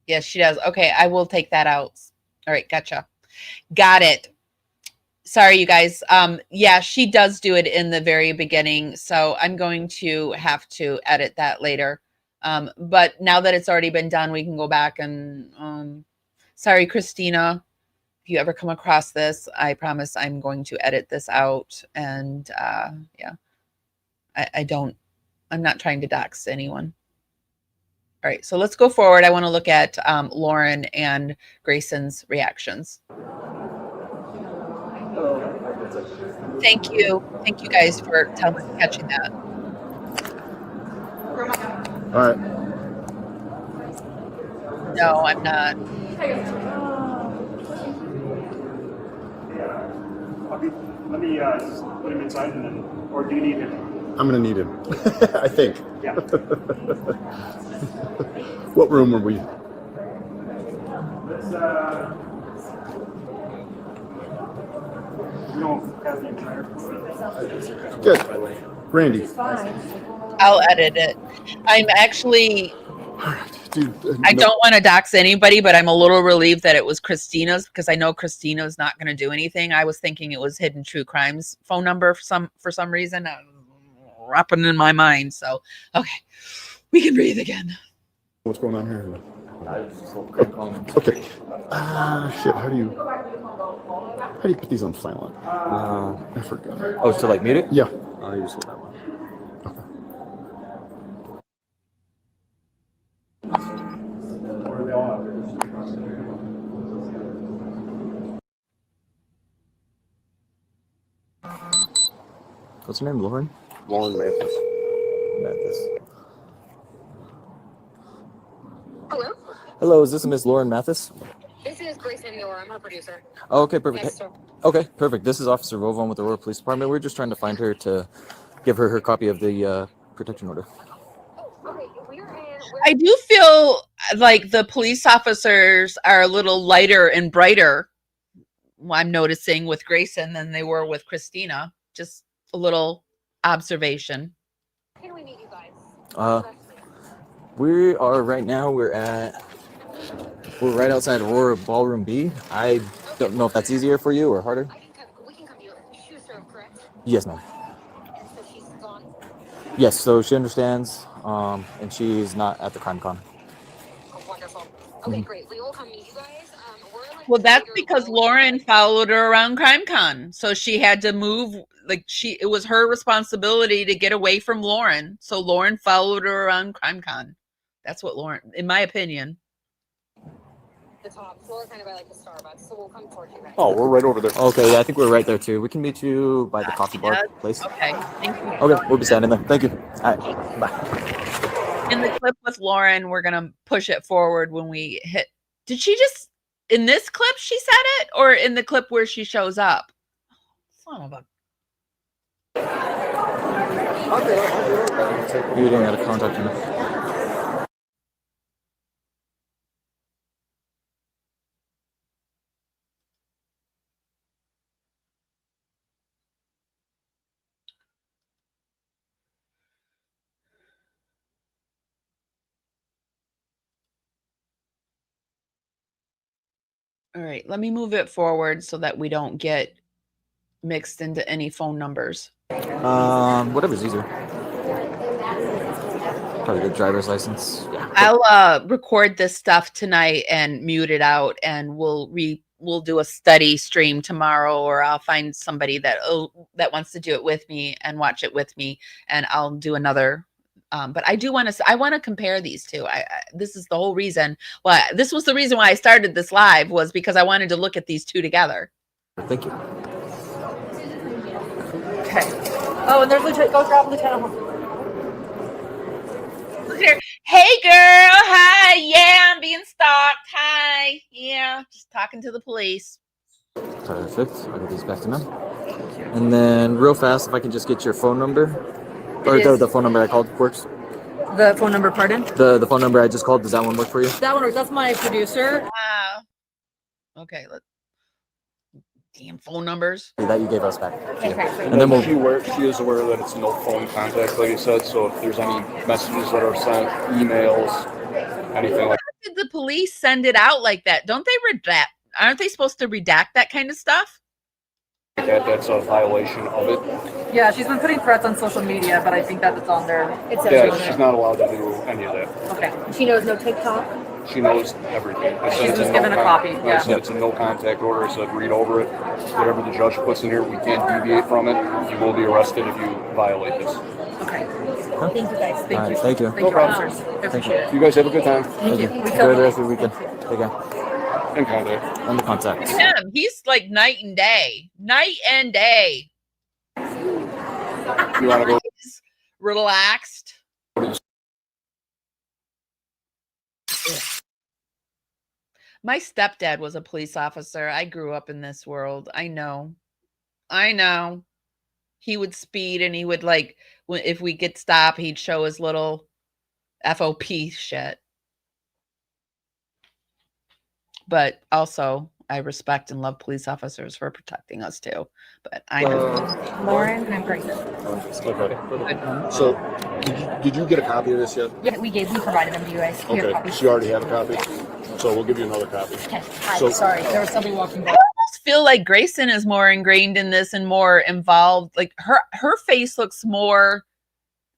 Yes, she does. Okay, I will take that out. All right, gotcha. Got it. Sorry, you guys. Yeah, she does do it in the very beginning, so I'm going to have to edit that later. But now that it's already been done, we can go back and sorry, Christina. If you ever come across this, I promise I'm going to edit this out. And yeah, I'm not trying to dox anyone. All right, so let's go forward. I want to look at Lauren and Grayson's reactions. Thank you. Thank you guys for catching that. All right. No, I'm not. Let me put him inside, and then, or do you need him? I'm gonna need him. I think. Yeah. What room are we? Let's. We don't have the entire. Good. Randy. I'll edit it. I'm actually. Dude, I don't want to dox anybody, but I'm a little relieved that it was Christina's because I know Christina's not going to do anything. I was thinking it was Hidden True Crimes phone number for some reason, wrapping in my mind. So, okay, we can breathe again. What's going on here? Okay. Shit. How do you put these on silent? I forgot. Oh, so like mute it? Yeah. I'll use that one. What's her name? Lauren? Lauren Mathis. Hello? Hello, is this Miss Lauren Mathis? This is Grace Andior. I'm her producer. Oh, okay, perfect. Yes, sir. Okay, perfect. This is Officer Vovon with the Aurora Police Department. We're just trying to find her to give her copy of the protection order. I do feel like the police officers are a little lighter and brighter. I'm noticing with Grayson than they were with Christina. Just a little observation. Can we meet you guys? We are right now. We're right outside Aurora Ballroom B. I don't know if that's easier for you or harder. We can come to you. Shoe serve, correct? Yes, ma'am. And so she's gone. Yes, so she understands, and she's not at the crime con. Oh, wonderful. Okay, great. We will come meet you guys. Well, that's because Lauren followed her around CrimeCon. So she had to move, it was her responsibility to get away from Lauren. So Lauren followed her around CrimeCon. That's what Lauren, in my opinion. The top floor, kind of by like the Starbucks. So we'll come towards you guys. Oh, we're right over there. Okay, yeah, I think we're right there too. We can meet you by the coffee bar place. Okay, thank you. Okay, we'll be standing there. Thank you. All right, bye. In the clip with Lauren, we're going to push it forward when we hit. Did she just, in this clip, she said it? Or in the clip where she shows up? Son of a. You didn't have to contact him. All right, let me move it forward so that we don't get mixed into any phone numbers. Whatever's easier. Probably the driver's license. Yeah. I'll record this stuff tonight and mute it out, and we'll do a study stream tomorrow, or I'll find somebody that wants to do it with me and watch it with me, and I'll do another. But I do want to. I want to compare these two. This is the whole reason. Well, this was the reason why I started this live, was because I wanted to look at these two together. Thank you. Okay. Oh, and there's Lieutenant. Go grab Lieutenant. Look here. Hey, girl. Hi. Yeah, I'm being stalked. Hi. Yeah, just talking to the police. Perfect. I'll get these back to them. And then, real fast, if I can just get your phone number. Or the phone number I called works. The phone number, pardon? The phone number I just called, does that one work for you? That one works. That's my producer. Wow. Okay, damn phone numbers. That you gave us back. Okay. And then she is aware that it's no phone contact, like you said. So if there's any messages that are sent, emails, anything like How did the police send it out like that? Don't they redact? Aren't they supposed to redact that kind of stuff? that, that's a violation of it. Yeah, she's been putting threats on social media, but I think that it's on there. Yeah, she's not allowed to do any of that. Okay. She knows no TikTok? She knows everything. I said She's it's just a given a copy, yeah. I said it's a no contact order. I said read over it. Whatever the judge puts in here, we can't deviate from it. You will be arrested if you violate this. Okay. Thank you guys. Thank you. Thank you. Thank you, officers. I appreciate it. You guys have a good time. Thank you. Enjoy the rest of the weekend. Take care. And contact. On the contact. Him, he's like night and day. Night and day. You want to go? He's relaxed. My stepdad was a police officer. I grew up in this world. I know. He would speed, and he would, like, if we get stopped, he'd show his little FOP shit. But also, I respect and love police officers for protecting us too. But I know. Lauren, I'm great. Okay. So, did you get a copy of this yet? Yeah, we provided them to you guys. Here, Okay. copies. She already had a copy. So we'll give you another copy. Okay. Hi, So- sorry, there was somebody walking by. I almost feel like Grayson is more ingrained in this and more involved. Like her face looks more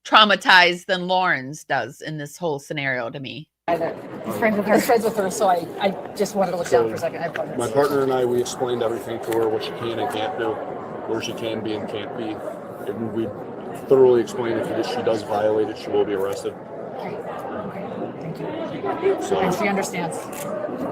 traumatized than Lauren's does in this whole scenario to me. He's friends with her. He's friends with her, so I just wanted to look down for a second. I apologize. My partner and I, we explained everything to her, what she can and can't do, where she can be and can't be. And we thoroughly explained if she does violate it, she will be arrested. Okay. Thank you. So, And she understands.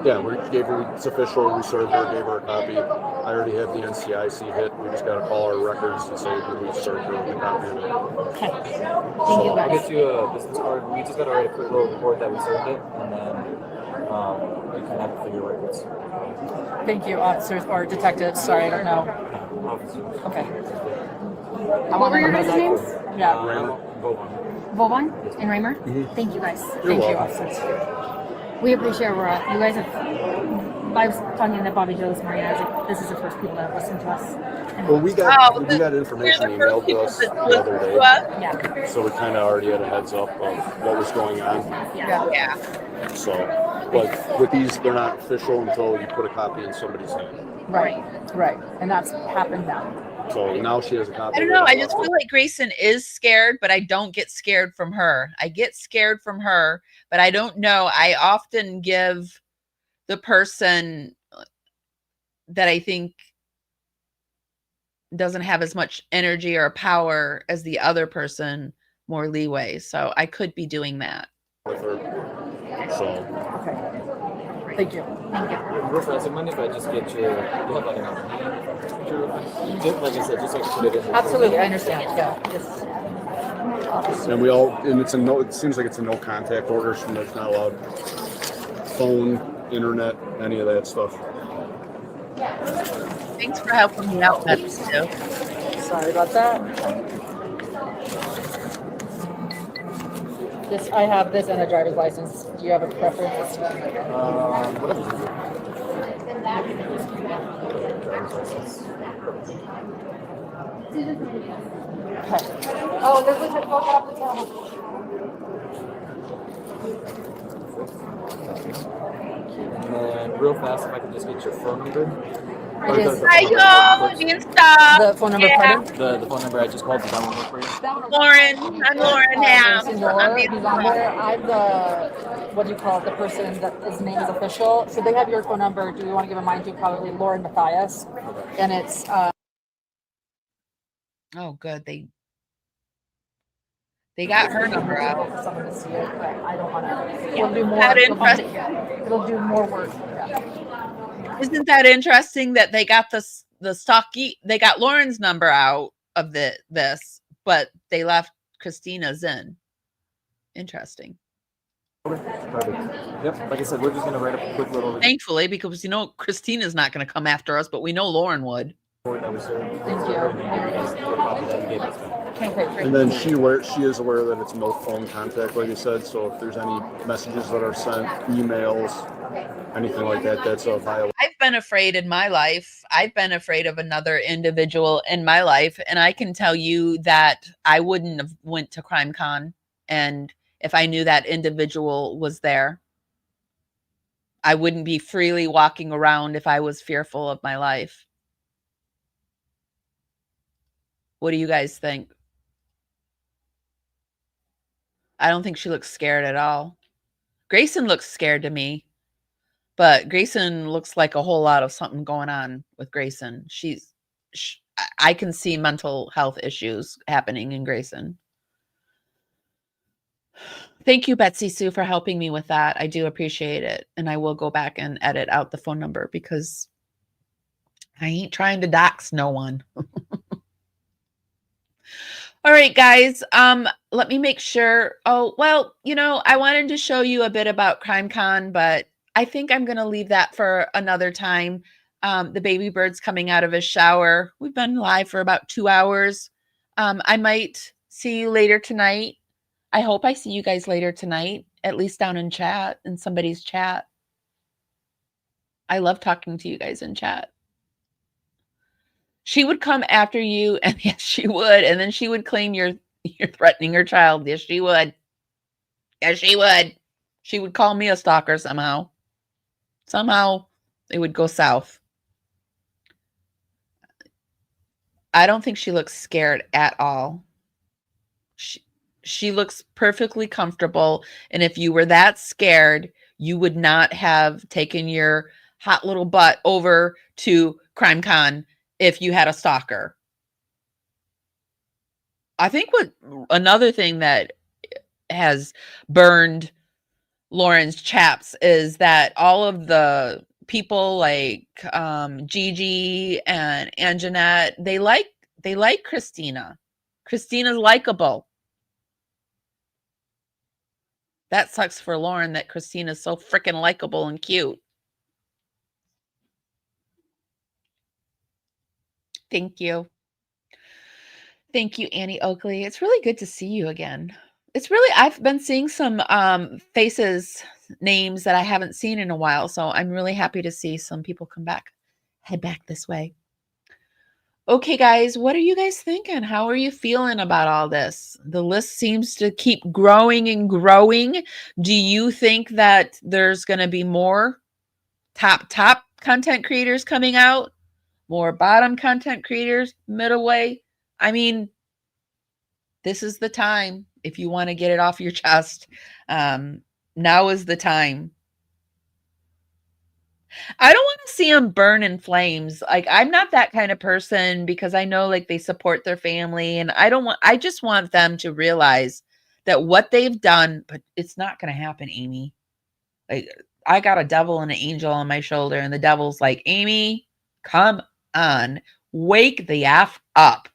yeah, we gave her, it's official, we served her, gave her a copy. I already have the NCIC hit. We just got to call our records and say that we served her with a copy of it. Okay. Thank you, I'll guys. get you a business card. We just got to write a quick little report that we served it, and then you kind of have to figure what it is. Thank you, officers or detectives. Sorry, I don't know. Okay. What were your guys' names? Yeah. Vaughn and Raymer? Thank you guys. Thank you, officers. We appreciate it. You guys have. I was talking to Bobby Joe this morning. I was like, this is the first people that have listened to us. And Well, we got information emailed to us the other day. yeah. So we kind of already had a heads up of what was going on. Yeah. So, but with these, they're not official until you put a copy in somebody's hand. Right. And that's happened now. So now she has a copy. I don't know. I just feel like Grayson is scared, but I don't get scared from her. I get scared from her, but I don't know. I often give the person that I think doesn't have as much energy or power as the other person more leeway. So I could be doing that. With her. So. Okay. Thank you. Real fast, mind if I just get your, you have like an just like I said, just like put it in. Absolutely, I understand. Yeah. And it seems like it's a no contact order, so there's not allowed phone, internet, any of that stuff. Thanks for helping me out, Metz, too. Sorry about that. This, I have this and a driver's license. Do you have a preference? Oh, there's a phone up the top. And then real fast, if I could just get your phone number. It is. The phone number, pardon? The phone number I just called, does that one work for you? Lauren, I'm Lauren Ham. He's on there. I'm the, what do you call it, the person that his name is official. So they have your phone number. Do we want to give a mine to probably Lauren Matthias? And it's Oh, good. They got her number out. for someone to see it, but I don't want to. It'll do more. That interesting. It'll do more work. Isn't that interesting that they got the stocky? They got Lauren's number out of this, but they left Christina's in. Interesting. Perfect. Yep. Like I said, we're just gonna write up a quick little. Thankfully, because Christina's not going to come after us, but we know Lauren would. Thank And then she is aware that it's no phone contact, like you said. So if there's any messages that are sent, emails, anything like that, that's a violation. I've been afraid in my life. I've been afraid of another individual in my life, and I can tell you that I wouldn't have went to CrimeCon, and if I knew that individual was there, I wouldn't be freely walking around if I was fearful of my life. What do you guys think? I don't think she looks scared at all. Grayson looks scared to me, but Grayson looks like a whole lot of something going on with Grayson. I can see mental health issues happening in Grayson. Thank you, Betsy Sue, for helping me with that. I do appreciate it. And I will go back and edit out the phone number because I ain't trying to dox no one. All right, guys, let me make sure. Oh, well, I wanted to show you a bit about CrimeCon, but I think I'm going to leave that for another time. The baby bird's coming out of his shower. We've been live for about 2 hours. I might see you later tonight. I hope I see you guys later tonight, at least down in chat, in somebody's chat. I love talking to you guys in chat. She would come after you, and yes, she would. And then she would claim you're threatening her child. Yes, she would. Yes, she would. She would call me a stalker somehow. Somehow it would go south. I don't think she looks scared at all. She looks perfectly comfortable. And if you were that scared, you would not have taken your hot little butt over to CrimeCon if you had a stalker. I think another thing that has burned Lauren's chaps is that all of the people like Gigi and Anjanette, they like Christina. Christina's likable. That sucks for Lauren that Christina's so freaking likable and cute. Thank you. Thank you, Annie Oakley. It's really good to see you again. I've been seeing some faces, names that I haven't seen in a while. So I'm really happy to see some people head back this way. Okay, guys, what are you guys thinking? How are you feeling about all this? The list seems to keep growing and growing. Do you think that there's going to be more top content creators coming out? More bottom content creators, middle way? I mean, this is the time if you want to get it off your chest. Now is the time. I don't want to see them burn in flames. Like, I'm not that kind of person because I know like they support their family, and I just want them to realize that what they've done, but it's not going to happen, Amy. Like, I got a devil and an angel on my shoulder, and the devil's like, Amy, come on, wake the F up.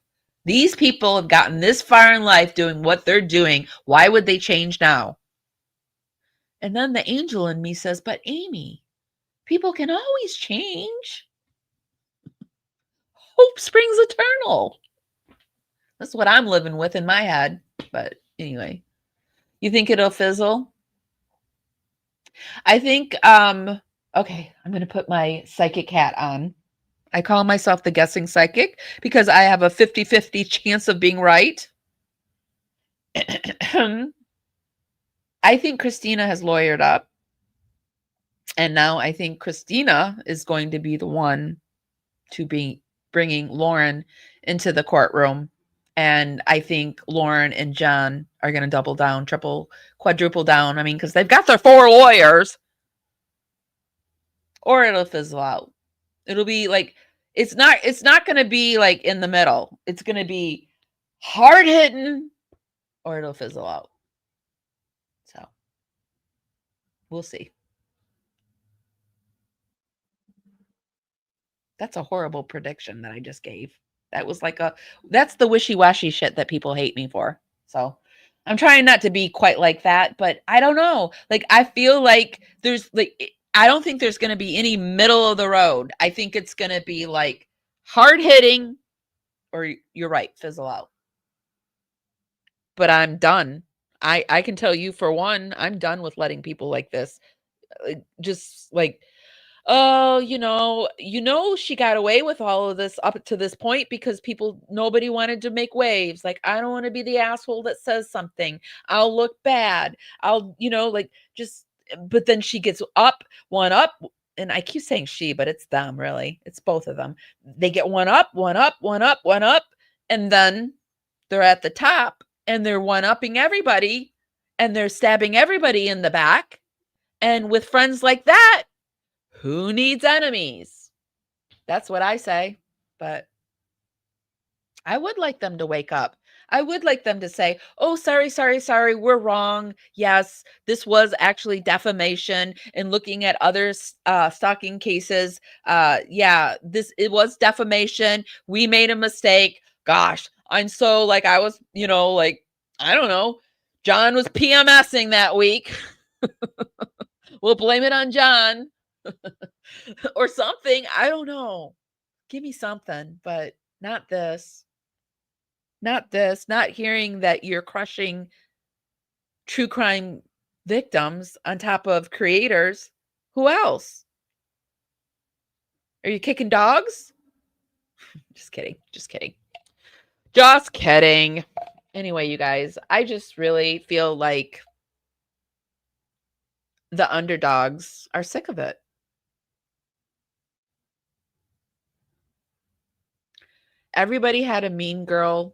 These people have gotten this far in life doing what they're doing. Why would they change now? And then the angel in me says, but Amy, people can always change. Hope springs eternal. That's what I'm living with in my head. But anyway, you think it'll fizzle? I think, okay, I'm going to put my psychic hat on. I call myself the guessing psychic because I have a 50-50 chance of being right. I think Christina has lawyered up. And now I think Christina is going to be the one to be bringing Lauren into the courtroom. And I think Lauren and John are going to double down, triple, quadruple down. I mean, because they've got their 4 lawyers. Or it'll fizzle out. It'll be like, it's not going to be like in the middle. It's going to be hard hitting, or it'll fizzle out. So we'll see. That's a horrible prediction that I just gave. That was like that's the wishy-washy shit that people hate me for. So I'm trying not to be quite like that, but I don't know. Like, I feel like I don't think there's going to be any middle of the road. I think it's going to be like hard hitting, or you're right, fizzle out. But I'm done. I can tell you, for one, I'm done with letting people like this just like, oh, she got away with all of this up to this point because nobody wanted to make waves. Like, I don't want to be the asshole that says something. I'll look bad. But then she gets one up. And I keep saying she, but it's them, really. It's both of them. They get one up. And then they're at the top and they're one-upping everybody and they're stabbing everybody in the back. And with friends like that, who needs enemies? That's what I say. But I would like them to wake up. I would like them to say, oh, sorry, we're wrong. Yes, this was actually defamation. And looking at other stalking cases, it was defamation. We made a mistake. Gosh, I'm so I was, I don't know. John was PMSing that week. We'll blame it on John. Or something. I don't know. Give me something, but not this. Not this. Not hearing that you're crushing true crime victims on top of creators. Who else? Are you kicking dogs? Just kidding. Anyway, you guys, I just really feel like the underdogs are sick of it. Everybody had a mean girl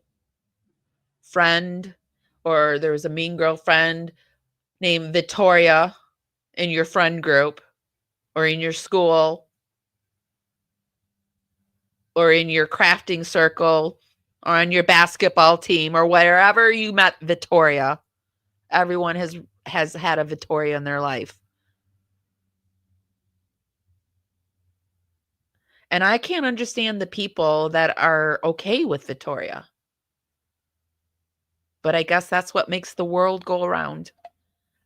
friend, or there was a mean girl friend named Victoria in your friend group, or in your school, or in your crafting circle, or on your basketball team, or wherever you met Victoria. Everyone has had a Victoria in their life. And I can't understand the people that are okay with Victoria. But I guess that's what makes the world go around.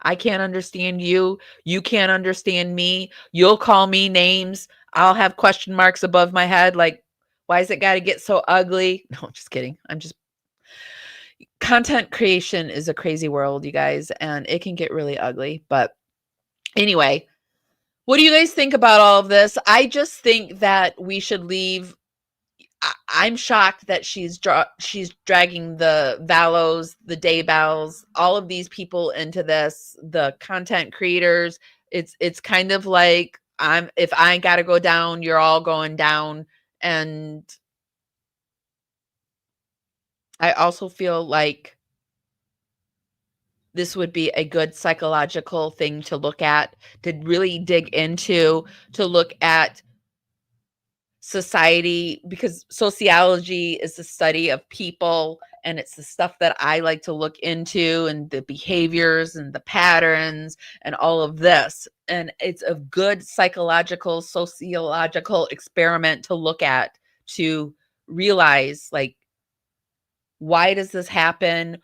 I can't understand you. You can't understand me. You'll call me names. I'll have question marks above my head. Like, why has it got to get so ugly? No, just kidding. Content creation is a crazy world, you guys, and it can get really ugly. But anyway, what do you guys think about all of this? I just think that we should leave. I'm shocked that she's dragging the Valos, the Daybells, all of these people into this, the content creators. It's kind of like, if I got to go down, you're all going down. And I also feel like this would be a good psychological thing to look at, to really dig into, to look at society, because sociology is the study of people, and it's the stuff that I like to look into, and the behaviors and the patterns and all of this. And it's a good psychological, sociological experiment to look at, to realize, like, why does this happen?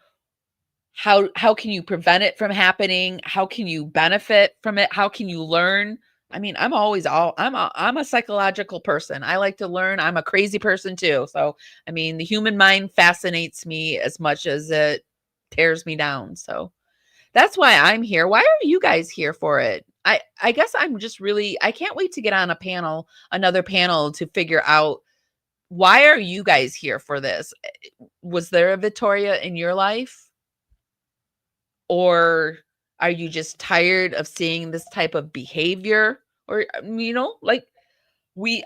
How can you prevent it from happening? How can you benefit from it? How can you learn? I mean, I'm a psychological person. I like to learn. I'm a crazy person too. So, I mean, the human mind fascinates me as much as it tears me down. So, that's why I'm here. Why are you guys here for it? I guess I'm just really I can't wait to get on another panel to figure out why are you guys here for this? Was there a Victoria in your life? Or are you just tired of seeing this type of behavior? Or like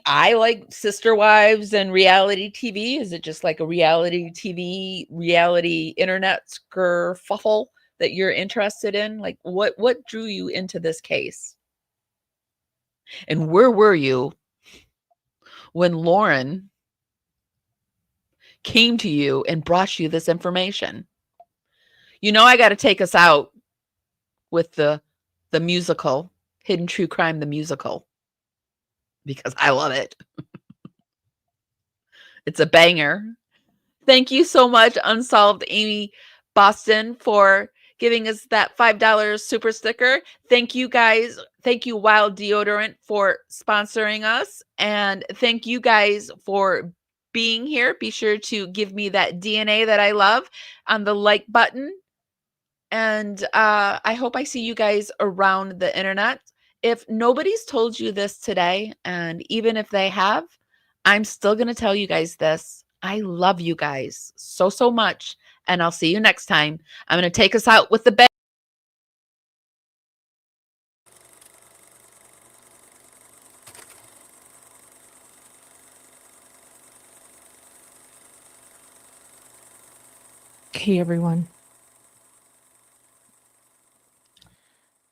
I like Sister Wives and reality TV. Is it just like a reality TV, reality internet kerfuffle that you're interested in? Like what drew you into this case? And where were you when Lauren came to you and brought you this information? I got to take us out with the musical, Hidden True Crime, the musical, because I love it. It's a banger. Thank you so much, Unsolved Amy Boston, for giving us that $5 super sticker. Thank you guys. Thank you, Wild Deodorant, for sponsoring us. And thank you guys for being here. Be sure to give me that DNA that I love on the like button. And I hope I see you guys around the internet. If nobody's told you this today, and even if they have, I'm still going to tell you guys this. I love you guys so, so much. And I'll see you next time. I'm going to take us out with the bang. Hey, everyone.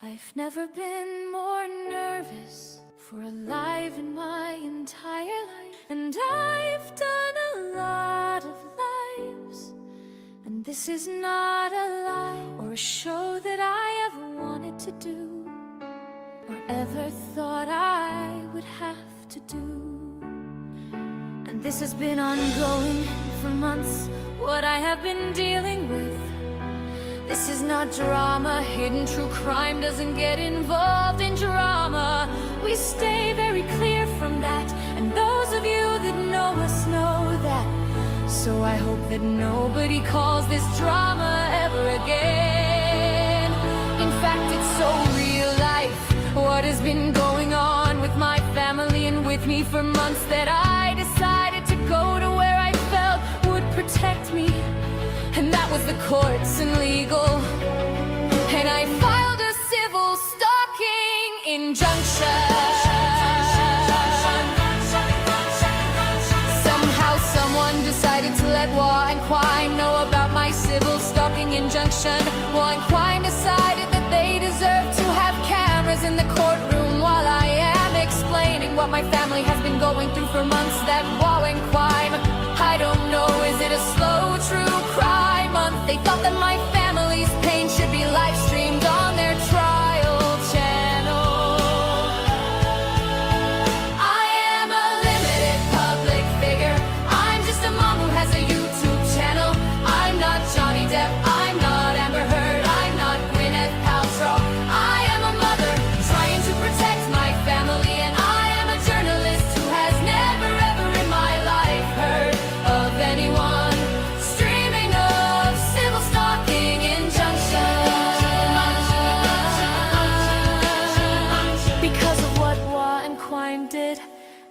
I've never been more nervous for a life in my entire life. And I've done a lot of lives. And this is not a lie or a show that I ever wanted to do or ever thought I would have to do. And this has been ongoing for months, what I have been dealing with. This is not drama. Hidden True Crime doesn't get involved in drama. We stay very clear from that, and those of you that know us know that. So I hope that nobody calls this drama ever again. In fact, it's so real life, what has been going on with my family and with me for months, that I decided to go to where I felt would protect me. And that was the courts and legal. And I filed a civil stalking injunction. Somehow someone decided to let Law and Crime know about my civil stalking injunction. Law and Crime decided that they deserve to have cameras in the courtroom while I am explaining what my family has been going through for months. That Law and Crime, I don't know, is it a slow true crime month? They thought that my family's pain should be live streamed on their trial channel. I am a limited public figure. I'm just a mom who has a YouTube channel. I'm not Johnny Depp, I'm not Amber Heard, I'm not Gwyneth Paltrow. I am a mother trying to protect my family, and I am a journalist who has never ever in my life heard of anyone streaming of civil stalking injunction. Because of what Law and Crime did,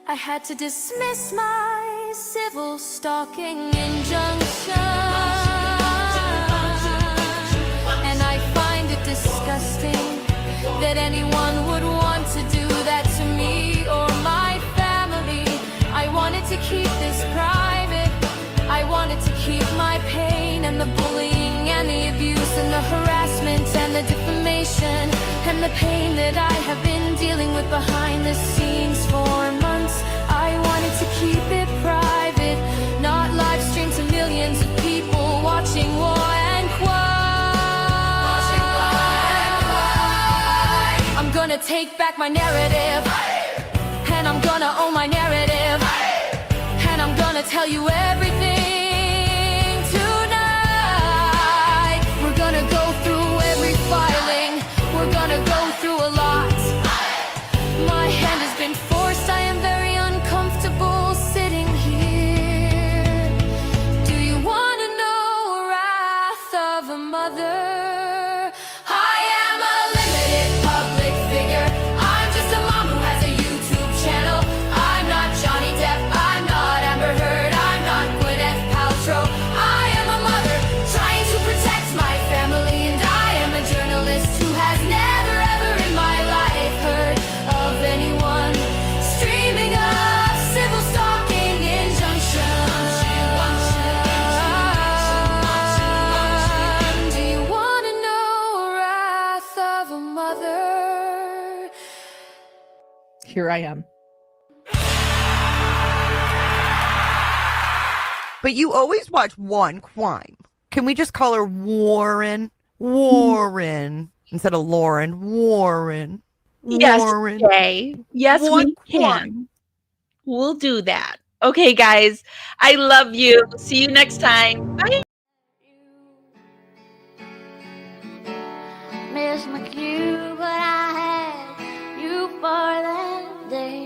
I had to dismiss my civil stalking injunction. And I find it disgusting that anyone would want to do that to me or my family. I wanted to keep this private. I wanted to keep my pain and the bullying and the abuse and the harassment and the defamation and the pain that I have been dealing with behind the scenes for months. I wanted to keep it private, not live stream to millions of people watching War and Crime. I'm gonna take back my narrative, and I'm gonna own my narrative, and I'm gonna tell you everything tonight. We're gonna go through every filing, we're gonna go through a lot. here I am. But you always watch one crime. Can we just call her Warren? Warren. Instead of Lauren. Warren. Yes, Warren. Jay. Yes, One we crime. can. We'll do that. Okay, guys. I love you. See you next time. Bye. Miss my cue, but I had you for that day.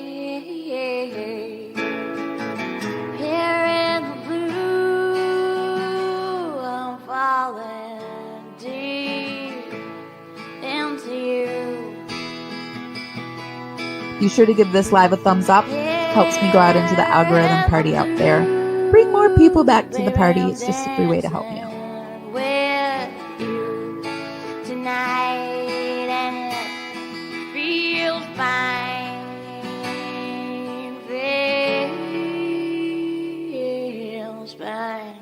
Here in the blue, I'm falling deep into you. Be sure to give this live a thumbs up. Helps me go out into the algorithm party out there. Bring more people back to the party. It's just a free way to help me out. With you tonight, and it feels fine. Feels fine.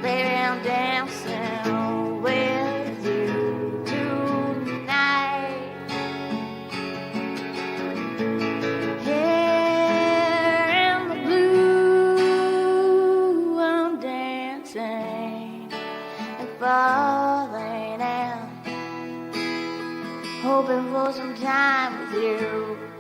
Baby, I'm dancing with you tonight. Here in the blue, I'm dancing and falling out, hoping for some time with you.